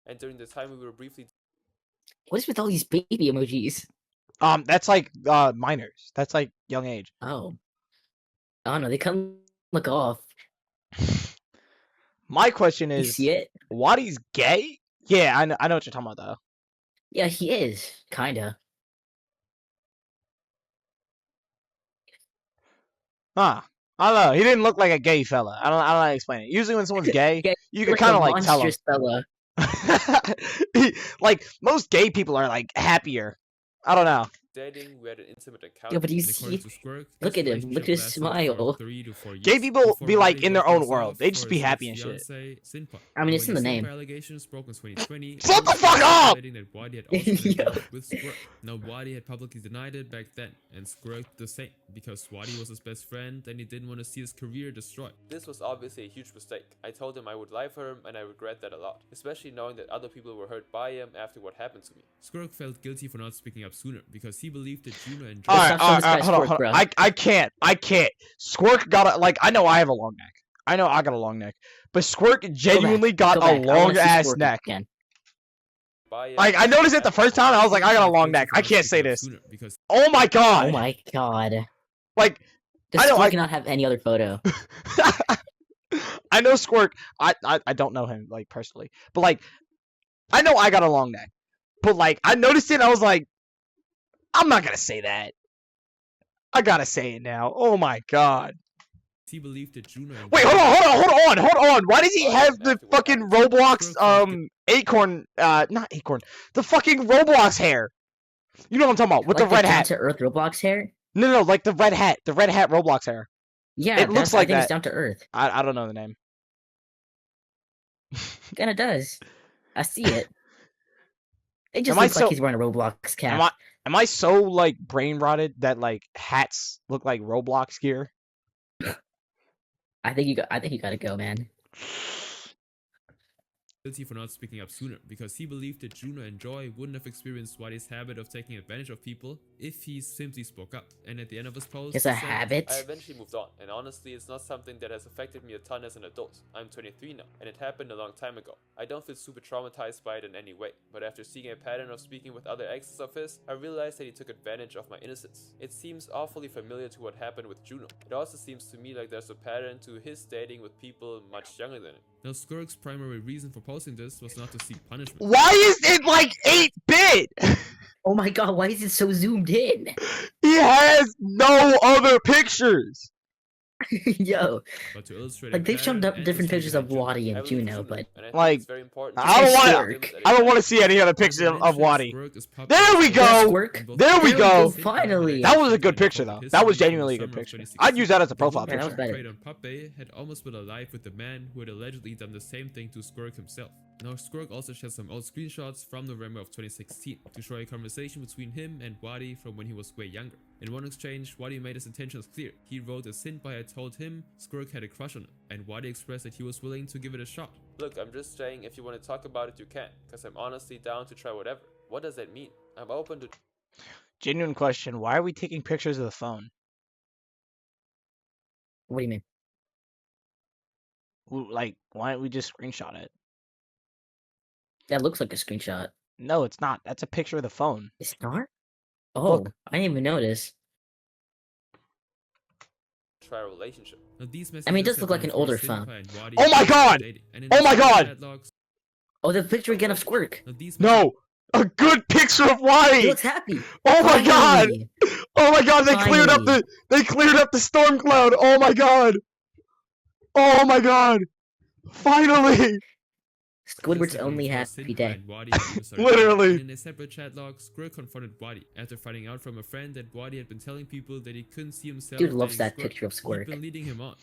And during the time we were briefly What is with all these baby emojis? That's like minors. That's like young age. Oh, I don't know. They kind of look off. My question You is, see it? Wadi's gay? Yeah, I know what you're talking about though. Yeah, he is kinda. Huh. I don't know. He didn't look like a gay fella. I don't know how to explain it. Usually when someone's gay, Yeah, you can like kind a of like tell him. monstrous fella. Like most gay people are like happier. I don't know. dating, we had an intimate encounter. Yeah, but And he's according to Squirk, look this at him. Look at his relationship lasted for smile. 3 to 4 years Gay people before be like Wadi in their got own things world. off They for just his be happy and shit. ex-fiancée, Sinpai. I mean, it's in When the Sinpai name. allegations broke in 2020. Shut the it was fuck up! speculating that Wadi had also been Yo. involved with Squirk. Now Wadi had publicly denied it back then, and Squirk the same, because Wadi was his best friend and he didn't want to see his career destroyed. This was obviously a huge mistake. I told him I would lie for him, and I regret that a lot, especially knowing that other people were hurt by him after what happened to me. Squirk felt guilty for not speaking up sooner because he believed that Juno and Let's Joy stop showing this guy hold on, Squirk, hold bro. on. I can't. Squirk got a like. I know I have a long neck. I know I got a long neck, but Squirk genuinely got Go a back. I wanna long see ass Squirk neck. again. By him, Like I noticed it the first time. I was like, I got a long Squirk neck. felt I guilty can't for say not this. speaking up sooner because Oh my god! Oh my god. Like Does I know, Squirk I- not have any other photo? I know Squirk. I don't know him like personally, but like I know I got a long neck. But like I noticed it. I was like, I'm not gonna say that. I gotta say it now. Oh my god. he believed that Juno and Wait, Joy- hold on. Why does he have the fucking Roblox acorn not acorn. The fucking Roblox hair. You know what I'm talking about with Like the red hat. down to earth Roblox hair? No, like the red hat. The red hat Roblox hair. Yeah, It looks like I think that. it's down to earth. I don't know the name. Kinda does. I see it. It just Am I looks like so- he's wearing a Roblox cap. Am I so like brain rotted that like hats look like Roblox gear? I think you gotta go, man. guilty for not speaking up sooner because he believed that Juno and Joy wouldn't have experienced Wadi's habit of taking advantage of people if he simply spoke up. And at the end of his post, It's he a said, habit. I eventually moved on, and honestly, it's not something that has affected me a ton as an adult. I'm 23 now, and it happened a long time ago. I don't feel super traumatized by it in any way, but after seeing a pattern of speaking with other exes of his, I realized that he took advantage of my innocence. It seems awfully familiar to what happened with Juno. It also seems to me like there's a pattern to his dating with people much younger than him. Now, Skurk's primary reason for posting this was not to seek punishment. Why is it like 8-bit? Oh my god, why is it so zoomed in? He has no other pictures. Yo, But to illustrate like they've shown pattern and different to pictures of Wadi and I believe Juno, Juno, but and I think Like, it's very important I don't to want Squirk. I don't want to see any other pictures of Wadi. There we go. Squirk. There we go. Finally. That was a good picture though. That was genuinely a good picture. I'd use that as a profile Yeah, that was picture. better. On Puppet had almost been alive with the man who had allegedly done the same thing to Skurk himself. Now Skurk also shared some old screenshots from November of 2016 to show a conversation between him and Wadi from when he was way younger. In one exchange, Wadi made his intentions clear. He wrote that Sinpai had told him Skurk had a crush on him, and Wadi expressed that he was willing to give it a shot. Look, I'm just saying if you want to talk about it, you can, because I'm honestly down to try whatever. What does that mean? I'm open to... Genuine question. Why are we taking pictures of the phone? What do you mean? Like, why don't we just screenshot it? That looks like a screenshot. No, it's not. That's a picture of the phone. It's not? Oh, Look. I didn't even notice. try a relationship. Now, these I mean, it does messages look have like an been older first phone. Sinpai and Wadi Oh my god! dating, and in Oh the my god! chat logs- Oh, the picture again of Squirk. now, these No! A good picture of He Wadi! looks happy. Oh my god! Finally. Oh my god, they cleared up the storm cloud. Oh my god. Oh my god. Finally. Squidward's only happy day. Literally. And in a separate chat log, Squirrel confronted Waddy after finding out from a friend that Waddy had been telling people that he couldn't see himself. Dude loves dating that picture of Squirrel. He'd been leading him on.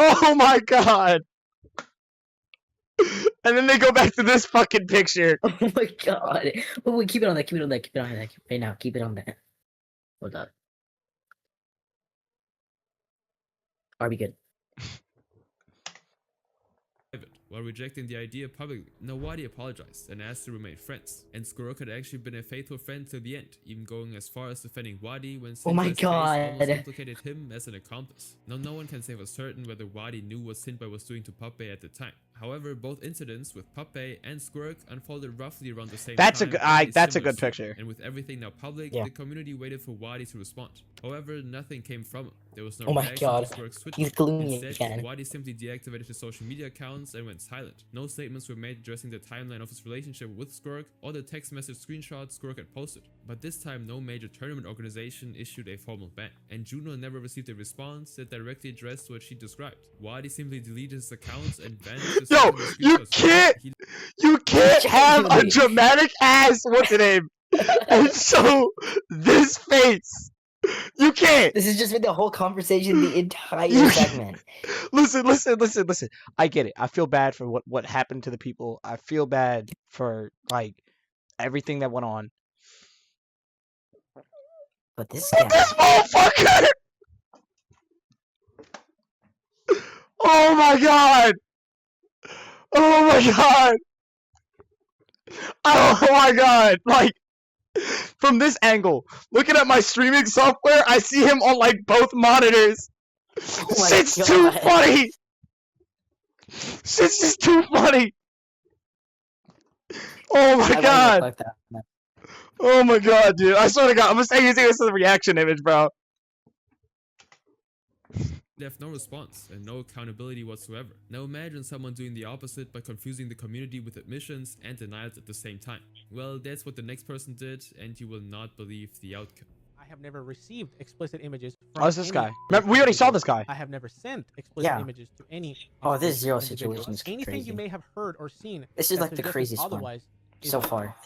Oh my god. And then they go back to this fucking picture. Oh my god. Oh, wait, keep it on that. Keep it on that. Keep it on that. Right now, keep it on that. Hold up. Are we good? While rejecting the idea publicly, Nawadi apologized and asked to remain friends. And Squirrel had actually been a faithful friend till the end, even going as far as defending Wadi when Oh my Sinbad's god. case almost implicated him as an accomplice. Now, no one can say for certain whether Wadi knew what Sinbad was doing to Puppey at the time. However, both incidents with Puppey and Squirk unfolded roughly around the same That's time. that's a good picture. And with everything now public, Yeah. the community waited for Wadi to respond. However, nothing came from him. There was no Oh my reaction god. to Squirk's Twitter. He's gloomy Instead, again. Wadi simply deactivated his social media accounts and went silent. No statements were made addressing the timeline of his relationship with Squirk or the text message screenshots Squirk had posted. But this time, no major tournament organization issued a formal ban, and Juno never received a response that directly addressed what she described. Wadi simply deleted his accounts and vanished. His Yo, you can't have a dramatic ass what's the name and show this face. You can't. This has just been the whole conversation, the entire segment. Listen. I get it. I feel bad for what happened to the people. I feel bad for like everything that went on. But this motherfucker. Oh my god. Oh my god. Oh my god. Like, from this angle, looking at my streaming software, I see him on like both monitors. Shit's too funny. Shit's just too funny. Oh my god. Oh my god, dude. I swear to god, I'm just taking this as a reaction image, bro. They have no response and no accountability whatsoever. Now imagine someone doing the opposite by confusing the community with admissions and denials at the same time. Well, that's what the next person did, and you will not believe the outcome. I have never received explicit images Oh, it's this guy. Remember, we already saw this guy. I have never sent explicit Yeah. images to any. Oh, this individual. Zero situation is Anything crazy. you may have heard or seen. This is that like the suggests craziest one otherwise is so far.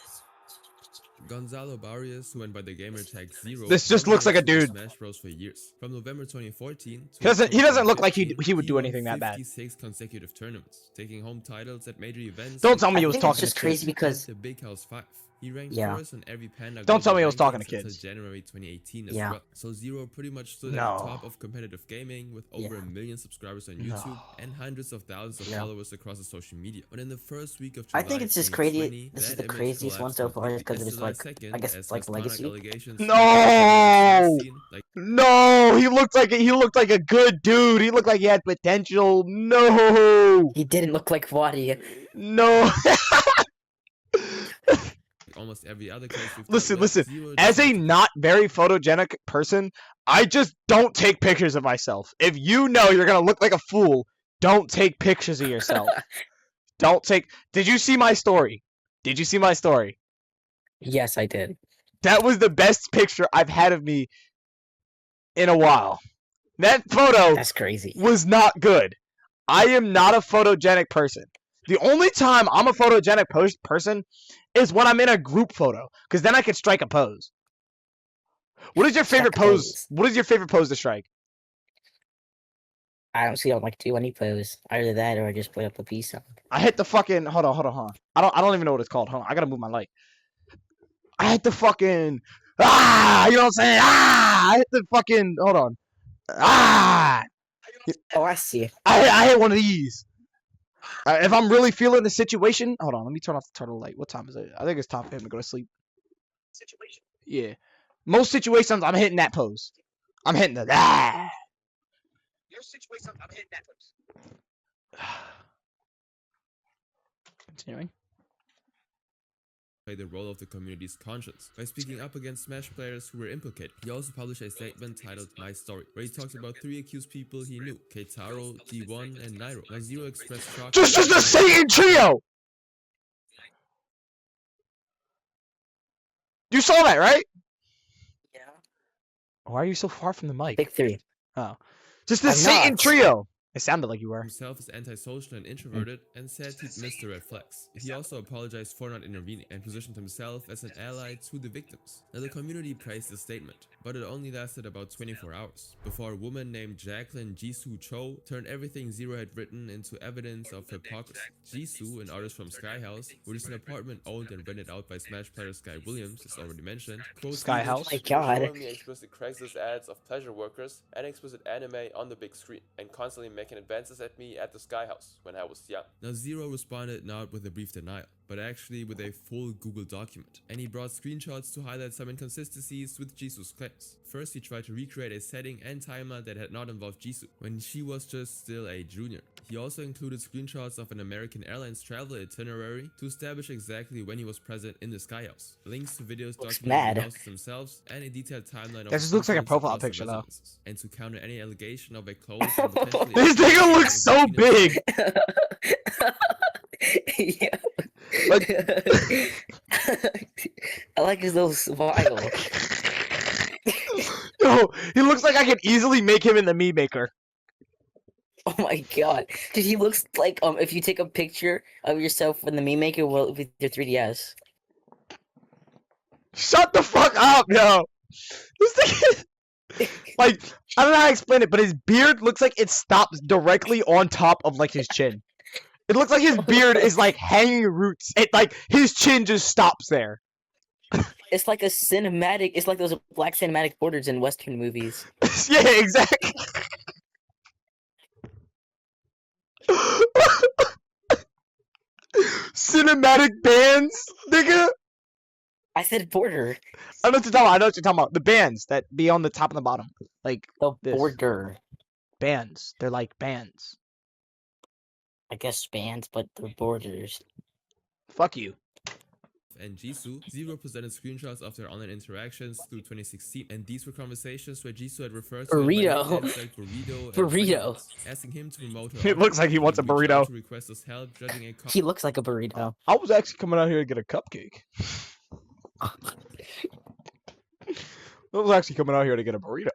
Gonzalo Barrios, who went by the gamer tag Zero, This just looks like a played dude. Smash Bros for years. From November 2014 to He doesn't look like he 2015, would do won anything that bad. 56 consecutive tournaments, taking home titles at major events. Don't tell me he I was think talking it's just to crazy kids. because the Big House 5. He ranked Yeah. first on every Panda. Don't tell Global me he was talking to rankings until kids. January 2018 as Yeah. well. So Zero pretty much stood No. at the top of competitive gaming with over a million subscribers on YouTube and hundreds of thousands of Yeah. followers across the social media. But in the first week of I July think it's just crazy. 2020, This is that the image craziest one collapsed so far completely. because of As his July like, 2nd, I guess as it's like misconduct legacy. allegations No. like No, he looked like a good dude. He looked like he had potential. No. He didn't look like Wadi. No. almost every other case we've Listen, talked about, listen. Zero As a decided not very photogenic person, I just don't take pictures of myself. If you know you're gonna look like a fool, don't take pictures of yourself. Don't take. Did you see my story? Did you see my story? Yes, I did. That was the best picture I've had of me in a while. That photo That's crazy. was not good. I am not a photogenic person. The only time I'm a photogenic person is when I'm in a group photo, because then I can strike a pose. What is your favorite Strike a pose? pose. What is your favorite pose to strike? I honestly don't like to do any pose. Either that or I just put up a peace sign. I hit the fucking hold on. I don't even know what it's called. Hold on, I gotta move my light. I hit the fucking you know what I'm saying? I hit the fucking hold on. Oh, I see. I hit one of these. If I'm really feeling the situation, hold on, let me turn off the turtle light. What time is it? I think it's time for him to go to sleep. Situation. Yeah. Most situations, I'm hitting that pose. I'm hitting the Your situation, I'm hitting that pose. Continuing. play the role of the community's conscience by speaking up against Smash players who were implicated. He also published a statement titled My Story, where he talks about 3 accused people he knew: Keitaro, D1, and Nairo. Now Zero expressed shock. Just the Satan trio! You saw that, right? Yeah. Why are you so far from the mic? Big 3. Oh, just the I'm Satan not. trio. It sounded like you were. Himself as antisocial and introverted and said he'd missed the red flags. He also apologized for not intervening and positioned himself as an ally to the victims. Now the community praised his statement, but it only lasted about 24 hours before a woman named Jacqueline Jisoo Cho turned everything Zero had written into evidence of hypocrisy. Jisoo, an artist from Sky House, which is an apartment owned and rented out by Smash player Sky Williams, as already mentioned, quote Sky tweeted, House? Oh my God. Showing me explicit Craigslist ads of pleasure workers and explicit anime on the big screen, and constantly making advances at me at the Sky House when I was young. Now Zero responded not with a brief denial, but actually with a full Google document, and he brought screenshots to highlight some inconsistencies with Jisoo's claims. First, he tried to recreate a setting and timeline that had not involved Jisoo, when she was just still a junior. He also included screenshots of an American Airlines travel itinerary to establish exactly when he was present in the Sky House, links to videos documenting mad. the houses themselves, and a detailed timeline of That just looks like a movements profile across the picture, though. residences. And to counter any allegation of a close and potentially This nigga looks so big. Yeah. Like, I like his little smile. yo, he looks like I could easily make him in the meme maker. Oh my God, dude, he looks like if you take a picture of yourself in the meme maker with your 3DS. Shut the fuck up, yo. This nigga, like, I don't know how to explain it, but his beard looks like it stops directly on top of like his chin. It looks like his beard is like hanging roots. It like his chin just stops there. It's like a cinematic. It's like those black cinematic borders in Western movies. Yeah, exactly. Cinematic bands, nigga. I said border. I know what you're talking about. I know what you're talking about. The bands that be on the top and the bottom, like The this. border. Bands. They're like bands. I guess bands, but they're borders. Fuck you. And Jisoo, Zero presented screenshots of their online interactions through 2016, and these were conversations where Jisoo had referred to Burrito. burrito, and Burrito. friends, asking him to promote her. It looks like he wants a and reach out burrito. To request his help judging a He looks like a burrito. I was actually coming out here to get a cupcake. I was actually coming out here to get a burrito.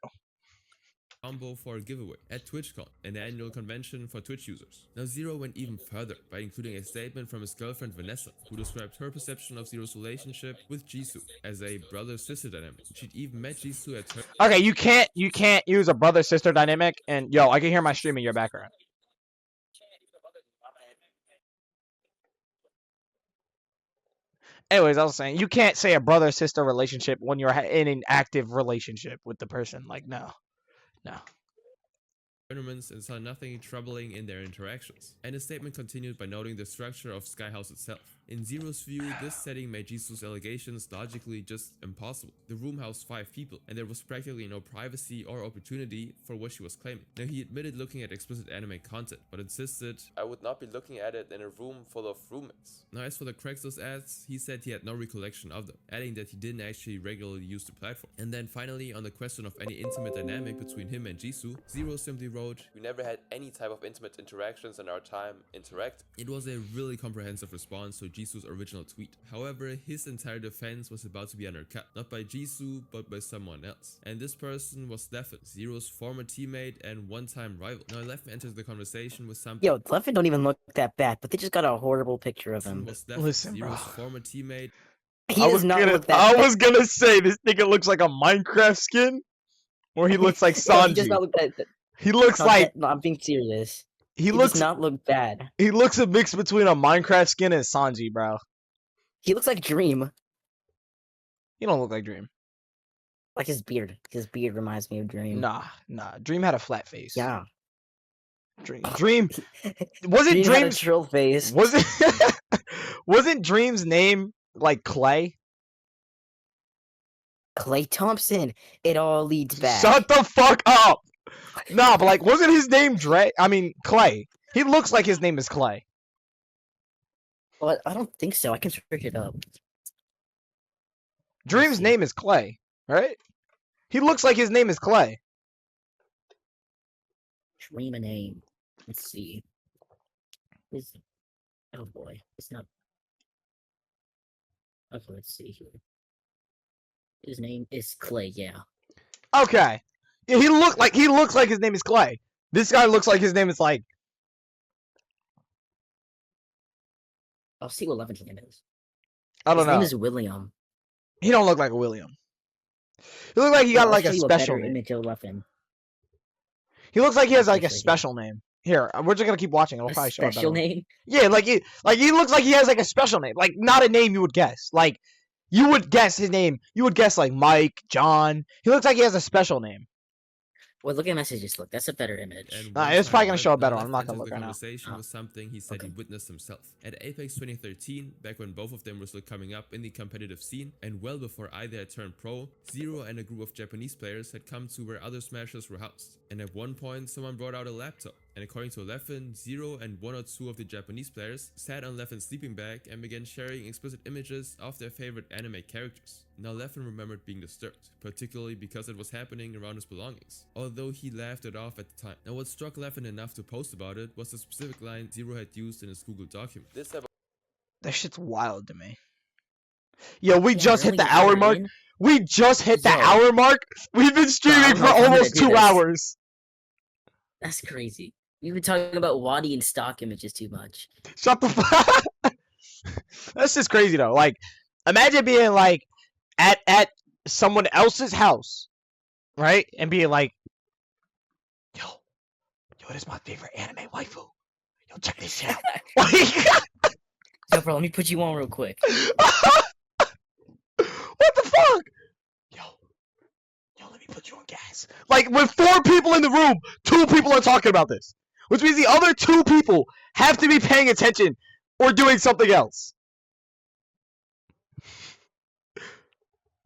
combo for a giveaway at TwitchCon, an annual convention for Twitch users. Now Zero went even further by including a statement from his girlfriend Vanessa, who described her perception of Zero's relationship with Jisoo as a brother-sister dynamic. She'd even met Jisoo at her. Okay, you can't use a brother-sister dynamic, and yo, I can hear my stream in your background. Anyways, I was saying you can't say a brother-sister relationship when you're in an active relationship with the person. Like, no. Tournaments and saw nothing troubling in their interactions. And the statement continued by noting the structure of Sky House itself. In Zero's view, this setting made Jisoo's allegations logically just impossible. The room housed 5 people, and there was practically no privacy or opportunity for what she was claiming. Now he admitted looking at explicit anime content, but insisted, I would not be looking at it in a room full of roommates. Now as for the Craigslist ads, he said he had no recollection of them, adding that he didn't actually regularly use the platform. And then finally, on the question of any intimate dynamic between him and Jisoo, Zero simply wrote, We never had any type of intimate interactions in our time interact. It was a really comprehensive response to Jisoo's original tweet. However, his entire defense was about to be undercut, not by Jisoo, but by someone else. And this person was Stefan, Zero's former teammate and one-time rival. Now Leffen enters the conversation with something. Yo, Leffen don't even look that bad, but they just got a horrible picture of him. Listen, Zero's bro. former teammate. He does not look that I bad. was gonna say this nigga looks like a Minecraft skin, or he looks like Yeah, he does Sanji. not look that. He looks No, like no, I'm being serious. he Does looks not look bad. he looks a mix between a Minecraft skin and Sanji, bro. He looks like Dream. He don't look like Dream. Like his beard. His beard reminds me of Dream. Nah. Dream had a flat face. Yeah. Dream wasn't Dream had a Dream's troll face. wasn't Dream's name like Clay? Clay Thompson. It all leads back. Shut the fuck up. Nah, but like, wasn't his name Dre? I mean, Clay. He looks like his name is Clay. Well, I don't think so. I can search it up. Dream's name is Clay, right? He looks like his name is Clay. Dream a name. Let's see. Oh boy, it's not. Okay, let's see here. His name is Clay. Yeah. Okay. Yeah, he looks like his name is Clay. This guy looks like his name is like. I'll see what Levin's name is. I don't His name know. is William. He don't look like a William. He looks like he Here, got I'll like show a you special better name. image of Levin. He looks like he has like a Actually, special name. Here, we're just gonna keep watching. It'll A probably show a better special one. name? Yeah, like he looks like he has like a special name, like not a name you would guess. Like you would guess his name. You would guess like Mike, John. He looks like he has a special name. Well, look at messages. Look, that's a better image. And Nah, one it's probably final gonna show a bit, better now one. I'm not left gonna into look the right now. conversation with something he said he witnessed himself. At Apex 2013, back when both of them were still coming up in the competitive scene, and well before either had turned pro, Zero and a group of Japanese players had come to where other Smashers were housed. And at one point, someone brought out a laptop. And according to Leffen, Zero and one or two of the Japanese players sat on Leffen's sleeping bag and began sharing explicit images of their favorite anime characters. Now Leffen remembered being disturbed, particularly because it was happening around his belongings, although he laughed it off at the time. Now what struck Leffen enough to post about it was the specific line Zero had used in his Google document. That shit's wild to me. Yo, we Yeah, just we're hit the only hour an hour mark. in. We just hit the Yo. hour mark. We've been I streaming don't for know if I'm gonna almost do 2 this. hours. That's crazy. We've been talking about Wadi and stock images too much. Shut the fuck. That's just crazy though. Like, imagine being like at someone else's house, right, and being like, yo, this is my favorite anime waifu. Yo, check this shit out. Yo, bro, let me put you on real quick. What the fuck? Yo, let me put you on gas. Like, with 4 people in the room, 2 people are talking about this. Which means the other 2 people have to be paying attention or doing something else.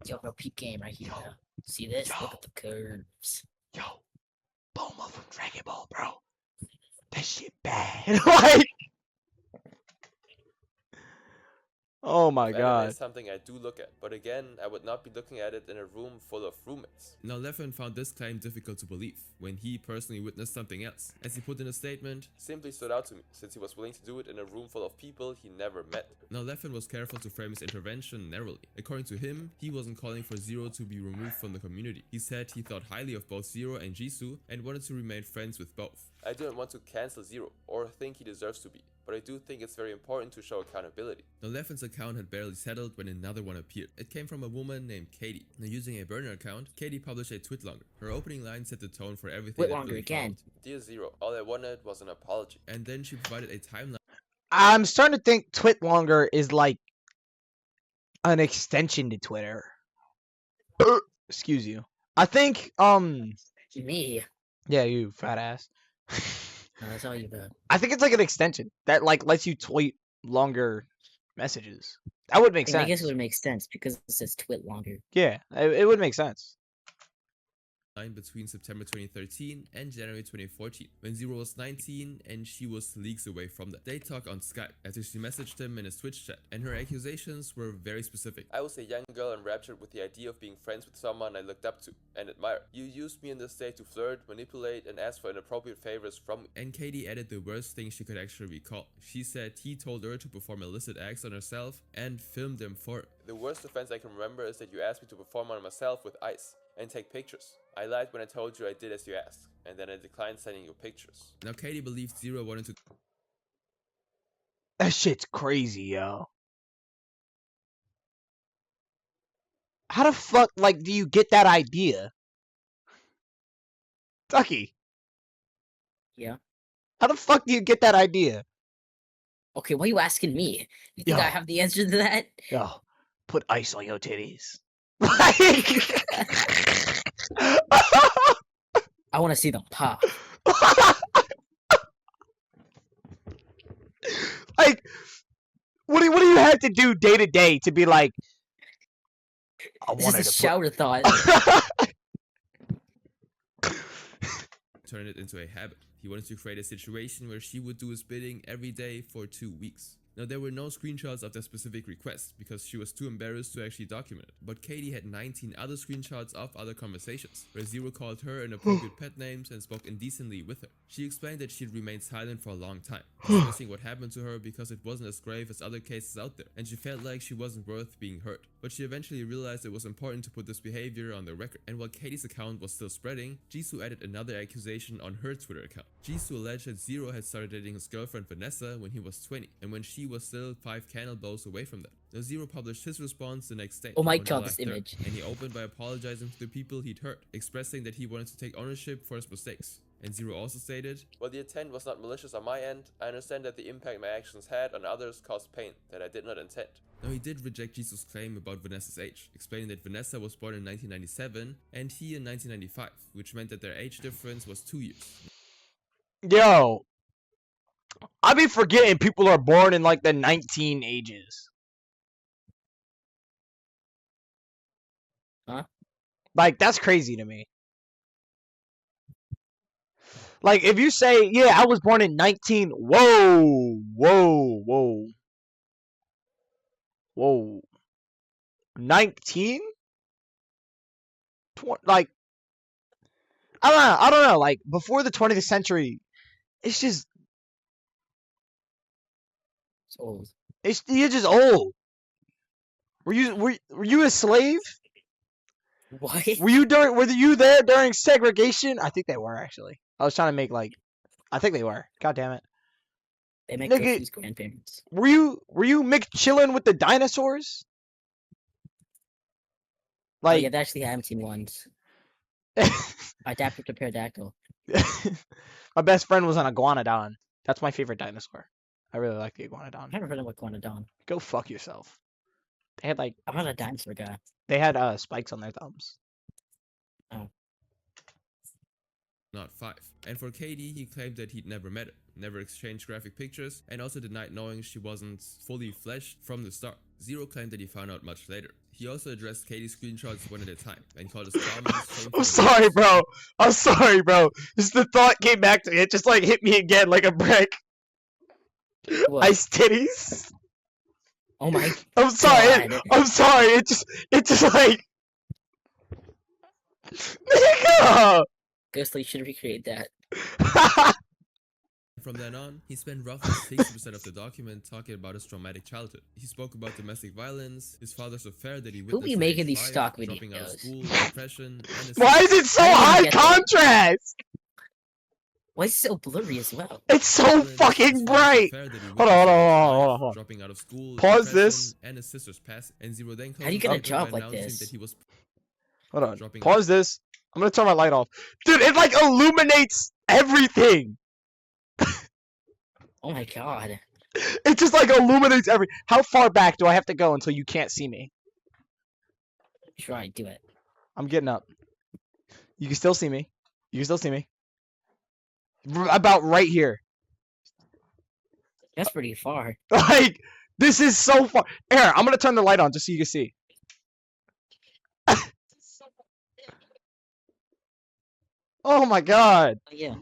Yo, bro, peep game right here. Bro. See this? Look at the curves. Yo, Bulma from Dragon Ball, bro. That shit bad. Like, oh my Anime god. is something I do look at, but again, I would not be looking at it in a room full of roommates. Now Leffen found this claim difficult to believe, when he personally witnessed something else. As he put in a statement, Simply stood out to me, since he was willing to do it in a room full of people he never met. now Leffen was careful to frame his intervention narrowly. According to him, he wasn't calling for Zero to be removed from the community. He said he thought highly of both Zero and Jisoo and wanted to remain friends with both. I don't want to cancel Zero, or think he deserves to be, but I do think it's very important to show accountability. Now Leffen's account had barely settled when another one appeared. It came from a woman named Katie. Now using a burner account, Katie published a twitlonger. Her opening line set the tone for everything that Twitlonger really again. followed. Dear Zero, all I wanted was an apology. And then she provided a timeline. I'm starting to think Twitlonger is like an extension to Twitter. Excuse you. I think, Me. yeah, you fat ass. No, that's all you got. I think it's like an extension that like lets you tweet longer messages. That would make I sense. guess it would make sense because it says twit longer. Yeah, it would make sense. Between September 2013 and January 2014, when Zero was 19 and she was leagues away from that. They talk on Skype after she messaged him in his Twitch chat, and her accusations were very specific. I was a young girl enraptured with the idea of being friends with someone I looked up to and admired. You used me in this state to flirt, manipulate, and ask for inappropriate favors from me. And Katie added the worst thing she could actually recall. She said he told her to perform illicit acts on herself and filmed them for her. The worst offense I can remember is that you asked me to perform on myself with ice and take pictures. I lied when I told you I did as you asked, and then I declined sending you pictures. Now Katie believed Zero wanted to... That shit's crazy, yo. How the fuck, like, do you get that idea? Ducky. Yeah. How the fuck do you get that idea? Okay, why are you asking me? You think Yo. I have the answer to that? Yo, put ice on your titties. I want to see them pop. Like, what do you have to do day to day to be like? I This is a shower thought. turn it into a habit. He wanted to create a situation where she would do his bidding every day for 2 weeks. Now, there were no screenshots of that specific request because she was too embarrassed to actually document it, but Katie had 19 other screenshots of other conversations where Zero called her inappropriate pet names and spoke indecently with her. She explained that she'd remained silent for a long time, dismissing what happened to her because it wasn't as grave as other cases out there, and she felt like she wasn't worth being hurt. But she eventually realized it was important to put this behavior on the record, and while Katie's account was still spreading, Jisoo added another accusation on her Twitter account. Jisoo alleged that Zero had started dating his girlfriend Vanessa when he was 20, and when she was still 5 candle blows away from that. Now, Zero published his response the next day. Oh my on god, July this 3rd, image. and he opened by apologizing to the people he'd hurt, expressing that he wanted to take ownership for his mistakes. And Zero also stated, "While the intent was not malicious on my end, I understand that the impact my actions had on others caused pain that I did not intend." Now, he did reject Jisoo's claim about Vanessa's age, explaining that Vanessa was born in 1997 and he in 1995, which meant that their age difference was 2 years. Yo, I be forgetting people are born in like the 19 ages. Huh? Like, that's crazy to me. Like, if you say, yeah, I was born in 19, whoa, whoa, whoa, whoa, 19? Like, I don't know, like, before the 20th century, it's just, It's old. you're just old. Were you a slave? What? Were you there during segregation? I think they were, actually. I was trying to make, like, I think they were. God damn it. They make Nigga, Goku's grandparents. Were you chilling with the dinosaurs? Oh Like, yeah, they actually have team ones. Adapted to pterodactyl. my best friend was an iguanodon. That's my favorite dinosaur. I really like the iguanodon. I've never heard of iguanodon. Go fuck yourself. They had like I'm not a dinosaur guy. they had spikes on their thumbs. Oh. Not 5. And for Katie, he claimed that he'd never met her, never exchanged graphic pictures, and also denied knowing she wasn't fully fleshed from the start. Zero claimed that he found out much later. He also addressed Katie's screenshots one at a time, and called his comments shameful. I'm sorry, bro. I'm sorry, bro. Just the thought came back to me. It just like hit me again like a brick. What? Ice titties. Oh my. I'm sorry. God. I'm sorry. It just like. Nigga. Ghostly should recreate that. From then on, he spent roughly 60% of the document talking about his traumatic childhood. He spoke about domestic violence, his father's affair that he witnessed Who be at making age these 5, stock dropping out of videos? school, depression, and his Why is it so high contrast? Why is it so blurry as well? It's so fucking bright. Hold on. dropping out of school, Pause depression, this. and his sister's passing. And Zero then How do you closed get a the document job by like announcing this? that he was Hold on. dropping Pause this. I'm gonna turn my light off. Dude, it like illuminates everything. Oh my god. It just like illuminates every. How far back do I have to go until you can't see me? Try, do it. I'm getting up. You can still see me. You can still see me. About right here. That's pretty far. Like, this is so far. Aaron, I'm gonna turn the light on just so you can see. Oh my god. Yeah.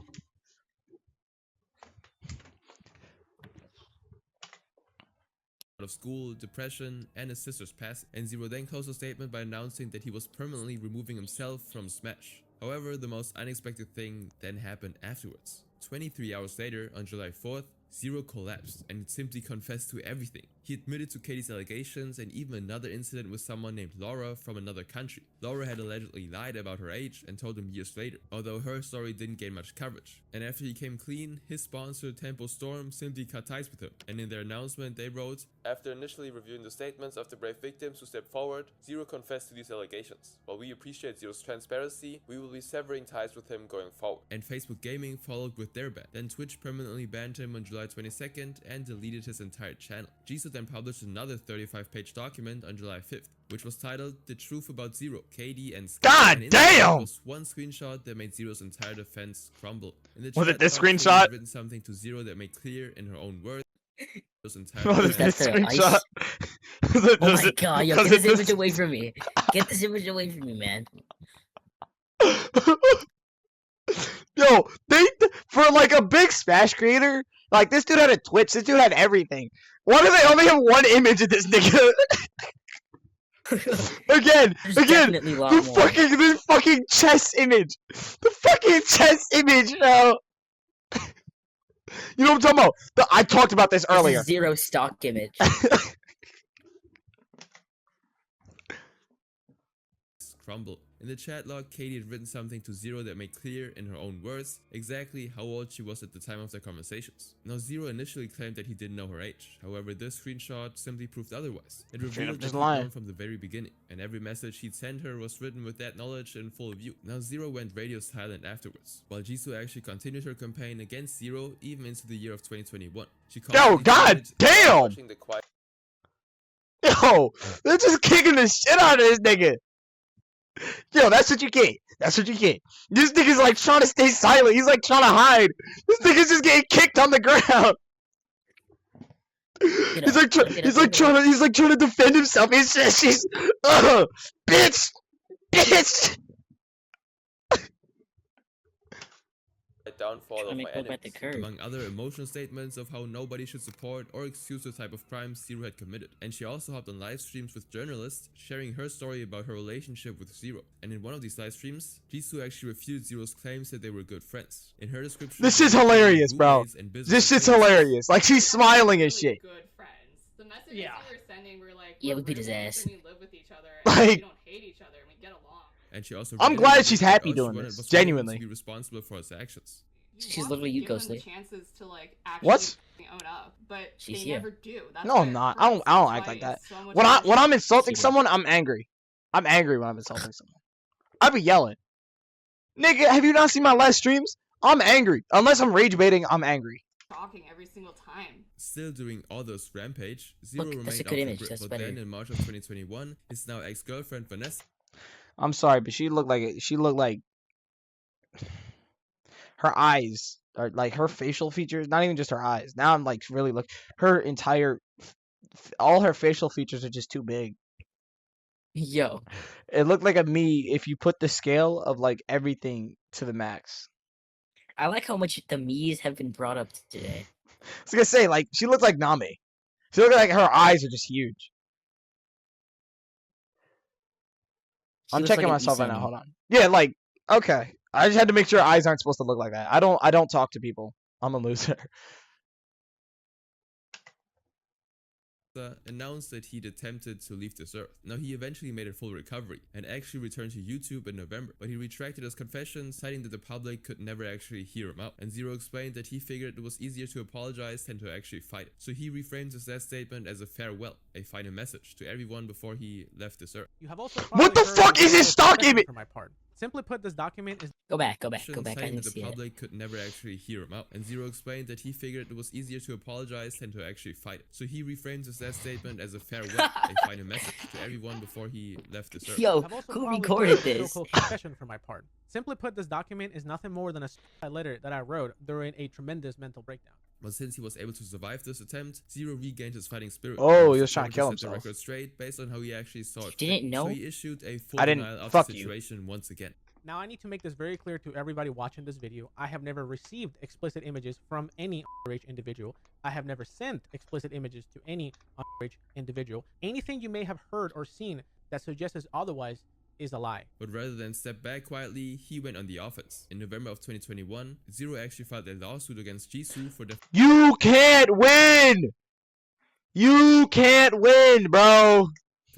out of school, depression, and his sister's passing. And Zero then closed a statement by announcing that he was permanently removing himself from Smash. However, the most unexpected thing then happened afterwards. 23 hours later, on July 4th, Zero collapsed and simply confessed to everything. He admitted to Katie's allegations and even another incident with someone named Laura from another country. Laura had allegedly lied about her age and told him years later, although her story didn't gain much coverage. And after he came clean, his sponsor Tempo Storm simply cut ties with him. And in their announcement they wrote, "After initially reviewing the statements of the brave victims who stepped forward, Zero confessed to these allegations. While we appreciate Zero's transparency, we will be severing ties with him going forward." And Facebook Gaming followed with their ban. Then Twitch permanently banned him on July 22nd and deleted his entire channel. Jisoo then published another 35-page document on July 5th, which was titled "The Truth About Zero, KD and Sky." God and in damn! There was one screenshot that made Zero's entire defense crumble. In the Was chat, it this Fox screenshot? had written something to Zero that made clear in her own words. Zero's entire Was it this defense- screenshot? Oh my god, yo, get this image away from me. Get this image away from me, man. Yo, they for like a big Smash creator, like this dude had a Twitch, this dude had everything. Why do they only have one image of this nigga? Again, There's again, definitely a lot the more. fucking chest image. The fucking chest image, bro. You know what I'm talking about? I talked about this This earlier. is zero stock image. Crumble. In the chat log, Katie had written something to Zero that made clear, in her own words, exactly how old she was at the time of their conversations. Now, Zero initially claimed that he didn't know her age. However, this screenshot simply proved otherwise. It revealed that he'd known from the very beginning, and every message he'd sent her was written with that knowledge in full view. Now, Zero went radio silent afterwards, while Jisoo actually continued her campaign against Zero even into the year of 2021. She Yo, god damn! Yo, they're just kicking the shit out of this nigga. Yo, that's what you get. That's what you get. This nigga's like trying to stay silent. He's like trying to hide. This nigga's just getting kicked on the ground. He's like trying to defend himself. He says she's bitch. Downfall of my enemies. Among other emotional statements of how nobody should support or excuse the type of crimes Zero had committed. And she also hopped on live streams with journalists, sharing her story about her relationship with Zero. And in one of these live streams, Jisoo actually refuted Zero's claims that they were good friends. In her description, this is hilarious, bro. This shit's hilarious. Like she's smiling and shit. Good friends. The messages we were sending were like, yeah, we beat his ass. We live with each other. Like, we don't hate each other. And we get along. And she also I'm glad she's happy doing this. Genuinely. To be responsible for his actions. She's literally you, Ghostly. Chances to like actually What? Own up, but she's they never do. That's no, I'm not. I don't act like that. When I'm insulting someone, I'm angry. I'm angry when I'm insulting someone. I be yelling. Nigga, have you not seen my last streams? I'm angry. Unless I'm rage baiting, I'm angry. Talking every single time. Still doing all those rampage, Zero Look, remained that's a off good the image. grid, That's but better. then in March of 2021, his now ex-girlfriend Vanessa. I'm sorry, but she looked like her eyes are like her facial features, not even just her eyes. Now I'm like really her entire all her facial features are just too big. Yo. It looked like a me if you put the scale of like everything to the max. I like how much the me's have been brought up today. I was gonna say, like, she looked like Nami. She looked like her eyes are just huge. I'm checking myself right now. Hold on. Yeah, like, okay. I just had to make sure eyes aren't supposed to look like that. I don't talk to people. I'm a loser. Announced that he'd attempted to leave this earth. Now, he eventually made a full recovery and actually returned to YouTube in November, but he retracted his confession, citing that the public could never actually hear him out. And Zero explained that he figured it was easier to apologize than to actually fight it. So he reframed his last statement as a farewell, a final message to everyone before he left this earth. You have also what the fuck is this stock image? For my part. Simply put, this document is... Go back. I Saying didn't that see the it. public could never actually hear him out. And Zero explained that he figured it was easier to apologize than to actually fight it. So he reframed his last statement as a farewell, a final message to everyone before he left this earth. Yo, who recorded this? Confession for my part. Simply put, this document is nothing more than a letter that I wrote during a tremendous mental breakdown. But since he was able to survive this attempt, Zero regained his fighting spirit. Oh, he was trying to kill set the himself. record straight based on how he actually saw it. Didn't know? So he issued a full I didn't. denial of Fuck the you. situation once again. Now, I need to make this very clear to everybody watching this video. I have never received explicit images from any underage individual. I have never sent explicit images to any underage individual. Anything you may have heard or seen that suggests otherwise is a lie. But rather than step back quietly, he went on the offense. In November of 2021, Zero actually filed a lawsuit against Jisoo for You can't win! You can't win, bro!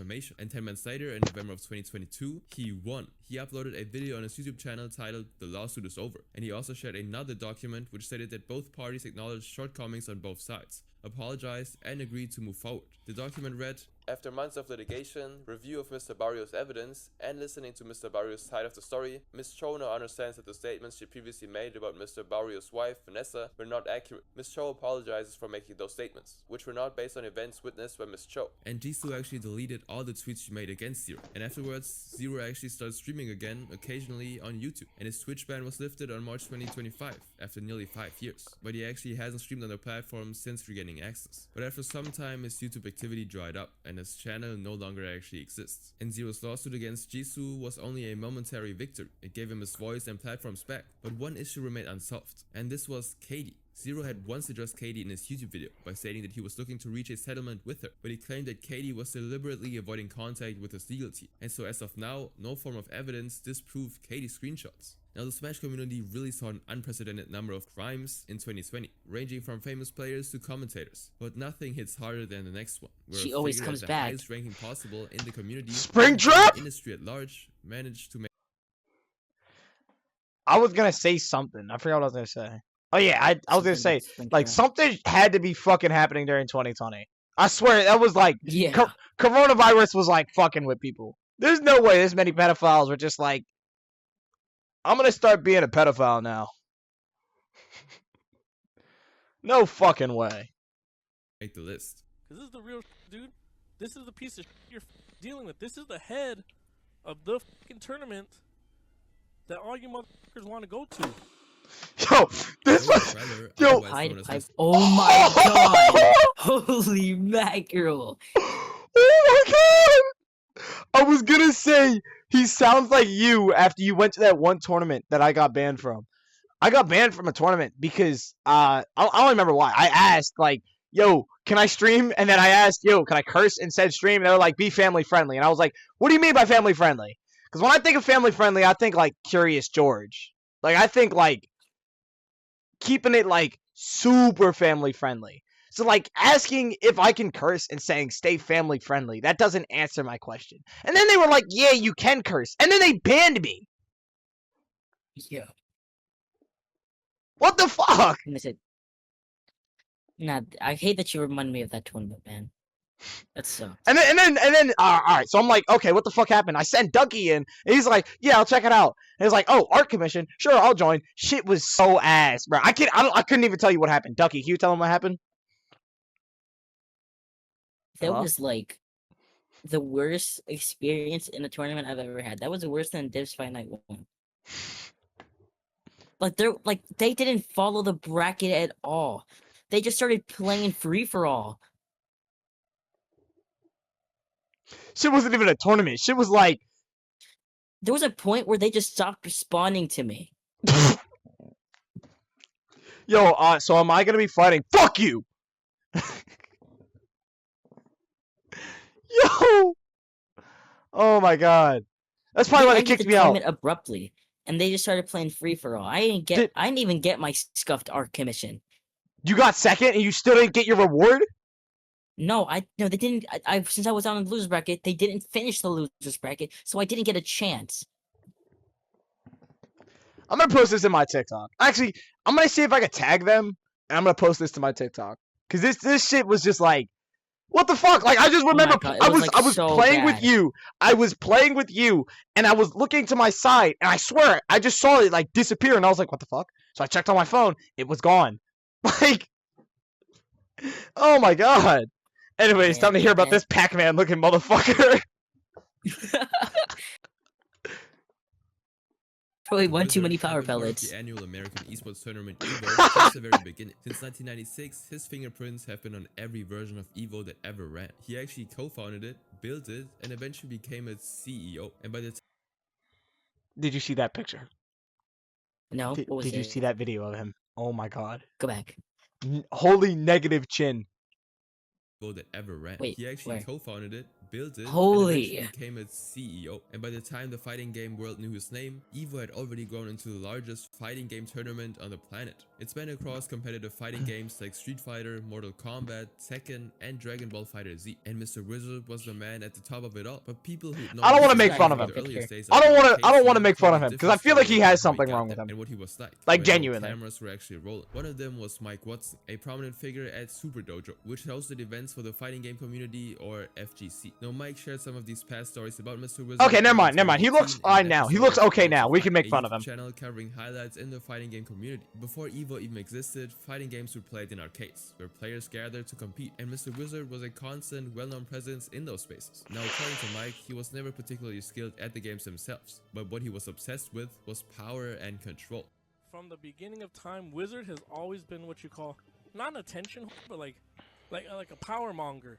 defamation. And 10 months later, in November of 2022, he won. He uploaded a video on his YouTube channel titled "The Lawsuit is Over." And he also shared another document which stated that both parties acknowledged shortcomings on both sides, apologized, and agreed to move forward. The document read, "After months of litigation, review of Mr. Barrios' evidence, and listening to Mr. Barrios' side of the story, Ms. Cho now understands that the statements she previously made about Mr. Barrios' wife, Vanessa, were not accurate. Ms. Cho apologizes for making those statements, which were not based on events witnessed by Ms. Cho." And Jisoo actually deleted all the tweets she made against Zero. And afterwards, Zero actually started streaming again, occasionally on YouTube. And his Twitch ban was lifted on March 2025, after nearly 5 years. But he actually hasn't streamed on the platform since regaining access. But after some time, his YouTube activity dried up, and his channel no longer actually exists. And Zero's lawsuit against Jisoo was only a momentary victory. It gave him his voice and platforms back. But one issue remained unsolved, and this was Katie. Zero had once addressed Katie in his YouTube video by stating that he was looking to reach a settlement with her, but he claimed that Katie was deliberately avoiding contact with his legal team, and so as of now, no form of evidence disproved Katie's screenshots. Now, the Smash community really saw an unprecedented number of crimes in 2020, ranging from famous players to commentators. But nothing hits harder than the next one, where She a always figure comes at the back. highest ranking possible in the community, Springtrap? the industry at large, managed to make. I was gonna say something. I forgot what I was gonna say. Oh yeah, I was gonna say like something had to be fucking happening during 2020. I swear that was like coronavirus was like fucking with people. There's no way this many pedophiles were just like, I'm gonna start being a pedophile now. No fucking way. Make the list. This is the real dude. This is the piece of you're dealing with. This is the head of the fucking tournament that all you motherfuckers want to go to. Yo, this was yo. Oh my god! Holy mackerel! Oh my god! I was gonna say he sounds like you after you went to that one tournament that I got banned from. I got banned from a tournament because I don't remember why. I asked like, "Yo, can I stream?" And then I asked, "Yo, can I curse and said stream?" And they were like, "Be family friendly." And I was like, "What do you mean by family friendly?" Because when I think of family friendly, I think like Curious George. Like I think like keeping it like super family friendly. So like asking if I can curse and saying stay family friendly, that doesn't answer my question. And then they were like, "Yeah, you can curse." And then they banned me. Yeah. What the fuck? Nah, I hate that you remind me of that tournament, man. That sucks. And then all right. So I'm like, okay, what the fuck happened? I sent Ducke in, and he's like, yeah, I'll check it out. And he's like, oh, art commission, sure, I'll join. Shit was so ass, bro. I couldn't even tell you what happened. Ducke, can you tell him what happened? That was like the worst experience in a tournament I've ever had. That was worse than Divs Fight Night 1. They didn't follow the bracket at all. They just started playing free for all. Shit wasn't even a tournament. Shit was like there was a point where they just stopped responding to me. Yo, so am I gonna be fighting? Fuck you! Yo! Oh my god. That's probably why they kicked me out. Abruptly, and they just started playing free for all. I didn't even get my scuffed art commission. You got second and you still didn't get your reward? No, they didn't. Since I was on the losers bracket, they didn't finish the losers bracket, so I didn't get a chance. I'm gonna post this in my TikTok. Actually, I'm gonna see if I can tag them, and I'm gonna post this to my TikTok. Cause this shit was just like, what the fuck? Like I just remember I was so playing bad. with you. I was playing with you, and I was looking to my side, and I swear I just saw it like disappear, and I was like, what the fuck? So I checked on my phone, it was gone. Like, oh my god. Anyway, it's time to hear about this Pac-Man looking motherfucker. Probably one too many power Marked pellets. The annual American esports tournament EVO since the very beginning. Since 1996, his fingerprints have been on every version of EVO that ever ran. He actually co-founded it, built it, and eventually became its CEO. And by the time Did you see that picture? No. Did you see that video of him? Oh my god. Go back. Holy negative chin. that ever ran. Wait, he actually where? co-founded it, built it, Holy. and eventually became its CEO. And by the time the fighting game world knew his name, EVO had already grown into the largest fighting game tournament on the planet. It spanned across competitive fighting games like Street Fighter, Mortal Kombat, Tekken, and Dragon Ball Fighter Z. And Mr. Wizard was the man at the top of it all. But people who I don't want to make fun of him. I don't want to make fun of him because I feel like he has something wrong with him. And what he was like Like when genuinely. cameras were actually rolling. One of them was Mike Watson, a prominent figure at Super Dojo, which hosted events for the fighting game community, or FGC. Now Mike shared some of these past stories about Mr. Wizard. Okay, never mind. He looks fine now. He looks okay now. We can make fun of him. Channel covering highlights in the fighting game community. Before EVO even existed, fighting games were played in arcades, where players gathered to compete, and Mr. Wizard was a constant, well-known presence in those spaces. Now, according to Mike, he was never particularly skilled at the games themselves, but what he was obsessed with was power and control. From the beginning of time, Wizard has always been what you call not an attention, but like a power monger.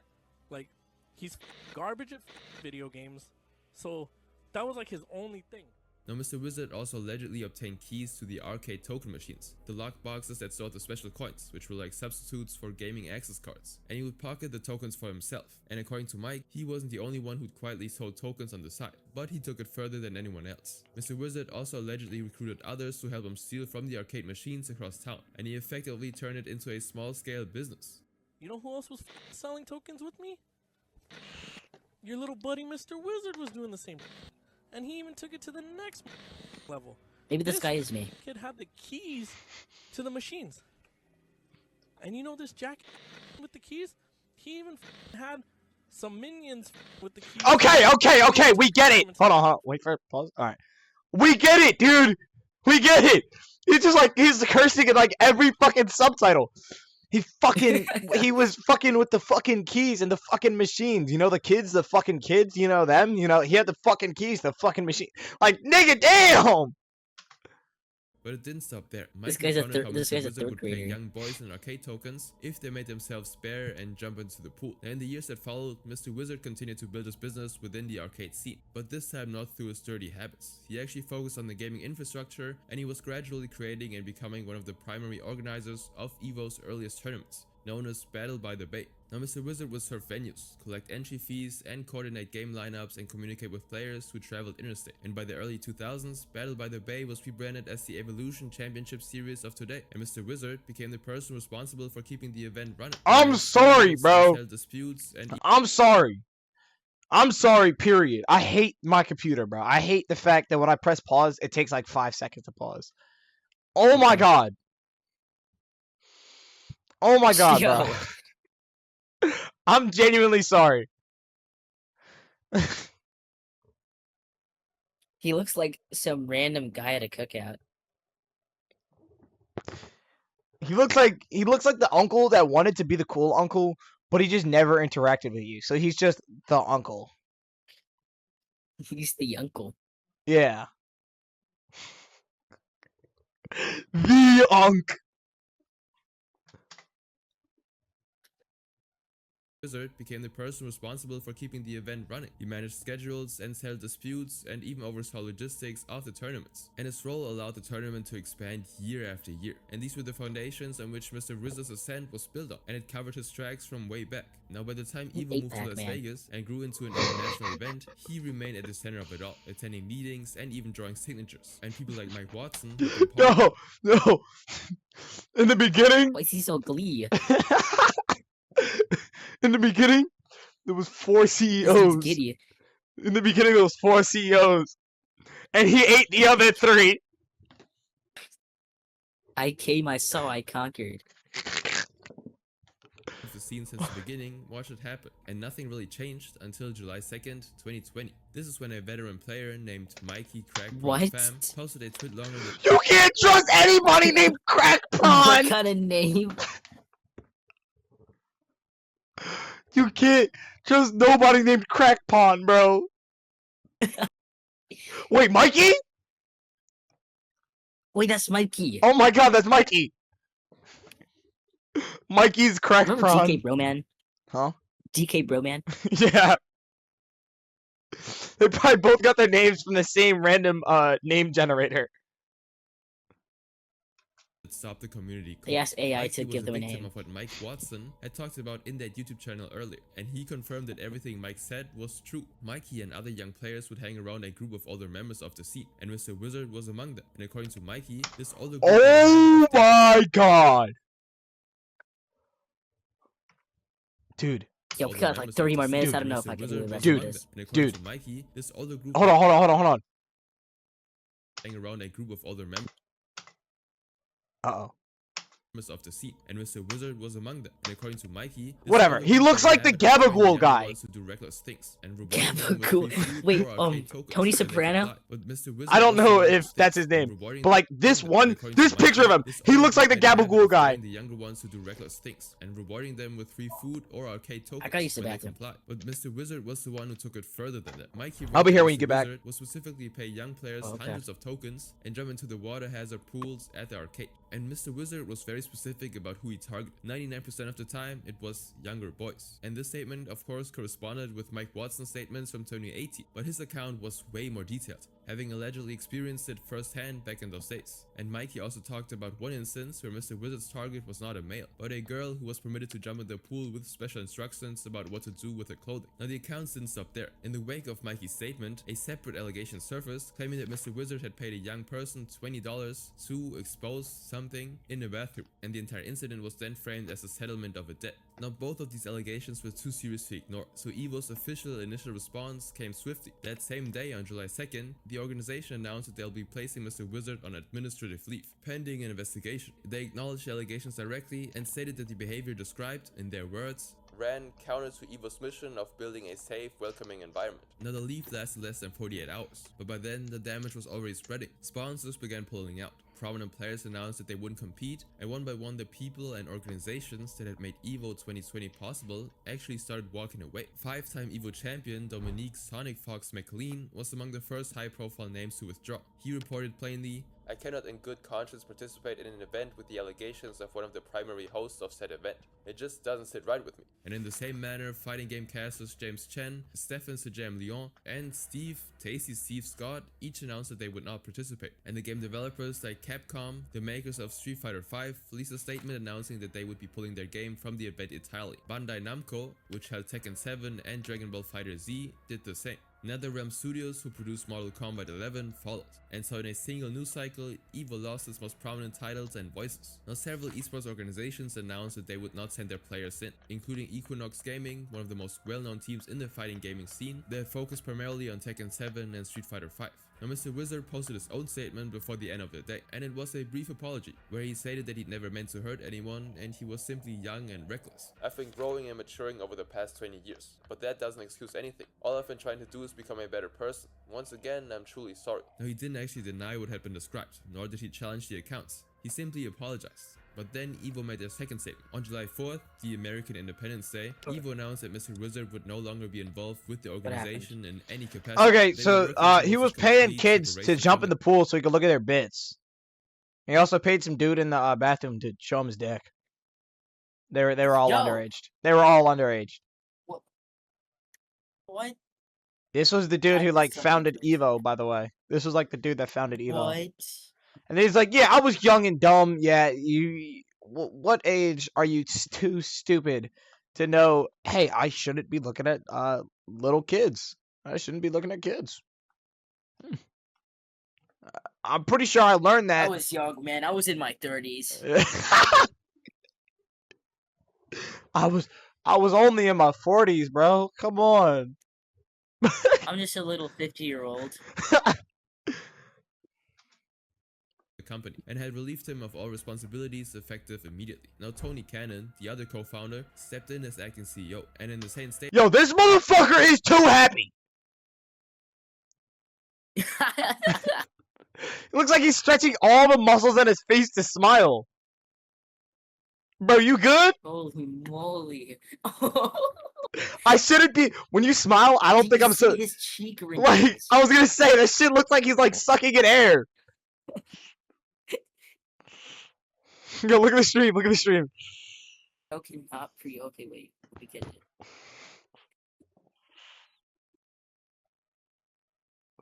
Like, he's garbage at video games, so that was like his only thing. Now, Mr. Wizard also allegedly obtained keys to the arcade token machines, the lock boxes that stored the special coins, which were like substitutes for gaming access cards, and he would pocket the tokens for himself. And according to Mike, he wasn't the only one who'd quietly sold tokens on the side, but he took it further than anyone else. Mr. Wizard also allegedly recruited others to help him steal from the arcade machines across town, and he effectively turned it into a small-scale business. You know who else was selling tokens with me? Your little buddy Mr. Wizard was doing the same. And he even took it to the next level. Maybe this guy is me. Kid had the keys to the machines. And you know this Jack with the keys? He even had some minions with the keys. Okay, we get it. Hold on, wait for it, pause. Alright. We get it, dude! We get it! He's cursing in like every fucking subtitle. He was fucking with the fucking keys and the fucking machines. You know the fucking kids, you know them? You know, he had the fucking keys, the fucking machine. Like, nigga, damn! But it didn't stop there. This guy's a third would pay grader. young boys in arcade tokens if they made themselves spare and jump into the pool. And in the years that followed, Mr. Wizard continued to build his business within the arcade scene, but this time not through his dirty habits. He actually focused on the gaming infrastructure, and he was gradually creating and becoming one of the primary organizers of EVO's earliest tournaments, known as Battle by the Bay. Now, Mr. Wizard would serve venues, collect entry fees, and coordinate game lineups and communicate with players who traveled interstate. And by the early 2000s, Battle by the Bay was rebranded as the Evolution Championship Series of today, and Mr. Wizard became the person responsible for keeping the event running. I'm sorry, bro. Disputes and I'm sorry, period. I hate my computer, bro. I hate the fact that when I press pause, it takes like 5 seconds to pause. Oh my god. Oh my god, bro. I'm genuinely sorry. He looks like some random guy at a cookout. He looks like the uncle that wanted to be the cool uncle, but he just never interacted with you. So he's just the uncle. He's the uncle. Yeah. The unk. Wizard became the person responsible for keeping the event running. He managed schedules and settled disputes and even oversaw logistics of the tournaments. And his role allowed the tournament to expand year after year. And these were the foundations on which Mr. Wizard's ascent was built on, and it covered his tracks from way back. Now, by the time EVO moved to Las Vegas and grew into an international event, he remained at the center of it all, attending meetings and even drawing signatures. And people like Mike Watson. No. In the beginning. Why is he so glee? In the beginning, there was 4 CEOs. In the beginning, there was 4 CEOs, and he ate the other 3. I came, I saw, I conquered. The scene since the beginning, watch it happen, and nothing really changed until July 2nd, 2020. This is when a veteran player named Mikey Crackpon posted a tweet longer than You can't trust anybody named Crackpon. What kind of name? You can't trust nobody named Crackpon, bro. Wait, Mikey? Wait, that's Mikey. Oh my god, that's Mikey. Mikey's Crackpon. Remember DK Broman? Huh? DK Broman? Yeah. They probably both got their names from the same random name generator. Stop the community. They asked AI Mikey to give them a victim name. of what Mike Watson had talked about in that YouTube channel earlier, and he confirmed that everything Mike said was true. Mikey and other young players would hang around a group of older members of the scene, and Mr. Wizard was among them. And according to Mikey, this older group Oh my god. Dude. Yo, we got like 30 more minutes. I don't know if I can do the rest of this. Dude. Mikey, this older group Hold on. hang around a group of older members of the scene, and Mr. Wizard was among them. And according to Mikey, whatever. He looks like the Gabagool guy. Who do reckless things and Gabagool. Wait, Tony Soprano? I don't know if that's his name, but like this picture of him, he looks like the Gabagool guy. The younger ones who do reckless things and rewarding them with free food or arcade tokens. I got used to when they that. comply. But Mr. Wizard was the one who took it further than that. Mikey I'll be here when you Mr. get back. Wizard will specifically pay young players hundreds of tokens and jump into the water hazard pools at the arcade. And Mr. Wizard was very specific about who he targeted. 99% of the time, it was younger boys. And this statement, of course, corresponded with Mike Watson's statements from 2018, but his account was way more detailed. having allegedly experienced it firsthand back in those days. And Mikey also talked about one instance where Mr. Wizard's target was not a male, but a girl who was permitted to jump in the pool with special instructions about what to do with her clothing. Now the accounts didn't stop there. In the wake of Mikey's statement, a separate allegation surfaced, claiming that Mr. Wizard had paid a young person $20 to expose something in a bathroom, and the entire incident was then framed as a settlement of a debt. Now both of these allegations were too serious to ignore, so EVO's official initial response came swiftly. That same day, on July 2nd, the organization announced that they'll be placing Mr. Wizard on administrative leave, pending an investigation. They acknowledged the allegations directly and stated that the behavior described, in their words, ran counter to EVO's mission of building a safe, welcoming environment. Now the leave lasted less than 48 hours, but by then the damage was already spreading. Sponsors began pulling out. Prominent players announced that they wouldn't compete, and one by one the people and organizations that had made EVO 2020 possible actually started walking away. Five-time EVO champion Dominique Sonic Fox McLean was among the first high-profile names to withdraw. He reported plainly, "I cannot in good conscience participate in an event with the allegations of one of the primary hosts of said event. It just doesn't sit right with me." And in the same manner, fighting game casters James Chen, Stefan Sejam Lyon, and Tasty Steve Scott each announced that they would not participate. And the game developers like Capcom, the makers of Street Fighter V, released a statement announcing that they would be pulling their game from the event entirely. Bandai Namco, which held Tekken 7 and Dragon Ball FighterZ, did the same. NetherRealm Studios, who produced Mortal Kombat 11, followed. And so in a single news cycle, EVO lost its most prominent titles and voices. Now several esports organizations announced that they would not send their players in, including Equinox Gaming, one of the most well-known teams in the fighting gaming scene, that focused primarily on Tekken 7 and Street Fighter V. Now Mr. Wizard posted his own statement before the end of the day, and it was a brief apology, where he stated that he'd never meant to hurt anyone and he was simply young and reckless. "I've been growing and maturing over the past 20 years, but that doesn't excuse anything. All I've been trying to do is become a better person. Once again, I'm truly sorry." Now he didn't actually deny what had been described, nor did he challenge the accounts. He simply apologized. But then EVO made their second statement. On July 4th, the American Independence Day, EVO announced that Mr. Wizard would no longer be involved with the organization in any capacity. Okay, so he was paying kids to jump in the pool so he could look at their bits. He also paid some dude in the bathroom to show him his dick. They were all underaged. They were all underaged. What? This was the dude who like founded EVO, by the way. This was like the dude that founded EVO. What? And he's like, yeah, I was young and dumb. Yeah, what age are you too stupid to know, hey, I shouldn't be looking at little kids. I shouldn't be looking at kids. I'm pretty sure I learned that. I was young, man. I was in my 30s. I was only in my 40s, bro. Come on. I'm just a little 50-year-old. Company and had relieved him of all responsibilities effective immediately. Now Tony Cannon, the other co-founder, stepped in as acting CEO, and in the same statement, yo, this motherfucker is too happy. It looks like he's stretching all the muscles in his face to smile. Bro, you good? Holy moly. I shouldn't be. When you smile, I don't think I'm so. His cheek wrinkles. Like, I was gonna say, that shit looks like he's like sucking in air. Yo, look at the stream. Look at the stream. Okay, not pre. Okay, wait. We get it.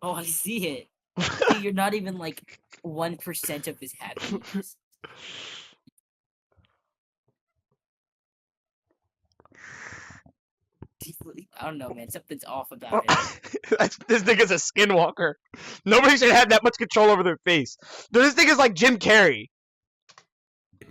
Oh, I see it. Dude, you're not even like 1% of his happiness. I don't know, man. Something's off about it. This nigga's a skinwalker. Nobody should have that much control over their face. Dude, this nigga's like Jim Carrey.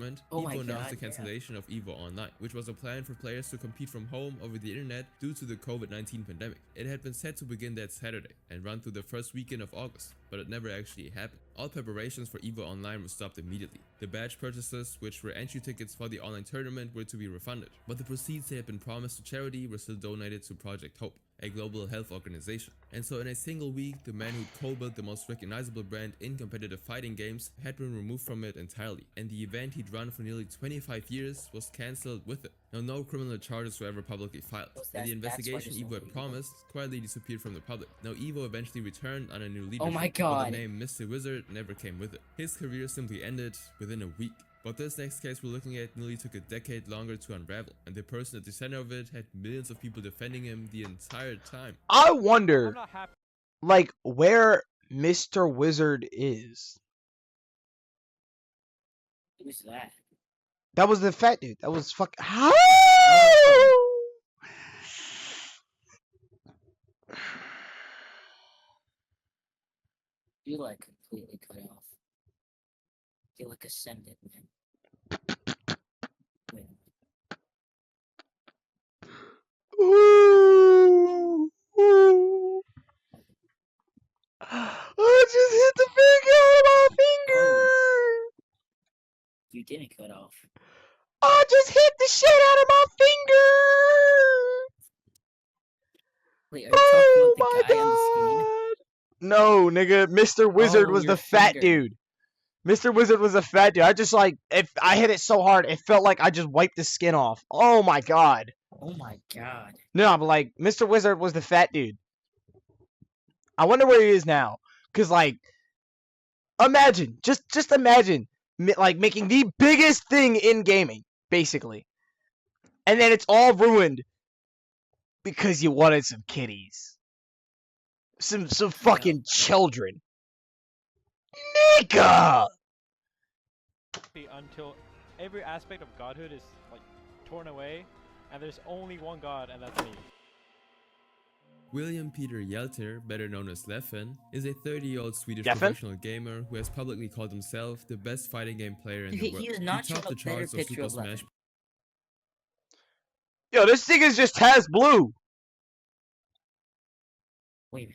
EVO announced the cancellation of EVO Online, which was a plan for players to compete from home over the internet due to the COVID-19 pandemic. It had been set to begin that Saturday and run through the first weekend of August, but it never actually happened. All preparations for EVO Online were stopped immediately. The badge purchases, which were entry tickets for the online tournament, were to be refunded, but the proceeds that had been promised to charity were still donated to Project Hope, a global health organization. And so in a single week, the man who co-built the most recognizable brand in competitive fighting games had been removed from it entirely, and the event he'd run for nearly 25 years was cancelled with it. Now, no criminal charges were ever publicly filed, and the investigation EVO had promised quietly disappeared from the public. Now, EVO eventually returned on a new leadership, oh my God. but the name Mr. Wizard never came with it. His career simply ended within a week. But this next case we're looking at nearly took a decade longer to unravel, and the person at the center of it had millions of people defending him the entire time. I wonder, like, where Mr. Wizard is. Who's that? That was the fat dude. That was fuck. How? You like completely cut off. You like ascended, man. Wait. Ooh, ooh. I just hit the finger out of my finger. Oh. You didn't cut off. I just hit the shit out of my finger. Wait, are you talking about the guy on the screen? No, nigga, Mr. Wizard Oh, was your the fat finger. dude. Mr. Wizard was a fat dude. I just like, if I hit it so hard, it felt like I just wiped the skin off. Oh my god. Oh my god. No, but like, Mr. Wizard was the fat dude. I wonder where he is now. Cause like, imagine, just imagine, like making the biggest thing in gaming, basically, and then it's all ruined because you wanted some kitties, some fucking children, nigga. Until every aspect of godhood is like torn away, and there's only one god, and that's me. William Peter Hjelter, better known as Leffen, is a 30-year-old Swedish Leffen? professional gamer who has publicly called himself the best fighting game player in the world. He is not topped the showing a better charts of picture Super of Smash Leffen. Yo, this thing is just Taz Blue. Wait.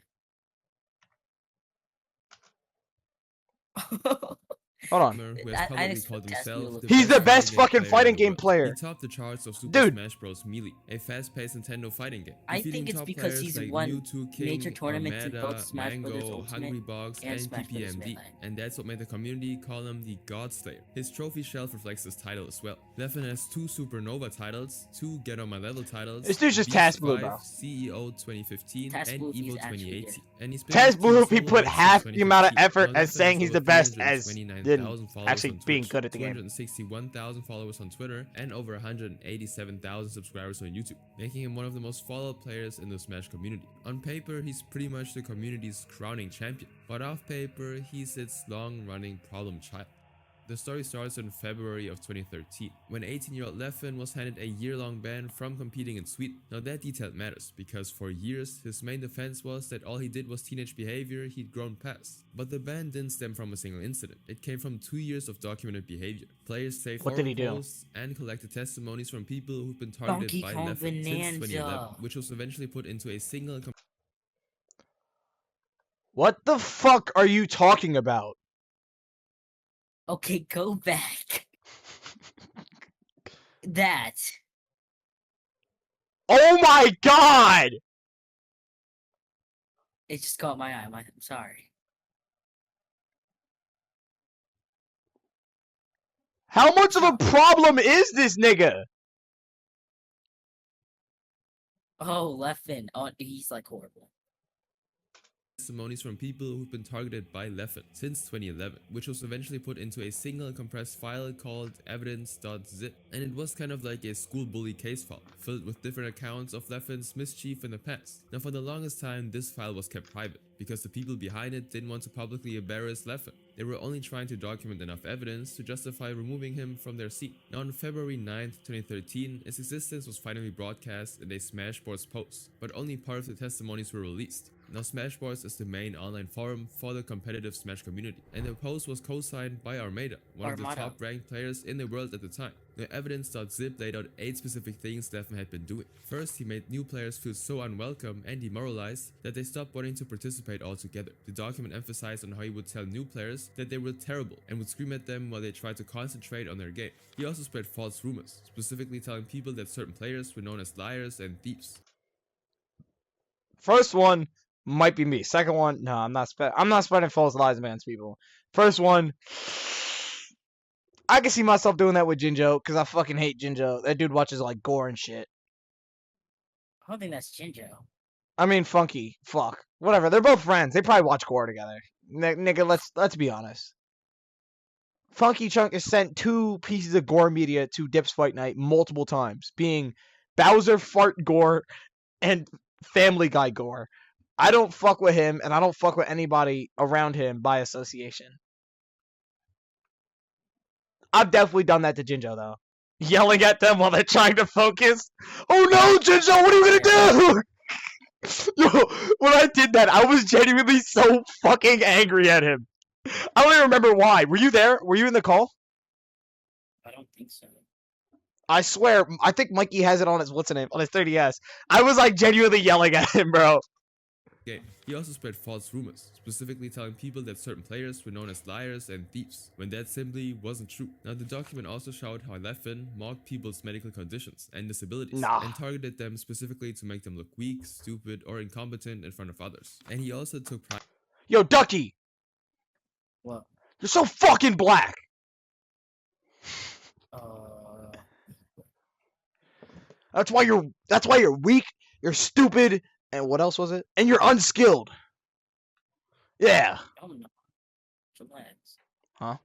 Hold on. Who has publicly called himself He's the best fucking fighting in the game world. player. He topped the charts of Super Dude. Smash Bros. Melee, a fast-paced Nintendo fighting game. I defeating think it's top because players he's like won Mewtwo King, major tournaments in Armada, both Smash Bros. Mango, Ultimate Hungrybox, and and Smash Bros. PPMD, Melee. and that's what made the community call him the God Slayer. His trophy shelf reflects this title as well. Leffen has 2 Supernova titles, 2 Get On My Level titles, This dude's just Beast Taz Blue, 5, bro. CEO 2015, Taz and Blue, he's Evo actually 2018. good. And he's been Taz active Blue, he solo put since half the amount of 2015. effort Now, as Leffen saying has he's over the best as 329,000 followers actually on being Twitch, good at the game. 261,000 followers on Twitter, and over 187,000 subscribers on YouTube, making him one of the most followed players in the Smash community. On paper, he's pretty much the community's crowning champion, but off paper, he's its long-running problem child. The story starts in February of 2013, when 18-year-old Leffen was handed a year-long ban from competing in Sweden. Now that detail matters, because for years, his main defense was that all he did was teenage behavior he'd grown past. But the ban didn't stem from a single incident. It came from 2 years of documented behavior. Players saved What did he forum do? posts and collected testimonies from people who've been targeted Donkey by Kong Leffen since 2011, Bonanza. which was eventually put into a single What the fuck are you talking about? Okay, go back. That. Oh my god! It just caught my eye. I'm sorry. How much of a problem is this nigga? Oh, Leffen. Oh, he's like horrible. testimonies from people who've been targeted by Leffen since 2011, which was eventually put into a single compressed file called evidence.zip. And it was kind of like a school bully case file, filled with different accounts of Leffen's mischief in the past. Now for the longest time, this file was kept private, because the people behind it didn't want to publicly embarrass Leffen. They were only trying to document enough evidence to justify removing him from their seat. Now on February 9th, 2013, his existence was finally broadcast in a Smashboards post, but only part of the testimonies were released. Now Smashboards is the main online forum for the competitive Smash community, and the post was co-signed by Armada, one of the Armada. top ranked players in the world at the time. Now evidence.zip laid out 8 specific things Leffen had been doing. First, he made new players feel so unwelcome and demoralized that they stopped wanting to participate altogether. The document emphasized on how he would tell new players that they were terrible and would scream at them while they tried to concentrate on their game. He also spread false rumors, specifically telling people that certain players were known as liars and thieves. First one might be me. Second one, no, I'm not spreading false lies against people. First one, I can see myself doing that with Jinjo, because I fucking hate Jinjo. That dude watches like gore and shit. I don't think that's Jinjo. I mean, Funky. Fuck. Whatever. They're both friends. They probably watch gore together. Nigga, let's be honest. Funky Chunk has sent 2 pieces of gore media to Dips Fight Night multiple times, being Bowser fart gore and Family Guy gore. I don't fuck with him, and I don't fuck with anybody around him by association. I've definitely done that to Jinjo, though. Yelling at them while they're trying to focus. Oh no, Jinjo, what are you gonna do? Yo, when I did that, I was genuinely so fucking angry at him. I don't even remember why. Were you there? Were you in the call? I don't think so. I swear, I think Mikey has it on his, what's the name, on his 30S. I was like genuinely yelling at him, bro. game. He also spread false rumors, specifically telling people that certain players were known as liars and thieves, when that simply wasn't true. Now, the document also showed how Leffen mocked people's medical conditions and disabilities, and targeted them specifically to make them look weak, stupid, or incompetent in front of others. And he also took pride. Yo, Ducky! What? You're so fucking black! That's why you're weak, you're stupid, and what else was it? And you're unskilled. Yeah. Oh no. Relax. Huh?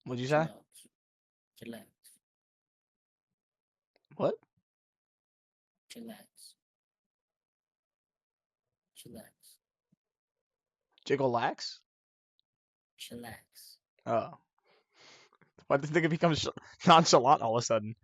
What'd you say? Relax. What? Chillax. Chillax. Jiggle lax? Chillax. Oh. Why did this nigga become nonchalant all of a sudden?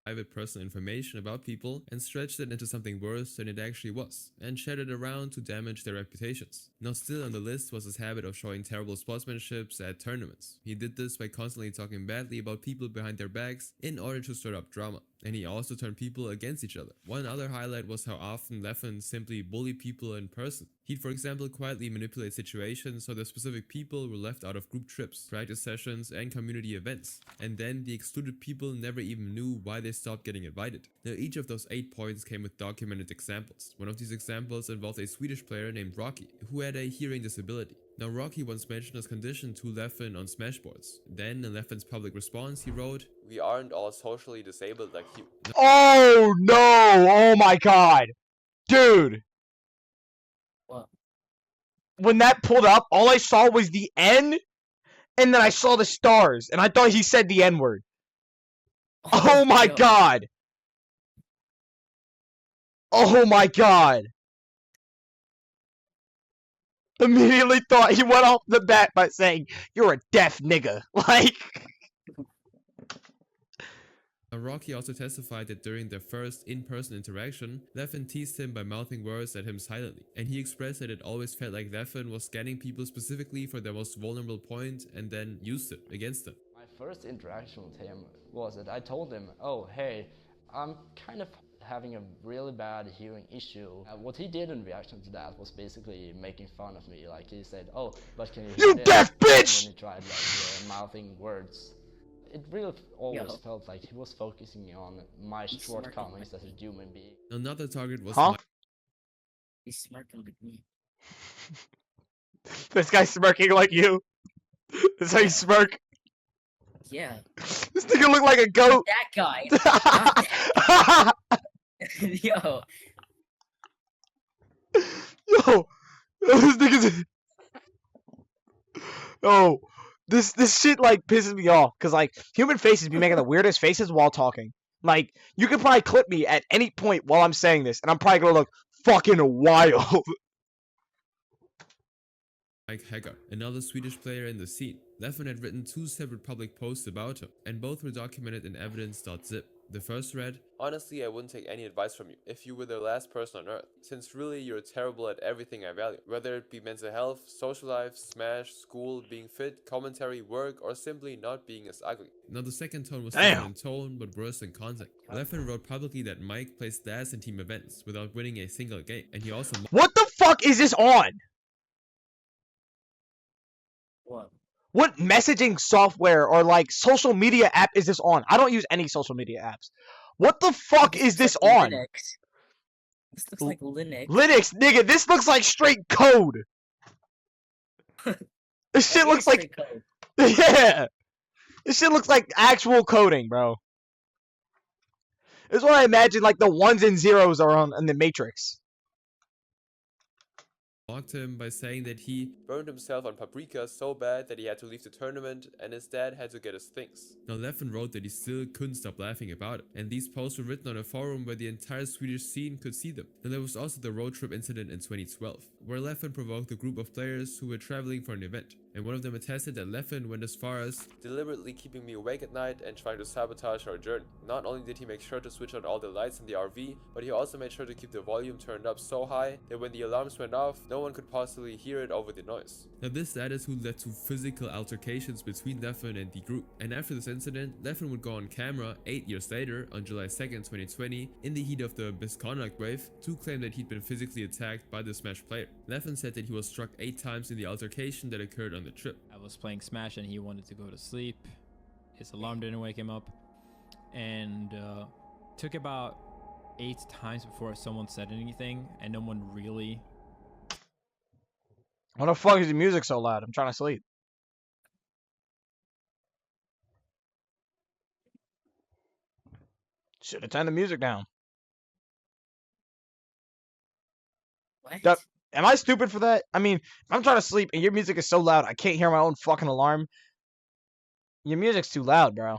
Private personal information about people and stretched it into something worse than it actually was, and shared it around to damage their reputations. Now, still on the list was his habit of showing terrible sportsmanships at tournaments. He did this by constantly talking badly about people behind their backs in order to stir up drama, and he also turned people against each other. One other highlight was how often Leffen simply bullied people in person. He'd, for example, quietly manipulate situations so that specific people were left out of group trips, practice sessions, and community events, and then the excluded people never even knew why they stopped getting invited. Now, each of those 8 points came with documented examples. One of these examples involved a Swedish player named Rocky, who had a hearing disability. Now, Rocky once mentioned his condition to Leffen on Smashboards. Then, in Leffen's public response, he wrote, "We aren't all socially disabled like you." Oh no! Oh my god! Dude! What? When that pulled up, all I saw was the N, and then I saw the stars, and I thought he said the N-word. Oh my god! Oh my god! Immediately thought he went off the bat by saying, "You're a deaf nigga." Like... Rocky also testified that during their first in-person interaction, Leffen teased him by mouthing words at him silently, and he expressed that it always felt like Leffen was scanning people specifically for their most vulnerable point and then used it against them. My first interaction with him was that I told him, oh hey, I'm kind of having a really bad hearing issue. What he did in reaction to that was basically making fun of me. Like he said, oh, but can you hear this? deaf bitch! And he tried like mouthing words. It really always felt like he was focusing on my shortcomings as a human being. Another target was He's smirking like me. This guy's smirking like you. This how you smirk. Yeah. This nigga look like a goat. That guy. Not that guy. Yo. Yo. This nigga's... Yo. This shit, like, pisses me off. Because, like, human faces be making the weirdest faces while talking. Like, you could probably clip me at any point while I'm saying this, and I'm probably gonna look fucking wild. Mike Hagar, another Swedish player in the scene. Leffen had written 2 separate public posts about him, and both were documented in evidence.zip. The first read, "Honestly, I wouldn't take any advice from you if you were the last person on earth, since really you're terrible at everything I value, whether it be mental health, social life, Smash, school, being fit, commentary, work, or simply not being as ugly." Now the second tone was similar in tone, but worse in content. Leffen wrote publicly that Mike placed last in team events without winning a single game, and he also... What the fuck is this on? What? What messaging software or like social media app is this on? I don't use any social media apps. What the fuck is this on? Linux. This looks like Linux. Linux, nigga, this looks like straight code. This shit looks like... Code. Yeah. This shit looks like actual coding, bro. This is what I imagine like the 1s and 0s are on in the Matrix. mocked him by saying that he burned himself on paprika so bad that he had to leave the tournament and his dad had to get his things. Now Leffen wrote that he still couldn't stop laughing about it, and these posts were written on a forum where the entire Swedish scene could see them. And there was also the road trip incident in 2012, where Leffen provoked a group of players who were traveling for an event, and one of them attested that Leffen went as far as deliberately keeping me awake at night and trying to sabotage our journey. Not only did he make sure to switch on all the lights in the RV, but he also made sure to keep the volume turned up so high that when the alarms went off, no one could possibly hear it over the noise. Now this attitude led to physical altercations between Leffen and the group, and after this incident, Leffen would go on camera 8 years later, on July 2nd, 2020, in the heat of the misconduct wave, to claim that he'd been physically attacked by the Smash player. Leffen said that he was struck 8 times in the altercation that occurred on the trip. I was playing Smash and he wanted to go to sleep. His alarm didn't wake him up, and took about 8 times before someone said anything, and no one really. Why the fuck is the music so loud? I'm trying to sleep. Should have turned the music down. What? Am I stupid for that? I mean, if I'm trying to sleep and your music is so loud I can't hear my own fucking alarm. Your music's too loud, bro.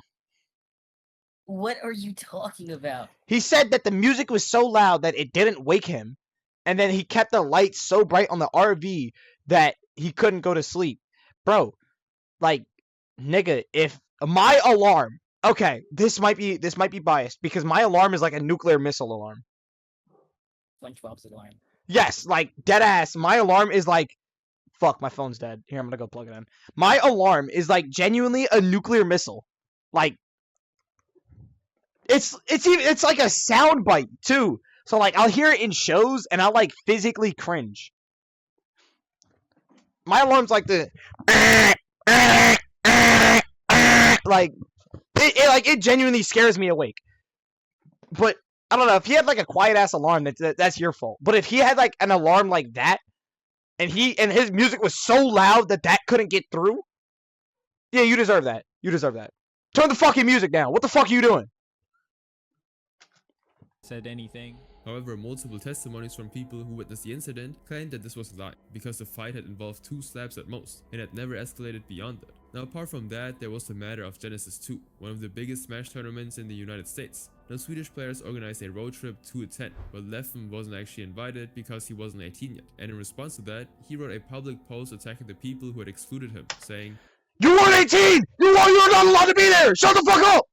What are you talking about? He said that the music was so loud that it didn't wake him. And then he kept the lights so bright on the RV that he couldn't go to sleep. Bro, like, nigga, if my alarm, okay, this might be biased because my alarm is like a nuclear missile alarm. SpongeBob's alarm. Yes, like dead ass. My alarm is like, fuck, my phone's dead. Here, I'm gonna go plug it in. My alarm is like genuinely a nuclear missile. Like, it's like a sound bite too. So like I'll hear it in shows and I'll like physically cringe. My alarm's like the like it genuinely scares me awake. But I don't know, if he had like a quiet ass alarm, that's your fault. But if he had like an alarm like that, and his music was so loud that couldn't get through, yeah, you deserve that. You deserve that. Turn the fucking music down. What the fuck are you doing? Said anything. However, multiple testimonies from people who witnessed the incident claimed that this was a lie, because the fight had involved 2 slaps at most, and had never escalated beyond that. Now apart from that, there was the matter of Genesis 2, one of the biggest Smash tournaments in the United States. Now Swedish players organized a road trip to attend, but Leffen wasn't actually invited because he wasn't 18 yet, and in response to that, he wrote a public post attacking the people who had excluded him, saying, "You weren't 18! You're not allowed to be there! Shut the fuck up!"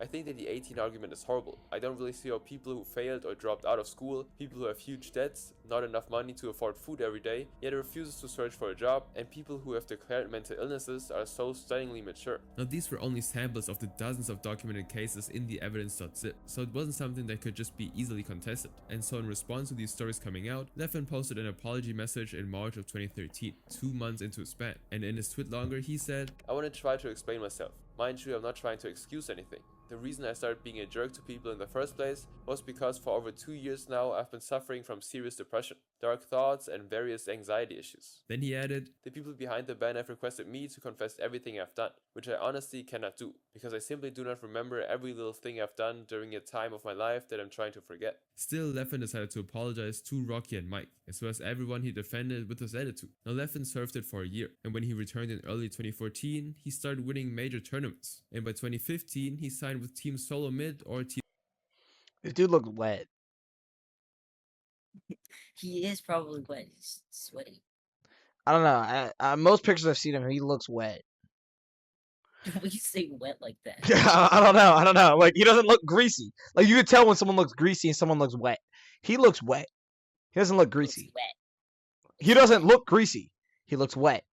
I think that the 18 argument is horrible. I don't really see how people who failed or dropped out of school, people who have huge debts, not enough money to afford food every day, yet refuses to search for a job, and people who have declared mental illnesses are so stunningly mature. Now these were only samples of the dozens of documented cases in the evidence.zip, so it wasn't something that could just be easily contested. And so in response to these stories coming out, Leffen posted an apology message in March of 2013, 2 months into his ban, and in his tweet longer he said, I want to try to explain myself. Mind you, I'm not trying to excuse anything. The reason I started being a jerk to people in the first place was because for over 2 years now I've been suffering from serious depression, dark thoughts and various anxiety issues. Then he added, the people behind the ban have requested me to confess everything I've done, which I honestly cannot do, because I simply do not remember every little thing I've done during a time of my life that I'm trying to forget. Still, Leffen decided to apologize to Rocky and Mike, as well as everyone he defended with his attitude. Now Leffen served it for a year, and when he returned in early 2014, he started winning major tournaments, and by 2015 he signed with Team Solo Mid or Team... This dude looked wet. He is probably wet. He's sweaty. I don't know. Most pictures I've seen of him, he looks wet. Why you say wet like that? I don't know. Like, he doesn't look greasy. Like, you can tell when someone looks greasy and someone looks wet. He looks wet. He doesn't look greasy. He doesn't look greasy. He looks wet.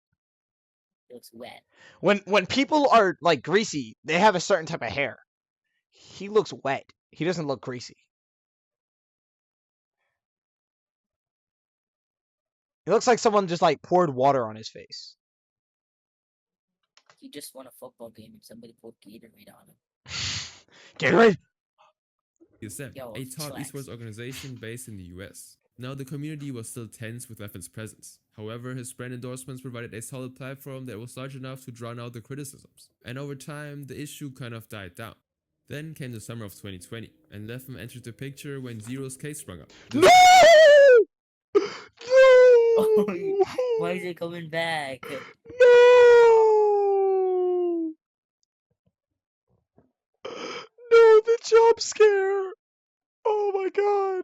He looks wet. When people are, like, greasy, they have a certain type of hair. He looks wet. He doesn't look greasy. It looks like someone just, like, poured water on his face. He just won a football game and somebody poured Gatorade on him. Gatorade? Yo, a top slacks. esports organization based in the US. Now the community was still tense with Leffen's presence. However, his brand endorsements provided a solid platform that was large enough to drown out the criticisms. And over time, the issue kind of died down. Then came the summer of 2020, and Leffen entered the picture when Zero's case sprung up. No! Why is it coming back? No! No, the jump scare! Oh my god!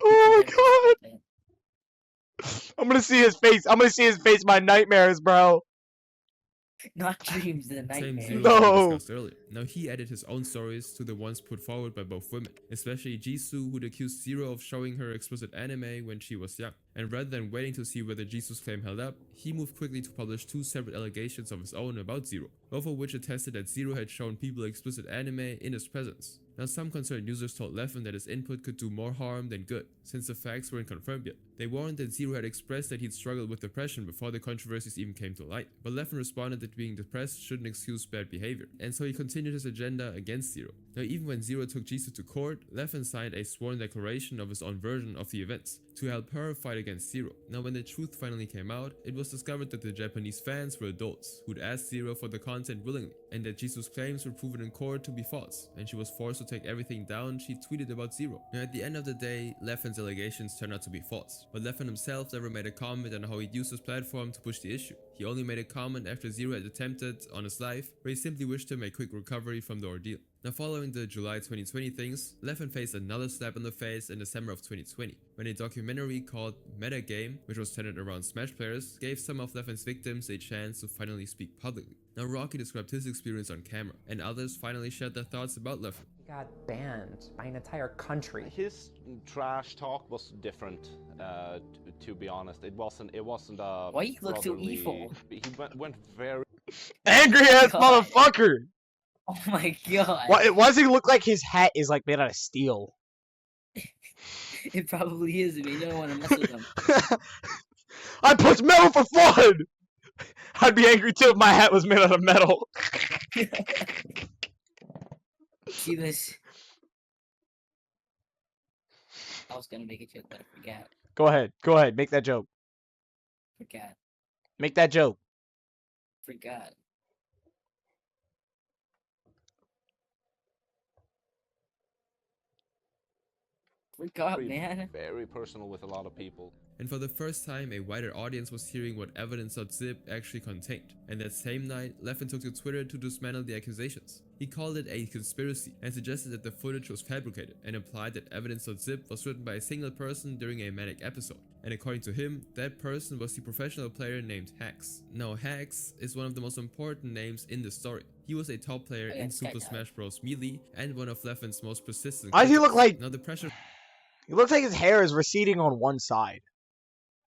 Oh my god! I'm gonna see his face. I'm gonna see his face in my nightmares, bro. Not dreams, the Same nightmares. Zero that we No. discussed earlier. Now he added his own stories to the ones put forward by both women, especially Jisoo, who'd accused Zero of showing her explicit anime when she was young. And rather than waiting to see whether Jisoo's claim held up, he moved quickly to publish 2 separate allegations of his own about Zero, both of which attested that Zero had shown people explicit anime in his presence. Now some concerned users told Leffen that his input could do more harm than good, since the facts weren't confirmed yet. They warned that Zero had expressed that he'd struggled with depression before the controversies even came to light, but Leffen responded that being depressed shouldn't excuse bad behavior, and so he continued his agenda against Zero. Now even when Zero took Jisoo to court, Leffen signed a sworn declaration of his own version of the events, to help her fight against Zero. Now when the truth finally came out, it was discovered that the Japanese fans were adults, who'd asked Zero for the content willingly, and that Jisoo's claims were proven in court to be false, and she was forced to take everything down she tweeted about Zero. Now at the end of the day, Leffen's allegations turned out to be false, but Leffen himself never made a comment on how he'd used his platform to push the issue. He only made a comment after Zero had attempted on his life, where he simply wished him a quick recovery from the ordeal. Now following the July 2020 things, Leffen faced another slap in the face in December of 2020, when a documentary called Metagame, which was centered around Smash players, gave some of Leffen's victims a chance to finally speak publicly. Now Rocky described his experience on camera, and others finally shared their thoughts about Leffen. He got banned by an entire country. His trash talk was different, to be honest. It wasn't Why you look so evil? He went very Angry ass motherfucker! Oh my god. Why does he look like his hat is like made out of steel? It probably is, but you don't want to mess with him. I punch metal for fun! I'd be angry too if my hat was made out of metal. See this? I was gonna make a joke, but I forgot. Go ahead, make that joke. Forgot. Make that joke. Forgot. Forgot, man. very personal with a lot of people. And for the first time, a wider audience was hearing what evidence.zip actually contained. And that same night, Leffen took to Twitter to dismantle the accusations. He called it a conspiracy and suggested that the footage was fabricated, and implied that evidence.zip was written by a single person during a manic episode. And according to him, that person was the professional player named Hax. Now Hax is one of the most important names in the story. He was a top player in Super Smash Bros. Melee and one of Leffen's most persistent Why does he look like... Now the pressure... He looks like his hair is receding on one side.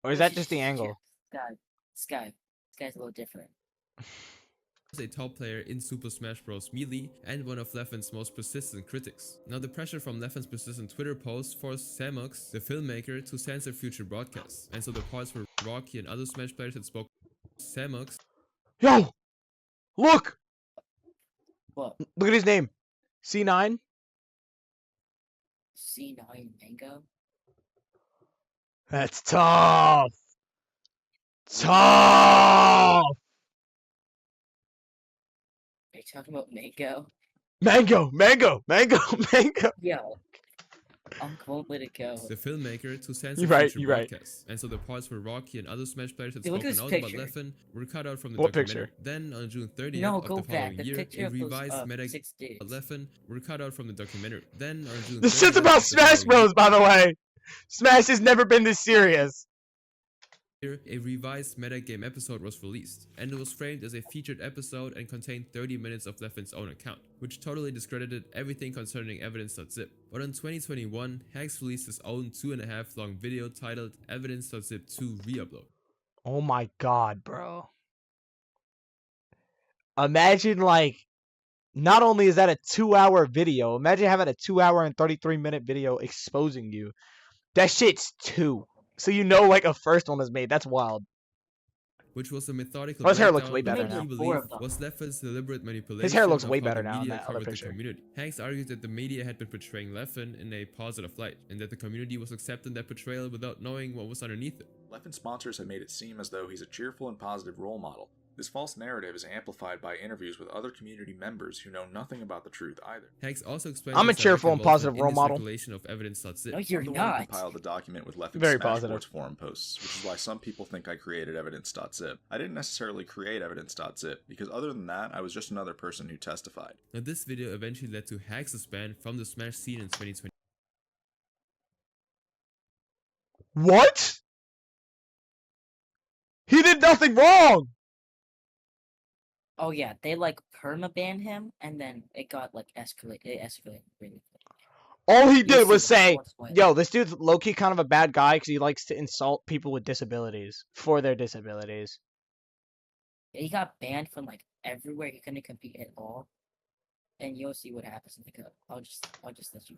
Or is that just the angle? This guy's a little different. Was a top player in Super Smash Bros. Melee and one of Leffen's most persistent critics. Now the pressure from Leffen's persistent Twitter posts forced Samox, the filmmaker, to censor future broadcasts, and so the parts where Rocky and other Smash players had spoken Samox. Yo! Look! What? Look at his name. C9? C9 Mango? That's tough! Tough! Are you talking about Mango? Mango! Yo. I'm going with it go. The filmmaker to censor future broadcasts, and so the parts where Rocky and other Smash players had spoken out about Leffen were cut out from the documentary. Then on June 30th of the following year, a revised metagame of Leffen were cut out from the documentary. Then on June 30th, this shit's about Smash Bros, by the way! Smash has never been this serious. A revised metagame episode was released, and it was framed as a featured episode and contained 30 minutes of Leffen's own account, which totally discredited everything concerning evidence.zip. But in 2021, Hax released his own 2.5 long video titled Evidence.zip 2 Reupload. Oh my god, bro. Imagine, like, not only is that a 2-hour video, imagine having a 2-hour and 33-minute video exposing you. That shit's 2. So you know, like, a first one was made. That's wild. Which was a methodical his hair looks way better now. Was Leffen's deliberate manipulation. His hair looks way of how better the now in media that other covered the picture. community. Hanks argued that the media had been portraying Leffen in a positive light, and that the community was accepting that portrayal without knowing what was underneath it. Leffen's sponsors have made it seem as though he's a cheerful and positive role model. This false narrative is amplified by interviews with other community members who know nothing about the truth either. Hex also explained I'm a his direct cheerful and involvement positive in role this model. circulation of evidence.zip. No, you're I'm the one not. who compiled the document with Leffen's Very Smash positive. Sports forum posts, which is why some people think I created evidence.zip. I didn't necessarily create evidence.zip, because other than that, I was just another person who testified. Now this video eventually led to Hex's ban from the Smash scene in 2020. What? He did nothing wrong. Oh yeah, they like perma-banned him, and then it got like escalated. It escalated really quick. All he You did was see say, what's what. yo, this dude's low-key kind of a bad guy because he likes to insult people with disabilities for their disabilities. He got banned from like everywhere. He couldn't compete at all. And you'll see what happens. I'll just let you.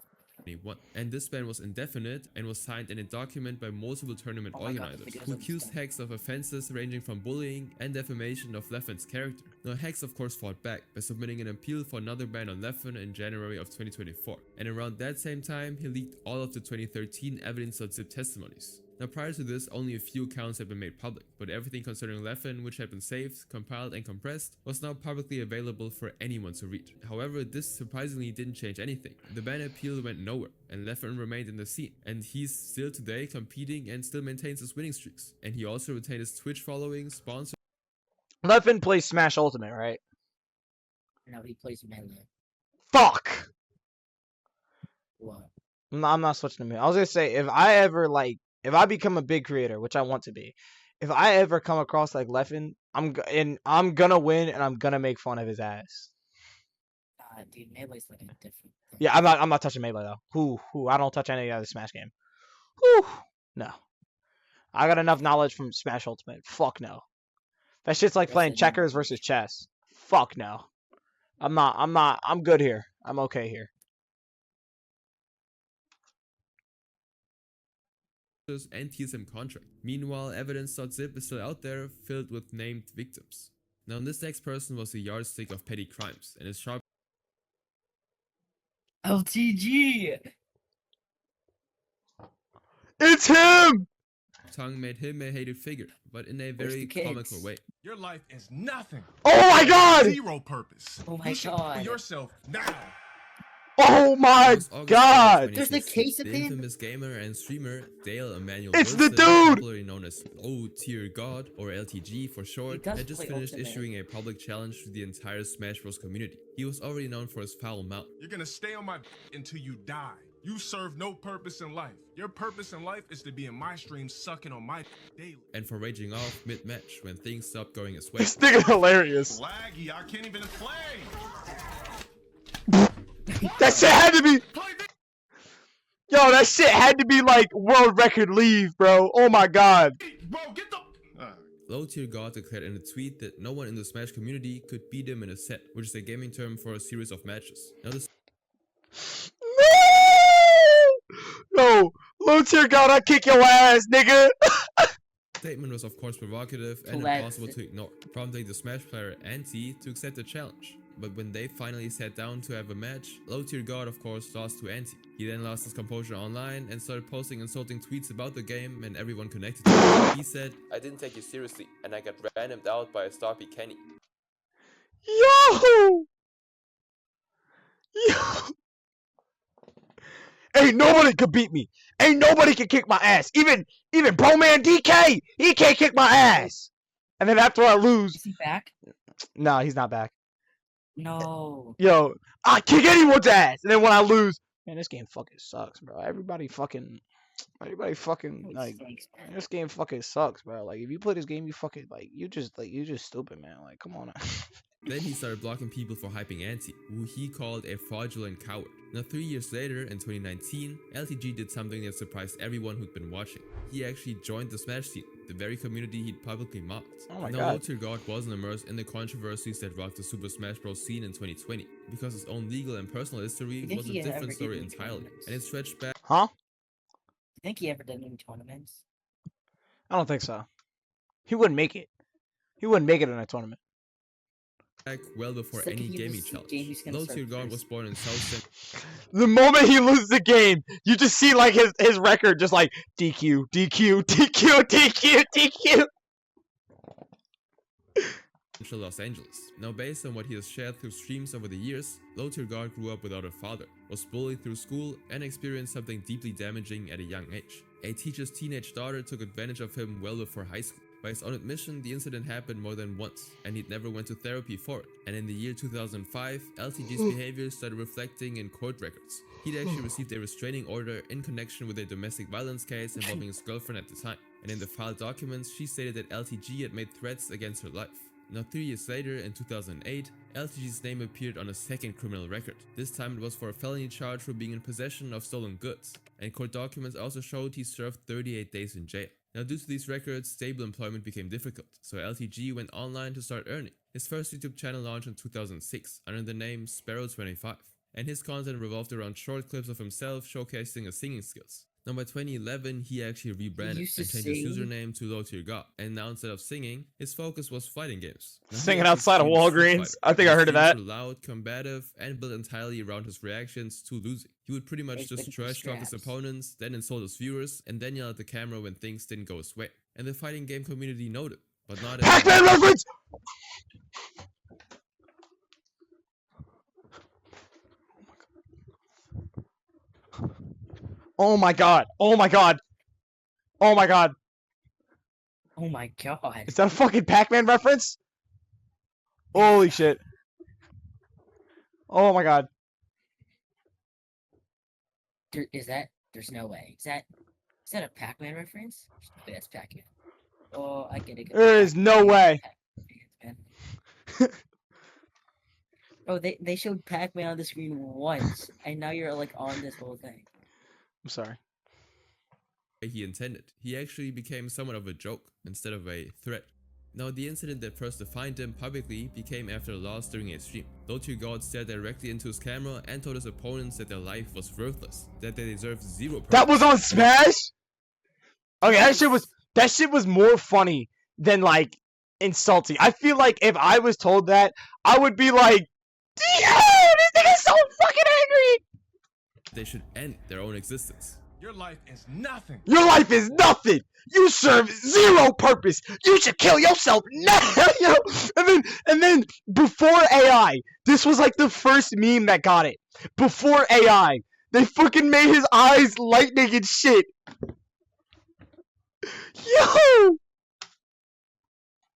And this ban was indefinite and was signed in a document by multiple tournament Oh my God, organizers the videos who of this accused Hex of offenses ranging from bullying and defamation of Leffen's character. Now Hex of course fought back by submitting an appeal for another ban on Leffen in January of 2024, and around that same time he leaked all of the 2013 evidence.zip testimonies. Now prior to this, only a few accounts had been made public, but everything concerning Leffen, which had been saved, compiled and compressed, was now publicly available for anyone to read. However, this surprisingly didn't change anything. The ban appeal went nowhere, and Leffen remained in the scene, and he's still today competing and still maintains his winning streaks. And he also retained his Twitch following, sponsors. Leffen plays Smash Ultimate, right? No, he plays Melee. Fuck! What? I'm not switching to me. I was gonna say, if I become a big creator, which I want to be, if I ever come across like Leffen, I'm gonna win and I'm gonna make fun of his ass. Dude, Melee's like a different thing. Yeah, I'm not touching Melee though. Who? I don't touch any other Smash game. Whew. No. I got enough knowledge from Smash Ultimate. Fuck no. That shit's like playing checkers versus chess. Fuck no. I'm good here. I'm okay here. And TSM contract. Meanwhile, evidence.zip is still out there, filled with named victims. Now this next person was the yardstick of petty crimes, and his sharp LTG! It's him! tongue made him a hated figure, but in a very comical way. Your life is nothing. Oh my God! Zero purpose. Oh my You should God. kill yourself now. Oh my God! There's the case The of him. infamous gamer and streamer Dale Emmanuel It's the Wilson, dude! popularly known as O Tier God or LTG for short, does had just play finished Ultimate. issuing a public challenge to the entire Smash Bros community. He was already known for his foul mouth. You're gonna stay on my until you die. You serve no purpose in life. Your purpose in life is to be in my stream sucking on my daily. And for raging off mid-match when things stopped going his way. This nigga hilarious. Laggy, I can't even play. That shit had to be. Yo, that shit had to be like world record leave, bro. Oh my God. Bro, get the. Low Tier God declared in a tweet that no one in the Smash community could beat him in a set, which is a gaming term for a series of matches. Now this No! Low tier God, I kick your ass, nigga! statement was of course provocative and Let's- impossible to ignore, prompting the Smash player Anti to accept the challenge. But when they finally sat down to have a match, Low Tier God of course lost to Anti. He then lost his composure online and started posting insulting tweets about the game and everyone connected to him. He said, I didn't take you seriously, and I got randomed out by a Starpy Kenny. Yo! Yo! Ain't nobody could beat me. Ain't nobody can kick my ass. Even bro man DK, he can't kick my ass. And then after I lose, Is he back? no, he's not back. No. Yo, I kick anyone's ass. And then when I lose, man, this game fucking sucks, bro. Everybody fucking like this game fucking sucks, bro. Like if you play this game, you fucking you just stupid, man. Like come on. Then he started blocking people for hyping Anti, who he called a fraudulent coward. Now 3 years later, in 2019, LTG did something that surprised everyone who'd been watching. He actually joined the Smash scene, the very community he'd publicly mocked. Oh my now, God. Low Tier God wasn't immersed in the controversies that rocked the Super Smash Bros. Scene in 2020, because his own legal and personal history Think was a he ever different did story any entirely, tournaments? and it stretched back Huh? You think he ever did any tournaments? I don't think so. He wouldn't make it. He wouldn't make it in a tournament. well before It's like any if he gaming was- challenge. Jamie's gonna Low start Tier God first. was born in South Central. The moment he loses the game, you just see like his record just like DQ, DQ, DQ, DQ, DQ. Los Angeles. Now, based on what he has shared through streams over the years, Low Tier God grew up without a father, was bullied through school, and experienced something deeply damaging at a young age. A teacher's teenage daughter took advantage of him well before high school. By his own admission, the incident happened more than once, and he'd never went to therapy for it. And in the year 2005, LTG's behavior started reflecting in court records. He'd actually received a restraining order in connection with a domestic violence case involving his girlfriend at the time. And in the filed documents, she stated that LTG had made threats against her life. Now 3 years later, in 2008, LTG's name appeared on a second criminal record. This time it was for a felony charge for being in possession of stolen goods. And court documents also showed he served 38 days in jail. Now, due to these records, stable employment became difficult, so LTG went online to start earning. His first YouTube channel launched in 2006 under the name Sparrow25, and his content revolved around short clips of himself showcasing his singing skills. Now, by 2011, he actually rebranded and changed his username to Low Tier God, and now instead of singing, his focus was fighting games. Now, Singing outside of Walgreens? I think I heard of that. Loud, combative, and built entirely around his reactions to losing. He would pretty much just trash talk his opponents, then insult his viewers, and then yell at the camera when things didn't go his way. And the fighting game community noted, but not Pac-Man reference! Oh my god. Oh my god. Oh my god. Oh my god. Is that a fucking Pac-Man reference? Holy shit. Oh my god. There's no way. Is that a Pac-Man reference? Okay, that's Pac-Man. Oh, I get it. There is no way. Oh, they showed Pac-Man on the screen once, and now you're like on this whole thing. I'm sorry. He intended. He actually became somewhat of a joke instead of a threat. Now, the incident that first defined him publicly became after a loss during a stream. Low Tier God stared directly into his camera and told his opponents that their life was worthless, that they deserved zero purpose. That was on Smash? Okay, that shit was more funny than like insulting. I feel like if I was told that, I would be like, yo, this nigga's so fucking angry. They should end their own existence. Your life is nothing. Your life is nothing. You serve zero purpose. You should kill yourself now. And then before AI, this was like the first meme that got it. Before AI, they fucking made his eyes lightning and shit. Yo!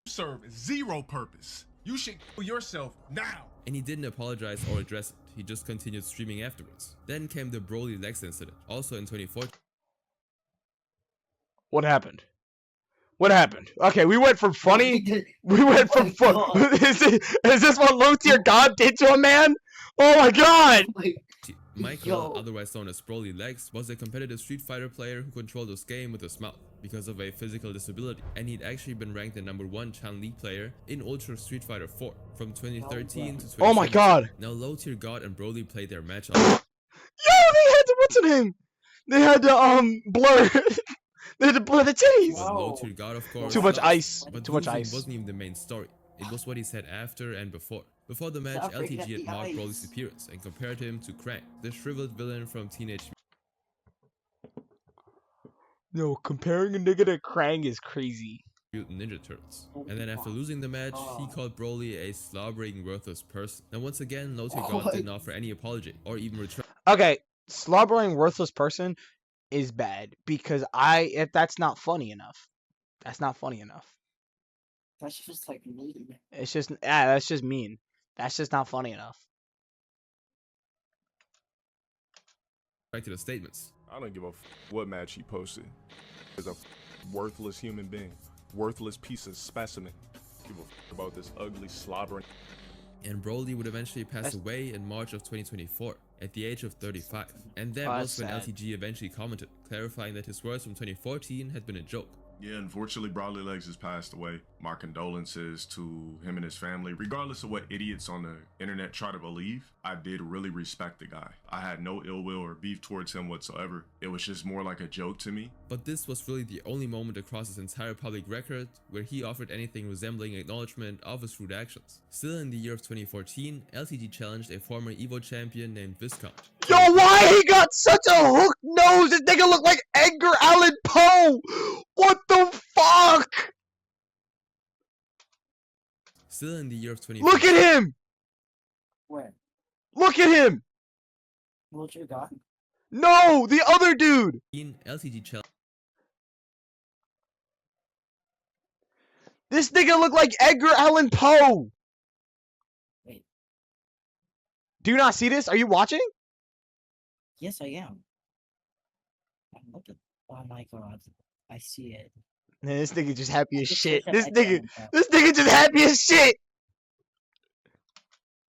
You serve zero purpose. You should kill yourself now. And he didn't apologize or address it. He just continued streaming afterwards. Then came the Broly Lex incident, also in 2014. What happened? What happened? Okay, we went from funny. We went from fun. Is this what Low Tier God did to a man? Oh my god! Michael, otherwise known as Broly Lex, was a competitive Street Fighter player who controlled this game with his mouth because of a physical disability, and he'd actually been ranked the #1 Chun-Li player in Ultra Street Fighter 4 from 2013 to 2017. Oh my god! Now Low Tier God and Broly played their match on. Yo, they had to what's it name? They had to blur. They had to blur the titties. Low Tier God, of course. Too much ice. But Too much losing ice. wasn't even the main story. It was what he said after and before. Before the match, LTG had mocked Broly's appearance and compared him to Krang, the shriveled villain from Teenage No, comparing a nigga to Krang is crazy. Mutant Ninja Turtles. And then after losing the match, he called Broly a slobbering, worthless person. And once again, Low Tier God didn't offer any apology or even return. Okay, slobbering worthless person is bad because if that's not funny enough. That's not funny enough. That's just like mean. It's just that's just mean. That's just not funny enough. Back to the statements. I don't give a what match he posted. He's a worthless human being. Worthless piece of specimen. Give a about this ugly slobbering. And Broly would eventually pass away in March of 2024 at the age of 35. And that was when LTG eventually commented, clarifying that his words from 2014 had been a joke. Yeah, unfortunately, Broly Legs has passed away. My condolences to him and his family. Regardless of what idiots on the internet try to believe, I did really respect the guy. I had no ill will or beef towards him whatsoever. It was just more like a joke to me. But this was really the only moment across his entire public record where he offered anything resembling acknowledgement of his rude actions. Still in the year of 2014, LTG challenged a former EVO champion named Viscount. Yo, why he got such a hook nose? This nigga look like Edgar Allan Poe. What the fuck? Still in the year of 2015. Look at him! Where? Look at him! What you got? No, the other dude. LTG challenge. This nigga look like Edgar Allan Poe. Wait. Do you not see this? Are you watching? Yes, I am. I'm looking. Oh my god, I see it. Man, this nigga just happy as Just shit. search up This Edgar nigga Allan Poe. just happy as shit.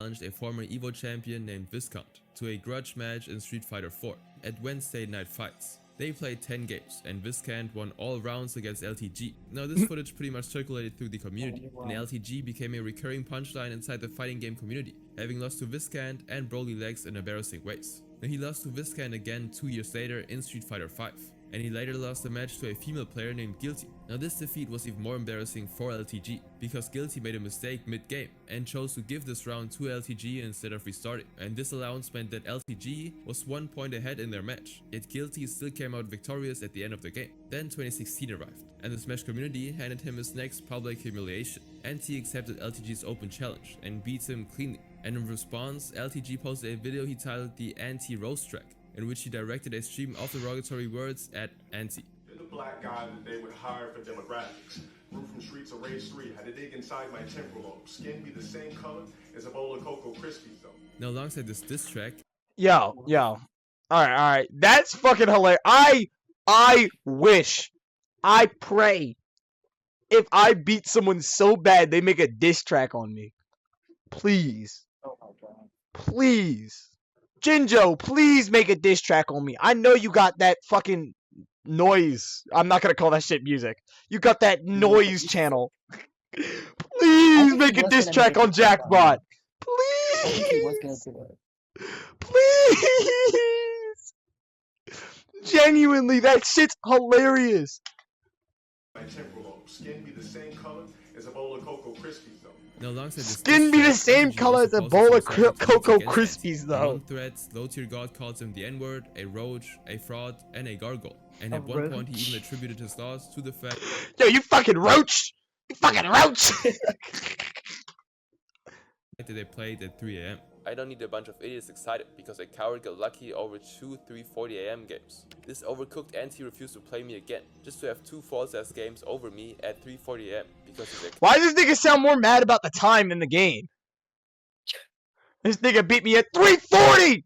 Challenged a former EVO champion named Viscount to a grudge match in Street Fighter 4 at Wednesday Night Fights. They played 10 games, and Viscount won all rounds against LTG. Now this footage pretty much circulated through the community, and LTG became a recurring punchline inside the fighting game community, having lost to Viscount and Broly Legs in embarrassing ways. Now he lost to Viscount again 2 years later in Street Fighter 5. And he later lost the match to a female player named Guilty. Now this defeat was even more embarrassing for LTG, because Guilty made a mistake mid-game and chose to give this round to LTG instead of restarting, and this allowance meant that LTG was 1 point ahead in their match, yet Guilty still came out victorious at the end of the game. Then 2016 arrived, and the Smash community handed him his next public humiliation, and he accepted LTG's open challenge and beat him cleanly. And in response, LTG posted a video he titled the Anti-Roast Track, in which he directed a stream of derogatory words at Anti. You're the black guy that they would hire for demographics. Grew from streets of Race 3, had to dig inside my temporal lobe. Skin be the same color as a bowl of Cocoa Krispies though. Now alongside this diss track, Yo. Alright. That's fucking hilarious. I wish, I pray, if I beat someone so bad they make a diss track on me. Please. Oh my god. Please. Jinjo, please make a diss track on me. I know you got that fucking noise. I'm not gonna call that shit music. You got that noise channel. Please make a diss track on Jackbot. I think he was gonna do it. Please. Genuinely, that shit's hilarious. My temporal lobe. Skin be the same color as a bowl of Cocoa Krispies though. now alongside this Skin be the same color as a bowl of Cocoa Krispies, though. on threads, low tier god calls him the N-word, a roach, a fraud, and a gargoyle. And A at one point he roach? even attributed his loss to the fact Yo, you fucking roach! You fucking roach! that they played at 3 AM. I don't need a bunch of idiots excited because a coward got lucky over 2 3:40 AM games. This overcooked Anti refused to play me again, just to have 2 false ass games over me at 3:40 AM because he's a Why does this nigga sound more mad about the time than the game? This nigga beat me at 3:40!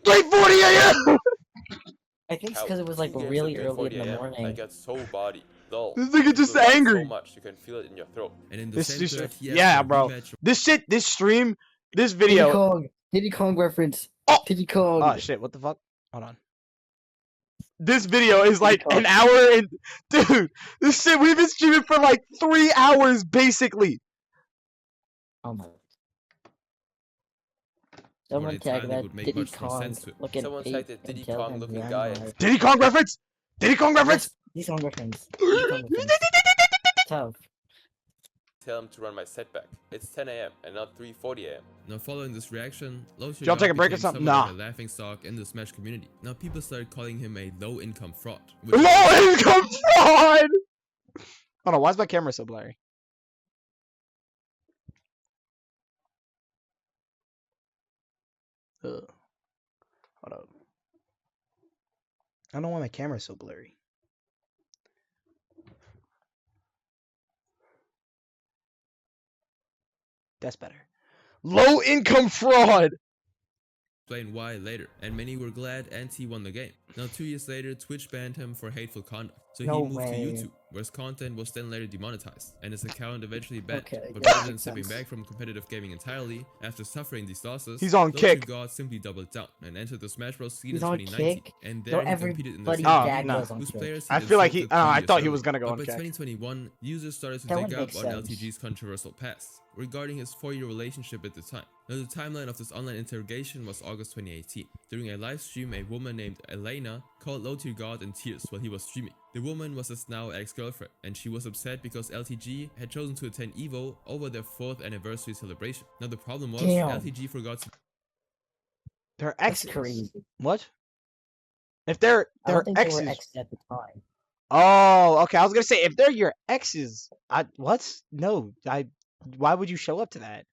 3:40 AM! I think it's because it was like really early in the morning. I got so body. Dull. This nigga just You laugh angry. So much you can feel it in your throat. And in the This same is thread, he asked yeah, for a bro. rematch This stream, this Diddy video. Kong. Diddy Kong reference. Oh! Diddy Kong. Oh shit! What the fuck? Hold on. This video is like an hour and dude, this shit we've been streaming for like 3 hours basically. Oh my. Or Someone a tag time that that would make Diddy much more Kong sense to it. looking Someone ape tagged the and Diddy tell Kong him looking the guy animal. and- Diddy Kong reference. Diddy Kong reference. Diddy Kong reference. Diddy Kong reference. Tough. Tell him to run my setback. It's 10 AM and not 3:40 AM. Now following this reaction, low tier Y'all take god a break or became something? somewhat Nah. of a laughing stock in the Smash community. Now people started calling him a low income fraud. Low income fraud. Hold on, why is my camera so blurry? Hold up. I don't know why my camera's so blurry. That's better. Low income fraud. Explain why later, and many were glad Anti won the game. Now 2 years later, Twitch banned him for hateful conduct, so No he moved way. to YouTube, where his content was then later demonetized, and his account eventually banned. Okay, But yeah, rather than makes stepping sense. back from competitive gaming entirely, after suffering these losses, He's on Low Tier kick. God simply doubled down and entered the Smash Bros. Scene He's in on 2019, kick? and No, there he competed in the everybody Oh, that no. goes on whose kick. players I he'd feel like he. insulted 2 I years thought he earlier. was gonna go But on by kick. 2021, users started to That dig would up make on sense. LTG's controversial past regarding his 4-year relationship at the time. Now the timeline of this online interrogation was August 2018. During a live stream, a woman named Elena called Low Tier God in tears while he was streaming. The woman was his now ex-girlfriend, and she was upset because LTG had chosen to attend EVO over their 4th anniversary celebration. Now the problem was Damn. LTG forgot to They're That's exes. crazy. What? If they're I don't think exes. they were exes at the time. Oh, okay. I was gonna say if they're your exes, what? No, Why would you show up to that?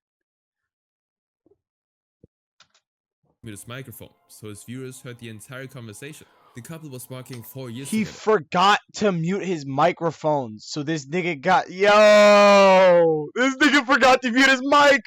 With his microphone, so his viewers heard the entire conversation. The couple was walking 4 years He together. forgot to mute his microphone, so this nigga got this nigga forgot to mute his mic.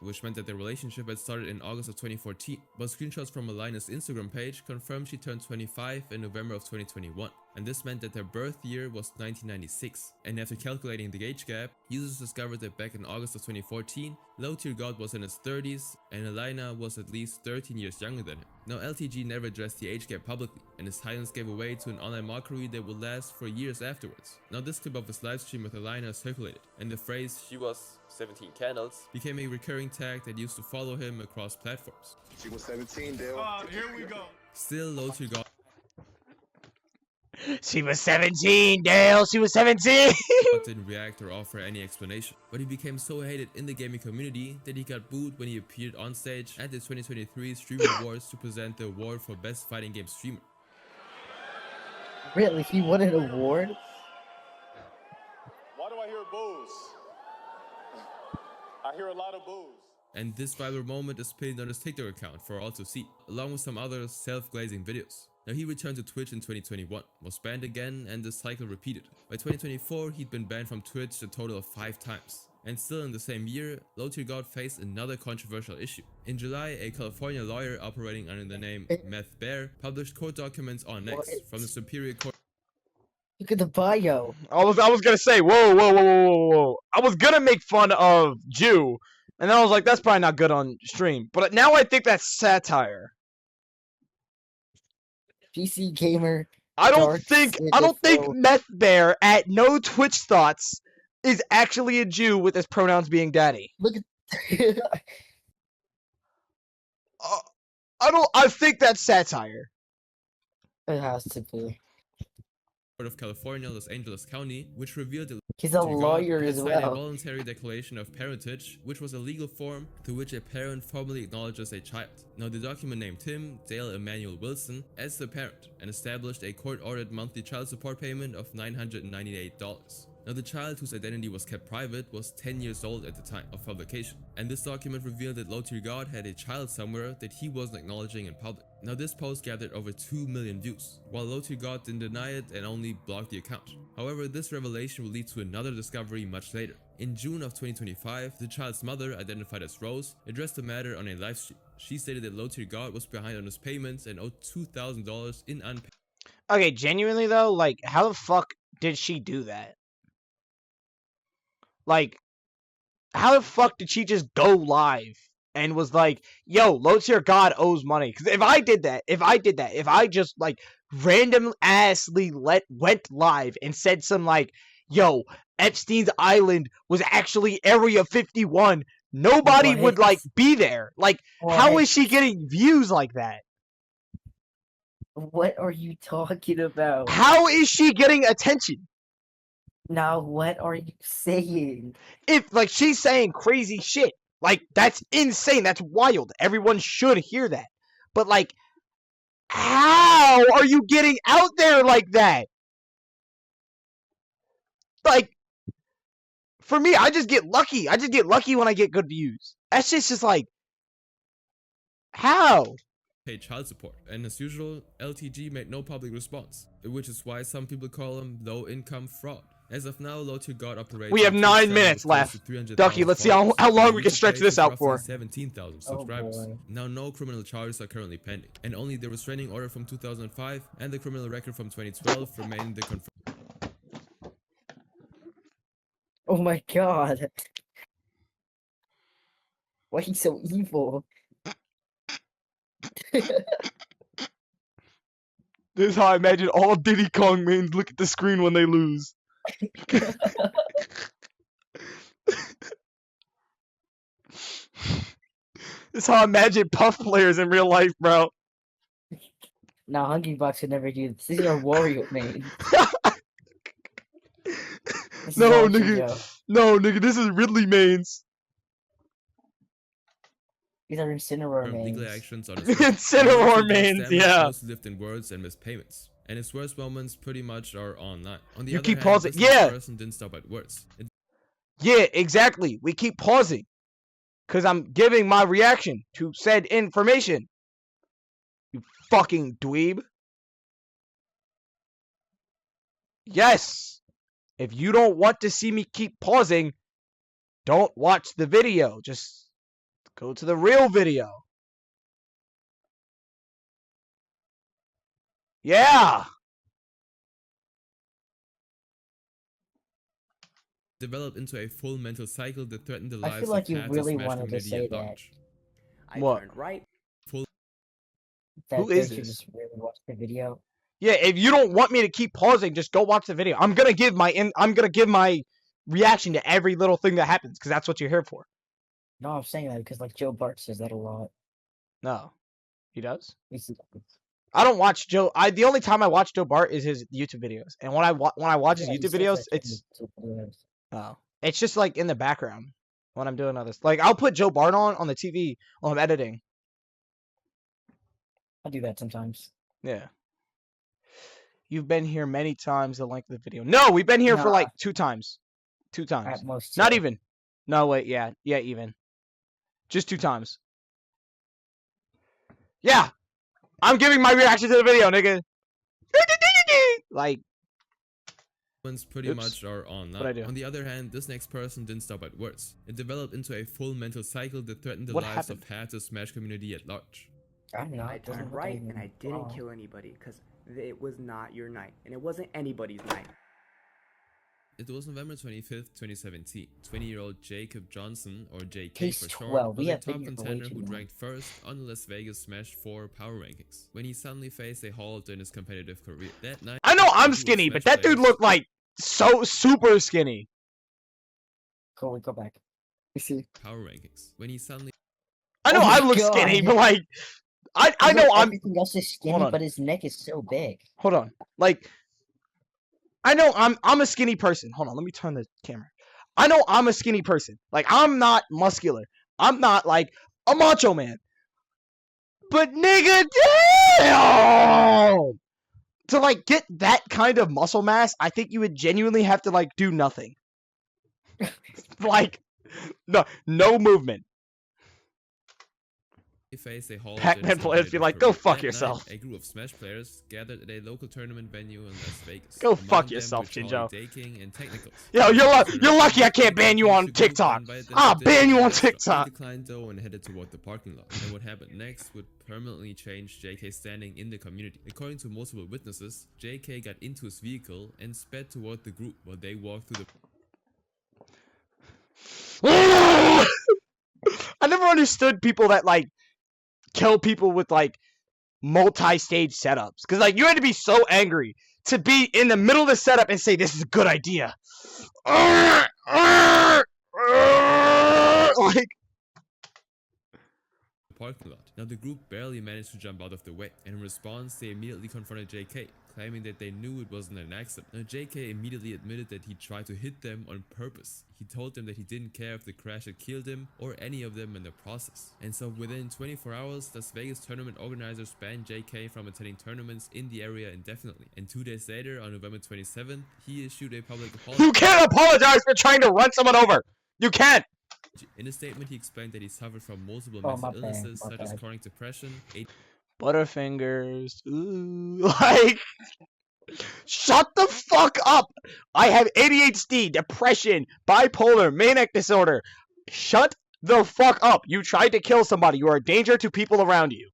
Which meant that their relationship had started in August of 2014, but screenshots from Alina's Instagram page confirmed she turned 25 in November of 2021, and this meant that their birth year was 1996. And after calculating the age gap, users discovered that back in August of 2014, Low Tier God was in his 30s, and Alina was at least 13 years younger than him. Now LTG never addressed the age gap publicly, and his silence gave way to an online mockery that would last for years afterwards. Now this clip of his livestream with Alina circulated, and the phrase "She was 17 candles" became a recurring tag that used to follow him across platforms. She was 17, Dale. Here we go. Still, Low Tier God She was 17, Dale. She was 17. didn't react or offer any explanation, but he became so hated in the gaming community that he got booed when he appeared on stage at the 2023 Streamer Awards to present the award for Best Fighting Game Streamer. Really? He won an award? Why do I hear boos? I hear a lot of boos. And this viral moment is pinned on his TikTok account for all to see, along with some other self-glazing videos. Now he returned to Twitch in 2021, was banned again, and the cycle repeated. By 2024, he'd been banned from Twitch a total of 5 times. And still in the same year, Low Tier God faced another controversial issue. In July, a California lawyer operating under the name Meth Bear published court documents on X from the Superior Court. Look at the bio. I was gonna say, whoa. I was gonna make fun of Jew, and then I was like, that's probably not good on stream. But now I think that's satire. PC gamer. I don't think Meth Bear at No Twitch Thoughts is actually a Jew with his pronouns being daddy. Look at. I think that's satire. It has to be. Of California, Los Angeles County, which revealed that He's a lawyer as a well. voluntary declaration of parentage, which was a legal form through which a parent formally acknowledges a child. Now the document named him, Dale Emmanuel Wilson, as the parent and established a court-ordered monthly child support payment of $998. Now the child, whose identity was kept private, was 10 years old at the time of publication, and this document revealed that Low Tier God had a child somewhere that he wasn't acknowledging in public. Now this post gathered over 2 million views, while Low Tier God didn't deny it and only blocked the account. However, this revelation will lead to another discovery much later. In June of 2025, the child's mother, identified as Rose, addressed the matter on a livestream. She stated that Low Tier God was behind on his payments and owed $2,000 in unpaid. Okay, genuinely though, like, how the fuck did she do that? Like, how the fuck did she just go live and was like, yo, Low Tier God owes money? Because if I just, like, random assly went live and said some, like, yo, Epstein's Island was actually Area 51, nobody would, like, be there. Like, how is she getting views like that? What are you talking about? How is she getting attention? Now, what are you saying? If, like, she's saying crazy shit, like, that's insane, that's wild, everyone should hear that. But, like, how are you getting out there like that? Like, for me, I just get lucky. I just get lucky when I get good views. That's just like, how? Paid child support, and as usual, LTG made no public response, which is why some people call him low-income fraud. As of now, Low Tier God operates. We have 9 minutes left. Ducky, let's see how long we can stretch this out for. 17,000 subscribers. Now, no criminal charges are currently pending, and only the restraining order from 2005 and the criminal record from 2012 remain the confirmed. Oh my god. Why he's so evil? This is how I imagine all Diddy Kong mains look at the screen when they lose. This is how I imagine Puff players in real life, bro. Nah, Hungry Box would never do this. These are Wario mains. No, nigga. No, nigga, this is Ridley mains. These are Incineroar mains. Legal actions on his Incineroar mains, yeah. Mostly lived in words and missed payments, and his worst moments pretty much are online. On the You other keep hand, pausing. this Yeah. person didn't stop at words. Yeah, exactly. We keep pausing. Because I'm giving my reaction to said information. You fucking dweeb. Yes. If you don't want to see me keep pausing, don't watch the video. Just go to the real video. Yeah. Developed into a full mental cycle that threatened the I feel lives like of you half the really Smash wanted to community say at that. large. What? Right. Full That Who they is should this? just really watch the video. Yeah, if you don't want me to keep pausing, just go watch the video. I'm gonna give my reaction to every little thing that happens because that's what you're here for. No, I'm saying that because like Joe Bart says that a lot. No, he does. He's- I don't watch Joe. The only time I watch Joe Bart is his YouTube videos, and when I watch his Yeah, he YouTube says videos, that in it's his videos. it's just like in the background when I'm doing others. Like I'll put Joe Bart on the TV while I'm editing. I do that sometimes. Yeah. You've been here many times the length of the video. No, we've been here for Nah. like 2 times. 2 times. At most Not 2. even. No, wait, yeah, even. Just 2 times. Yeah. I'm giving my reaction to the video, nigga. Like, ones pretty Oops. much are online. What'd I do? On the other hand, this next person didn't stop at words. It developed into a full mental cycle that threatened the What lives happened? of half the Smash community at large. I don't know. I It doesn't turned look right anything and I didn't wrong. kill anybody because it was not your night and it wasn't anybody's night. It was November 25th, 2017. 20-year-old Jacob Johnson, or JK Case for short, 12. We was a have top been here for way contender too who long. ranked first on the Las Vegas Smash 4 power rankings, when he suddenly faced a halt in his competitive career. That night, I know a I'm group of skinny, Smash but that dude players looked like so super skinny. Go back. You see. power rankings, when he suddenly I know Oh my I look God. skinny, but like, I He's know like, I'm. everything else is Hold skinny, on. but his neck is so big. Hold on. Like, I know I'm a skinny person. Hold on, let me turn the camera. I know I'm a skinny person. Like, I'm not muscular. I'm not like a macho man. But nigga, damn! To like get that kind of muscle mass, I think you would genuinely have to like do nothing. Like, no movement. faced a halt in Pac-Man his players be competitive like, go career. fuck That yourself. night, a group of Smash players gathered at a local tournament venue in Las Vegas. Go Among fuck them yourself, were Charlie Shinjo. Daking and Technicals. Yo, you're lucky I can't ban you on The group TikTok. invited them I'll to dinner ban you at a on restaurant. TikTok. They declined though and headed toward the parking lot. And what happened next would permanently change JK's standing in the community. According to multiple witnesses, JK got into his vehicle and sped toward the group while they walked through the I never understood people that like kill people with like multi-stage setups, because like you had to be so angry to be in the middle of the setup and say this is a good idea. Like, parking lot. Now the group barely managed to jump out of the way, and in response they immediately confronted JK, claiming that they knew it wasn't an accident. Now JK immediately admitted that he tried to hit them on purpose. He told them that he didn't care if the crash had killed him or any of them in the process. And so within 24 hours, Las Vegas tournament organizers banned JK from attending tournaments in the area indefinitely. And 2 days later, on November 27th, he issued a public apology. you can't apologize for trying to run someone over. You can't. In a statement, he explained that he suffered from multiple Oh, mental my bad, illnesses my such as bad. chronic depression, Butterfingers. Ooh, like, shut the fuck up. I have ADHD, depression, bipolar, manic disorder. Shut the fuck up. You tried to kill somebody. You are a danger to people around you.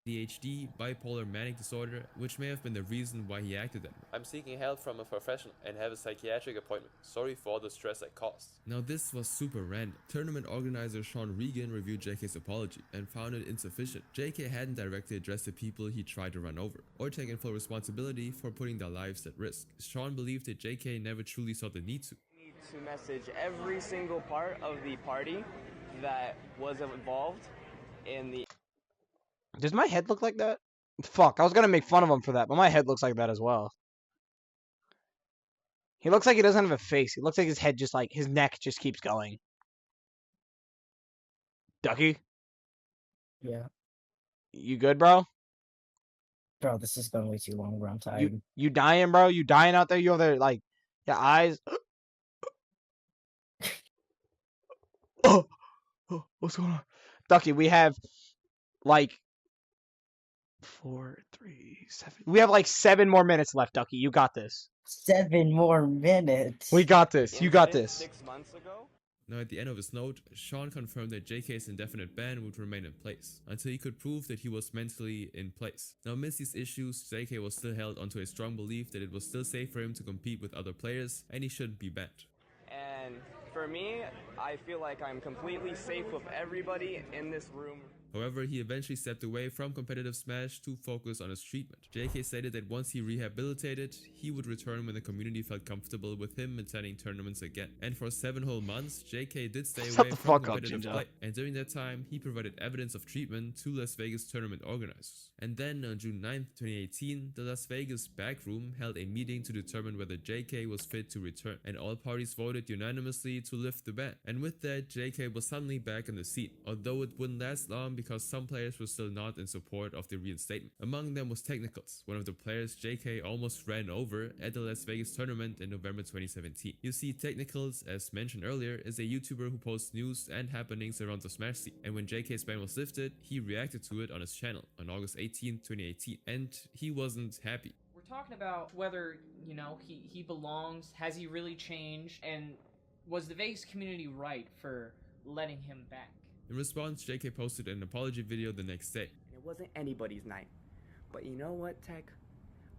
ADHD, bipolar manic disorder, which may have been the reason why he acted that way. I'm seeking help from a professional and have a psychiatric appointment. Sorry for all the stress I caused. Now this was super random. Tournament organizer Sean Regan reviewed JK's apology and found it insufficient. JK hadn't directly addressed the people he tried to run over, or taken full responsibility for putting their lives at risk. Sean believed that JK never truly saw the need to. To message every single part of the party that was involved in the Does my head look like that? Fuck, I was gonna make fun of him for that, but my head looks like that as well. He looks like he doesn't have a face. He looks like his head just like, his neck just keeps going. Ducky? Yeah. You good, bro? Bro, this has been way too long, bro. I'm tired. You dying, bro? You dying out there? You over there, like, your eyes? Oh, what's going on? Ducky, we have like 4, 3, 7. We have like 7 more minutes left, Ducky. You got this. 7 more minutes. We got this. You got this. 6 months ago. Now, at the end of his note, Sean confirmed that JK's indefinite ban would remain in place until he could prove that he was mentally in place. Now, amidst these issues, JK was still held onto a strong belief that it was still safe for him to compete with other players and he shouldn't be banned. And for me, I feel like I'm completely safe with everybody in this room. However, he eventually stepped away from competitive Smash to focus on his treatment. JK stated that once he rehabilitated, he would return when the community felt comfortable with him attending tournaments again. And for 7 whole months, JK did stay away from competitive play. And during that time, he provided evidence of treatment to Las Vegas tournament organizers. And then on June 9th, 2018, the Las Vegas backroom held a meeting to determine whether JK was fit to return. And all parties voted unanimously to lift the ban. And with that, JK was suddenly back in the scene, although it wouldn't last long because some players were still not in support of the reinstatement. Among them was Technicals, one of the players JK almost ran over at the Las Vegas tournament in November 2017. You see, Technicals, as mentioned earlier, is a YouTuber who posts news and happenings around the Smash scene. And when JK's ban was lifted, he reacted to it on his channel on August 18, 2018. And he wasn't happy. We're talking about whether, you know, he belongs, has he really changed, and was the Vegas community right for letting him back? In response, JK posted an apology video the next day. It wasn't anybody's night. But you know what, Tech?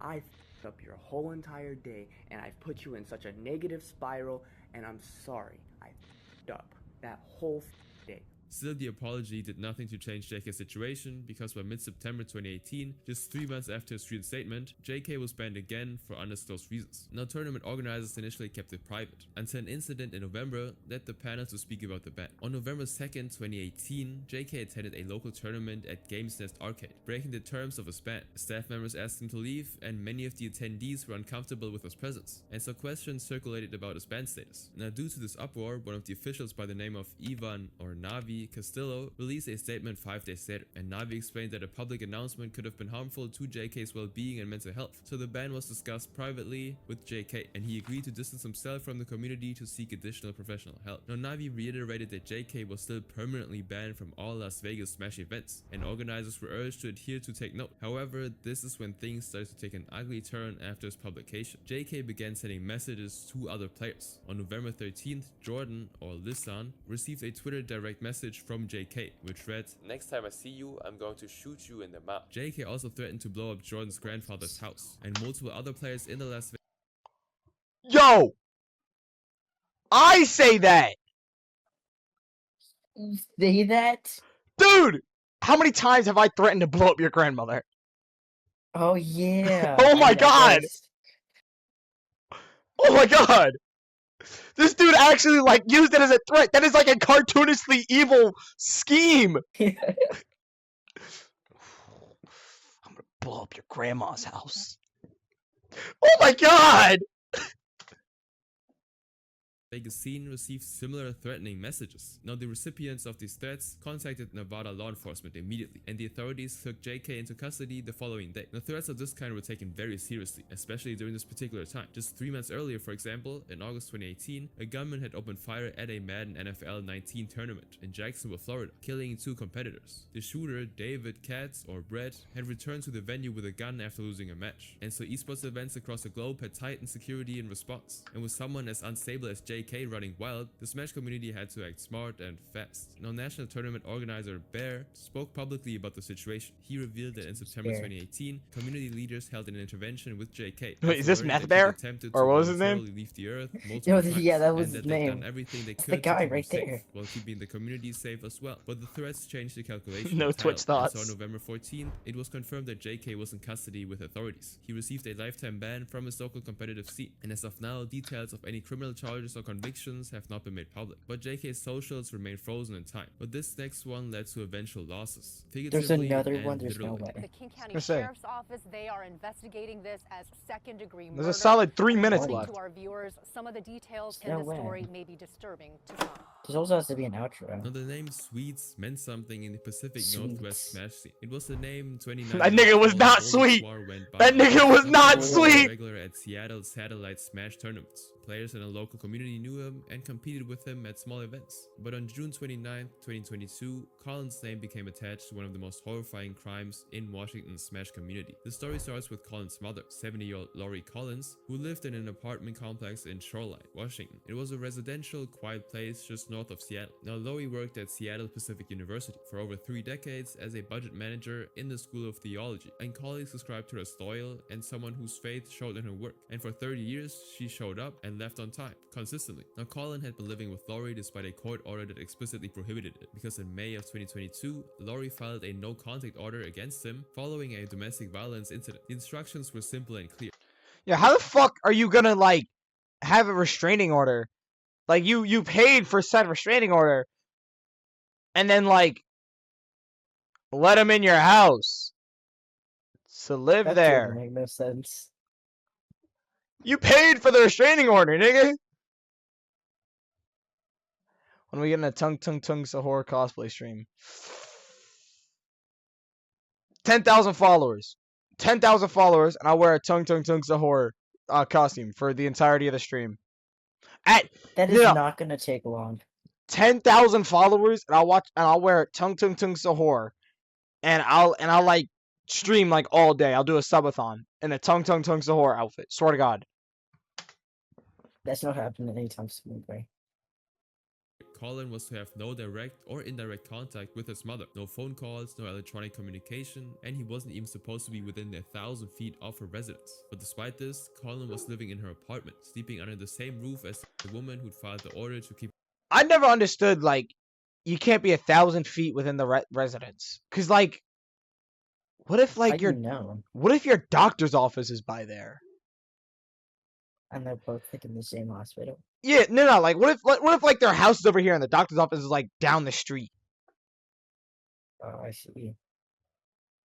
I f***ed up your whole entire day, and I've put you in such a negative spiral, and I'm sorry. I f***ed up that whole day. Still, the apology did nothing to change JK's situation, because by mid-September 2018, just 3 months after his reinstatement, JK was banned again for undisclosed reasons. Now, tournament organizers initially kept it private, until an incident in November led the panel to speak about the ban. On November 2nd, 2018, JK attended a local tournament at Games Nest Arcade, breaking the terms of his ban. Staff members asked him to leave, and many of the attendees were uncomfortable with his presence, and so questions circulated about his ban status. Now, due to this uproar, one of the officials by the name of Ivan or Navi Castillo released a statement 5 days later, and Navi explained that a public announcement could have been harmful to JK's well-being and mental health, so the ban was discussed privately with JK, and he agreed to distance himself from the community to seek additional professional help. Now, Navi reiterated that JK was still permanently banned from all Las Vegas Smash events, and organizers were urged to adhere to take note. However, this is when things started to take an ugly turn after his publication. JK began sending messages to other players. On November 13th, Jordan, or Lisan, received a Twitter direct message from JK, which read, "Next time I see you, I'm going to shoot you in the mouth." JK also threatened to blow up Jordan's grandfather's house, and multiple other players in the Las Vegas. Yo! I say that! You say that? Dude! How many times have I threatened to blow up your grandmother? Oh, yeah. Oh my god! Oh my god! This dude actually, like, used it as a threat. That is like a cartoonishly evil scheme. I'm gonna blow up your grandma's house. Oh my god! Vegas scene received similar threatening messages. Now, the recipients of these threats contacted Nevada law enforcement immediately, and the authorities took JK into custody the following day. Now, threats of this kind were taken very seriously, especially during this particular time. Just 3 months earlier, for example, in August 2018, a gunman had opened fire at a Madden NFL 19 tournament in Jacksonville, Florida, killing 2 competitors. The shooter, David Katz, or Brett, had returned to the venue with a gun after losing a match, and so esports events across the globe had tightened security in response. And with someone as unstable as JK running wild, the Smash community had to act smart and fast. Now, national tournament organizer Bear spoke publicly about the situation. He revealed that in September 2018, community leaders held an intervention with JK. Wait, is this Meth Bear? Or what was his name? Leave the earth Yo, yeah, that was and his that they'd name. done everything they That's could the guy to keep right him safe, there. while keeping the community safe as well. But the threats changed the calculation. No Twitch entirely. thoughts. And so on November 14th, it was confirmed that JK was in custody with authorities. He received a lifetime ban from his local competitive scene, and as of now, details of any criminal charges or convictions have not been made public. But JK's socials remain frozen in time. But this next one led to eventual losses. There's another one, there's no way. The King County Sheriff's Office, they are investigating this as second-degree murder. There's a solid 3 minutes According left. to our viewers, some of the details No in the way. story may be disturbing to some. There also has to be an outro. Now, the name Sweets meant something in the Pacific Northwest Smash scene. It was the name 29. That nigga was not sweet. That nigga was not sweet. Regular at Seattle satellite Smash tournaments. Players in a local community knew him and competed with him at small events. But on June 29, 2022, Colin's name became attached to one of the most horrifying crimes in Washington's Smash community. The story starts with Colin's mother, 70-year-old Lori Collins, who lived in an apartment complex in Shoreline, Washington. It was a residential, quiet place just north of Seattle. Now, Lori worked at Seattle Pacific University for over 3 decades as a budget manager in the School of Theology, and colleagues described her as loyal and someone whose faith showed in her work. And for 30 years, she showed up and left on time, consistently. Now, Colin had been living with Lori despite a court order that explicitly prohibited it, because in May of 2022, Lori filed a no-contact order against him following a domestic violence incident. The instructions were simple and clear. Yeah, how the fuck are you gonna, like, have a restraining order? Like, you paid for said restraining order, and then, like, let him in your house to live That there. doesn't make no sense. You paid for the restraining order, nigga. When we get in a Tung Sahur cosplay stream. 10,000 followers. 10,000 followers, and I'll wear a Tung Sahur costume for the entirety of the stream. That is not gonna take long. 10,000 followers, and I'll wear Tung Sahur, and I'll like stream like all day. I'll do a subathon in a Tung Sahur outfit. Swear to God. That's not happening anytime soon, right? Colin was to have no direct or indirect contact with his mother. No phone calls, no electronic communication, and he wasn't even supposed to be within 1,000 feet of her residence. But despite this, Colin was living in her apartment, sleeping under the same roof as the woman who'd filed the order to keep. I never understood, like, you can't be 1,000 feet within the residence. Cause, like, what if, like, what if your doctor's office is by there? And they're both like in the same hospital. Yeah, no, like, what if, like, their house is over here and the doctor's office is, like, down the street? Oh, I see.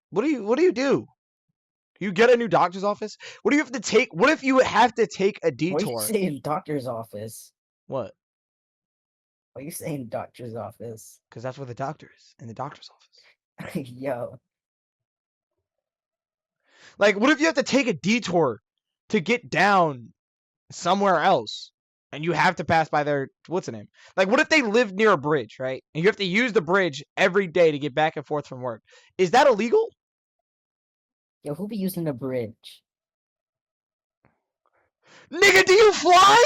What do you do? You get a new doctor's office? What do you have to take? What if you have to take a detour? What are you saying doctor's office? What? Why are you saying doctor's office? Because that's where the doctor is, in the doctor's office. Yo. Like, what if you have to take a detour to get down somewhere else? And you have to pass by their, what's the name? Like, what if they live near a bridge, right? And you have to use the bridge every day to get back and forth from work. Is that illegal? Yo, who be using the bridge? Nigga, do you fly?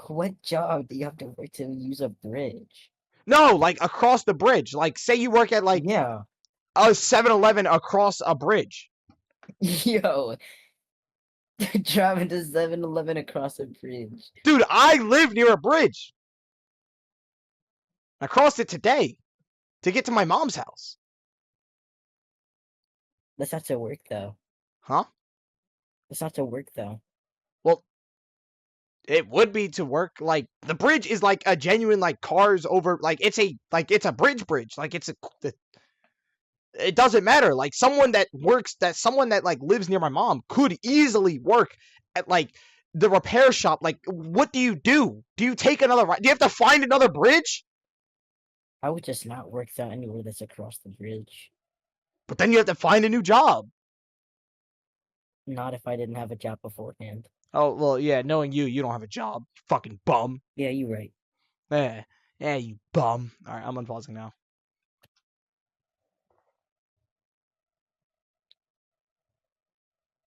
What job do you have to work to use a bridge? No, like, across the bridge. Like, say you work at, like, a 7-Eleven across a bridge. Yo. Driving to 7-Eleven across a bridge. Dude, I live near a bridge. I crossed it today to get to my mom's house. That's not to work, though. Huh? That's not to work, though. Well, it would be to work. Like, the bridge is like a genuine, like, cars over, like, it's a bridge. Like, it doesn't matter. Like, someone that like lives near my mom could easily work at, like, the repair shop. Like, what do? Do you take another ride? Do you have to find another bridge? I would just not work there anywhere that's across the bridge. But then you have to find a new job. Not if I didn't have a job beforehand. Oh, well, yeah, knowing you don't have a job. You fucking bum. Yeah, you're right. Yeah, you bum. Alright, I'm unpausing now.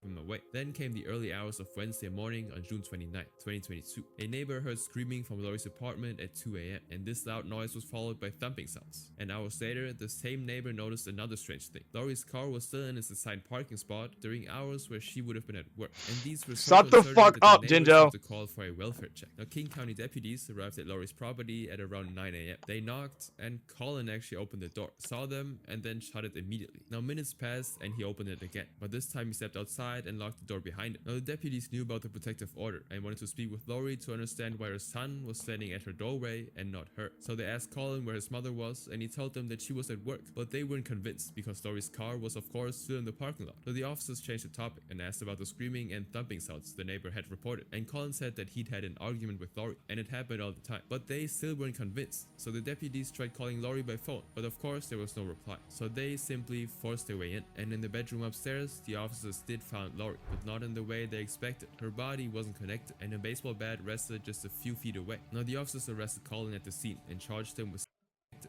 From away. Then came the early hours of Wednesday morning on June 29, 2022. A neighbor heard screaming from Lori's apartment at 2 a.m. and this loud noise was followed by thumping sounds. And hours later, the same neighbor noticed another strange thing. Lori's car was still in its assigned parking spot during hours where she would have been at work. And these were so Shut the fuck up, Jinjo. to call for a welfare check. Now, King County deputies arrived at Lori's property at around 9 a.m. They knocked and Colin actually opened the door, saw them, and then shut it immediately. Now, minutes passed and he opened it again, but this time he stepped outside and locked the door behind him. Now, the deputies knew about the protective order and wanted to speak with Lori to understand why her son was standing at her doorway and not her. So they asked Colin where his mother was, and he told them that she was at work, but they weren't convinced because Lori's car was of course still in the parking lot. So the officers changed the topic and asked about the screaming and thumping sounds the neighbor had reported, and Colin said that he'd had an argument with Lori and it happened all the time, but they still weren't convinced. So the deputies tried calling Lori by phone, but of course there was no reply. So they simply forced their way in, and in the bedroom upstairs the officers did find found Lori, but not in the way they expected. Her body wasn't connected, and a baseball bat rested just a few feet away. Now the officers arrested Colin at the scene and charged him with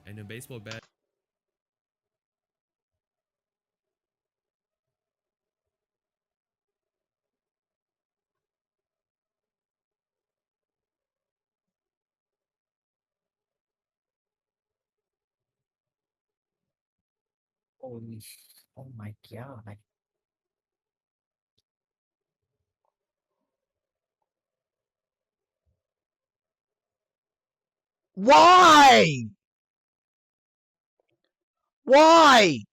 and a baseball bat. Holy, oh my god. Why? Why?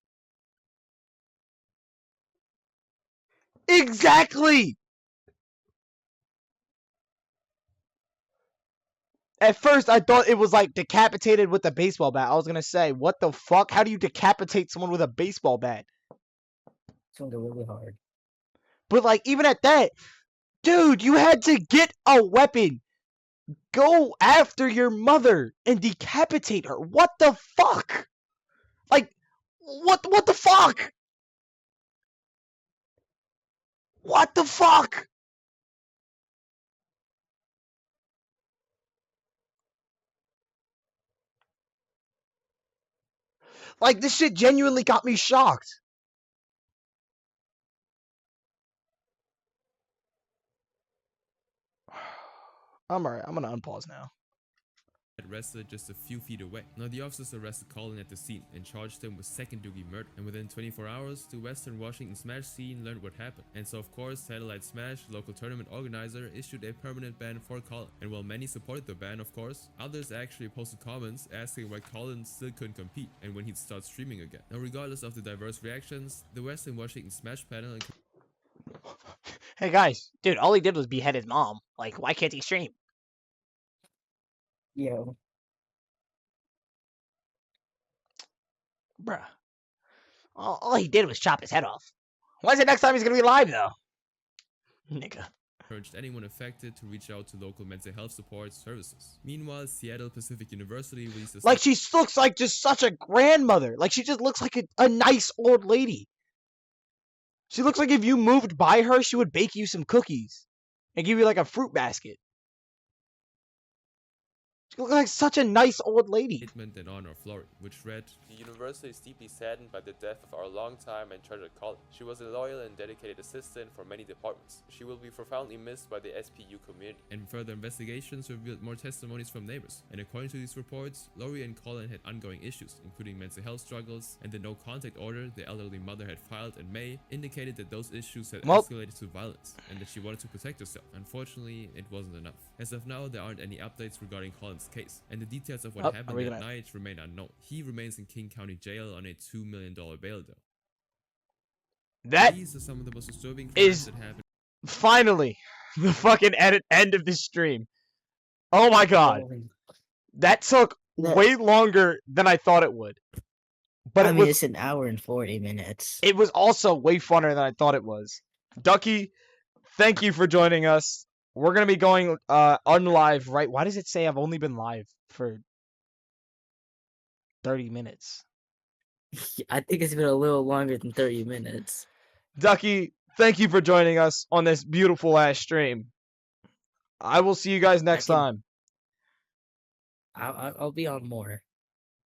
Exactly. At first, I thought it was like decapitated with a baseball bat. I was gonna say, what the fuck? How do you decapitate someone with a baseball bat? It's gonna go really hard. But like, even at that, dude, you had to get a weapon. Go after your mother and decapitate her. What the fuck? Like, what the fuck? What the fuck? Like, this shit genuinely got me shocked. I'm alright. I'm gonna unpause now. Rested just a few feet away. Now the officers arrested Colin at the scene and charged him with second-degree murder. And within 24 hours, the Western Washington Smash scene learned what happened. And so of course, Satellite Smash, local tournament organizer, issued a permanent ban for Colin. And while many supported the ban, of course, others actually posted comments asking why Colin still couldn't compete and when he'd start streaming again. Now regardless of the diverse reactions, the Western Washington Smash panel and Hey guys, dude, all he did was behead his mom. Like, why can't he stream? Yo. Bruh. All he did was chop his head off. When's the next time he's gonna be live, though? Nigga. encouraged anyone affected to reach out to local mental health support services. Meanwhile, Seattle Pacific University released a Like, she looks like just such a grandmother. Like, she just looks like a nice old lady. She looks like if you moved by her, she would bake you some cookies and give you, like, a fruit basket. She looks like such a nice old lady. Statement in honor of Lori, which read, "The university is deeply saddened by the death of our longtime and treasured colleague. She was a loyal and dedicated assistant for many departments. She will be profoundly missed by the SPU community." And further investigations revealed more testimonies from neighbors. And according to these reports, Lori and Colin had ongoing issues, including mental health struggles, and the no contact order the elderly mother had filed in May indicated that those issues had escalated to violence, and that she wanted to protect herself. Unfortunately, it wasn't enough. As of now, there aren't any updates regarding Colin's case, and the details of what happened that night remain unknown. He remains in King County Jail on a $2 million bail, though. That These are some of the most disturbing crimes that happened. Finally the fucking end of this stream. Oh my god. That took way longer than I thought it would. But I mean, it's an hour and 40 minutes. It was also way funner than I thought it was. Ducky, thank you for joining us. We're going to be going unlive, right? Why does it say I've only been live for 30 minutes? I think it's been a little longer than 30 minutes. Ducky, thank you for joining us on this beautiful ass stream. I will see you guys next time. I'll be on more.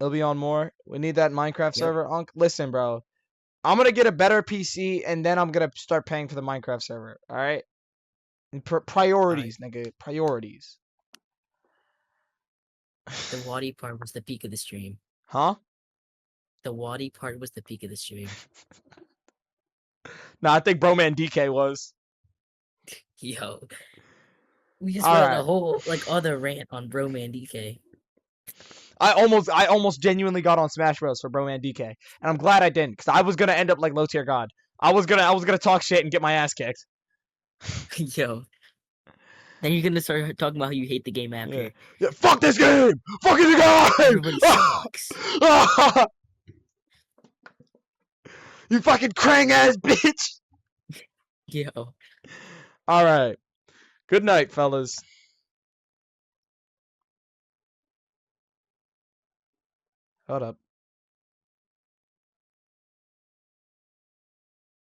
It'll be on more. We need that Minecraft server. Listen, bro. I'm going to get a better PC, and then I'm going to start paying for the Minecraft server. All right? Priorities, nigga. Priorities. The Waddy part was the peak of the stream. Huh? The Waddy part was the peak of the stream. Nah, I think Broman DK was. Yo. We just went on a whole, other rant on Broman DK. I almost genuinely got on Smash Bros for Broman DK, and I'm glad I didn't, because I was gonna end up like low tier god. I was gonna talk shit and get my ass kicked. Yo. Then you're gonna start talking about how you hate the game after. Yeah, fuck this game! Fuck this game! Everybody sucks. You fucking Krang ass bitch! Yo. Alright. Good night, fellas. Hold up.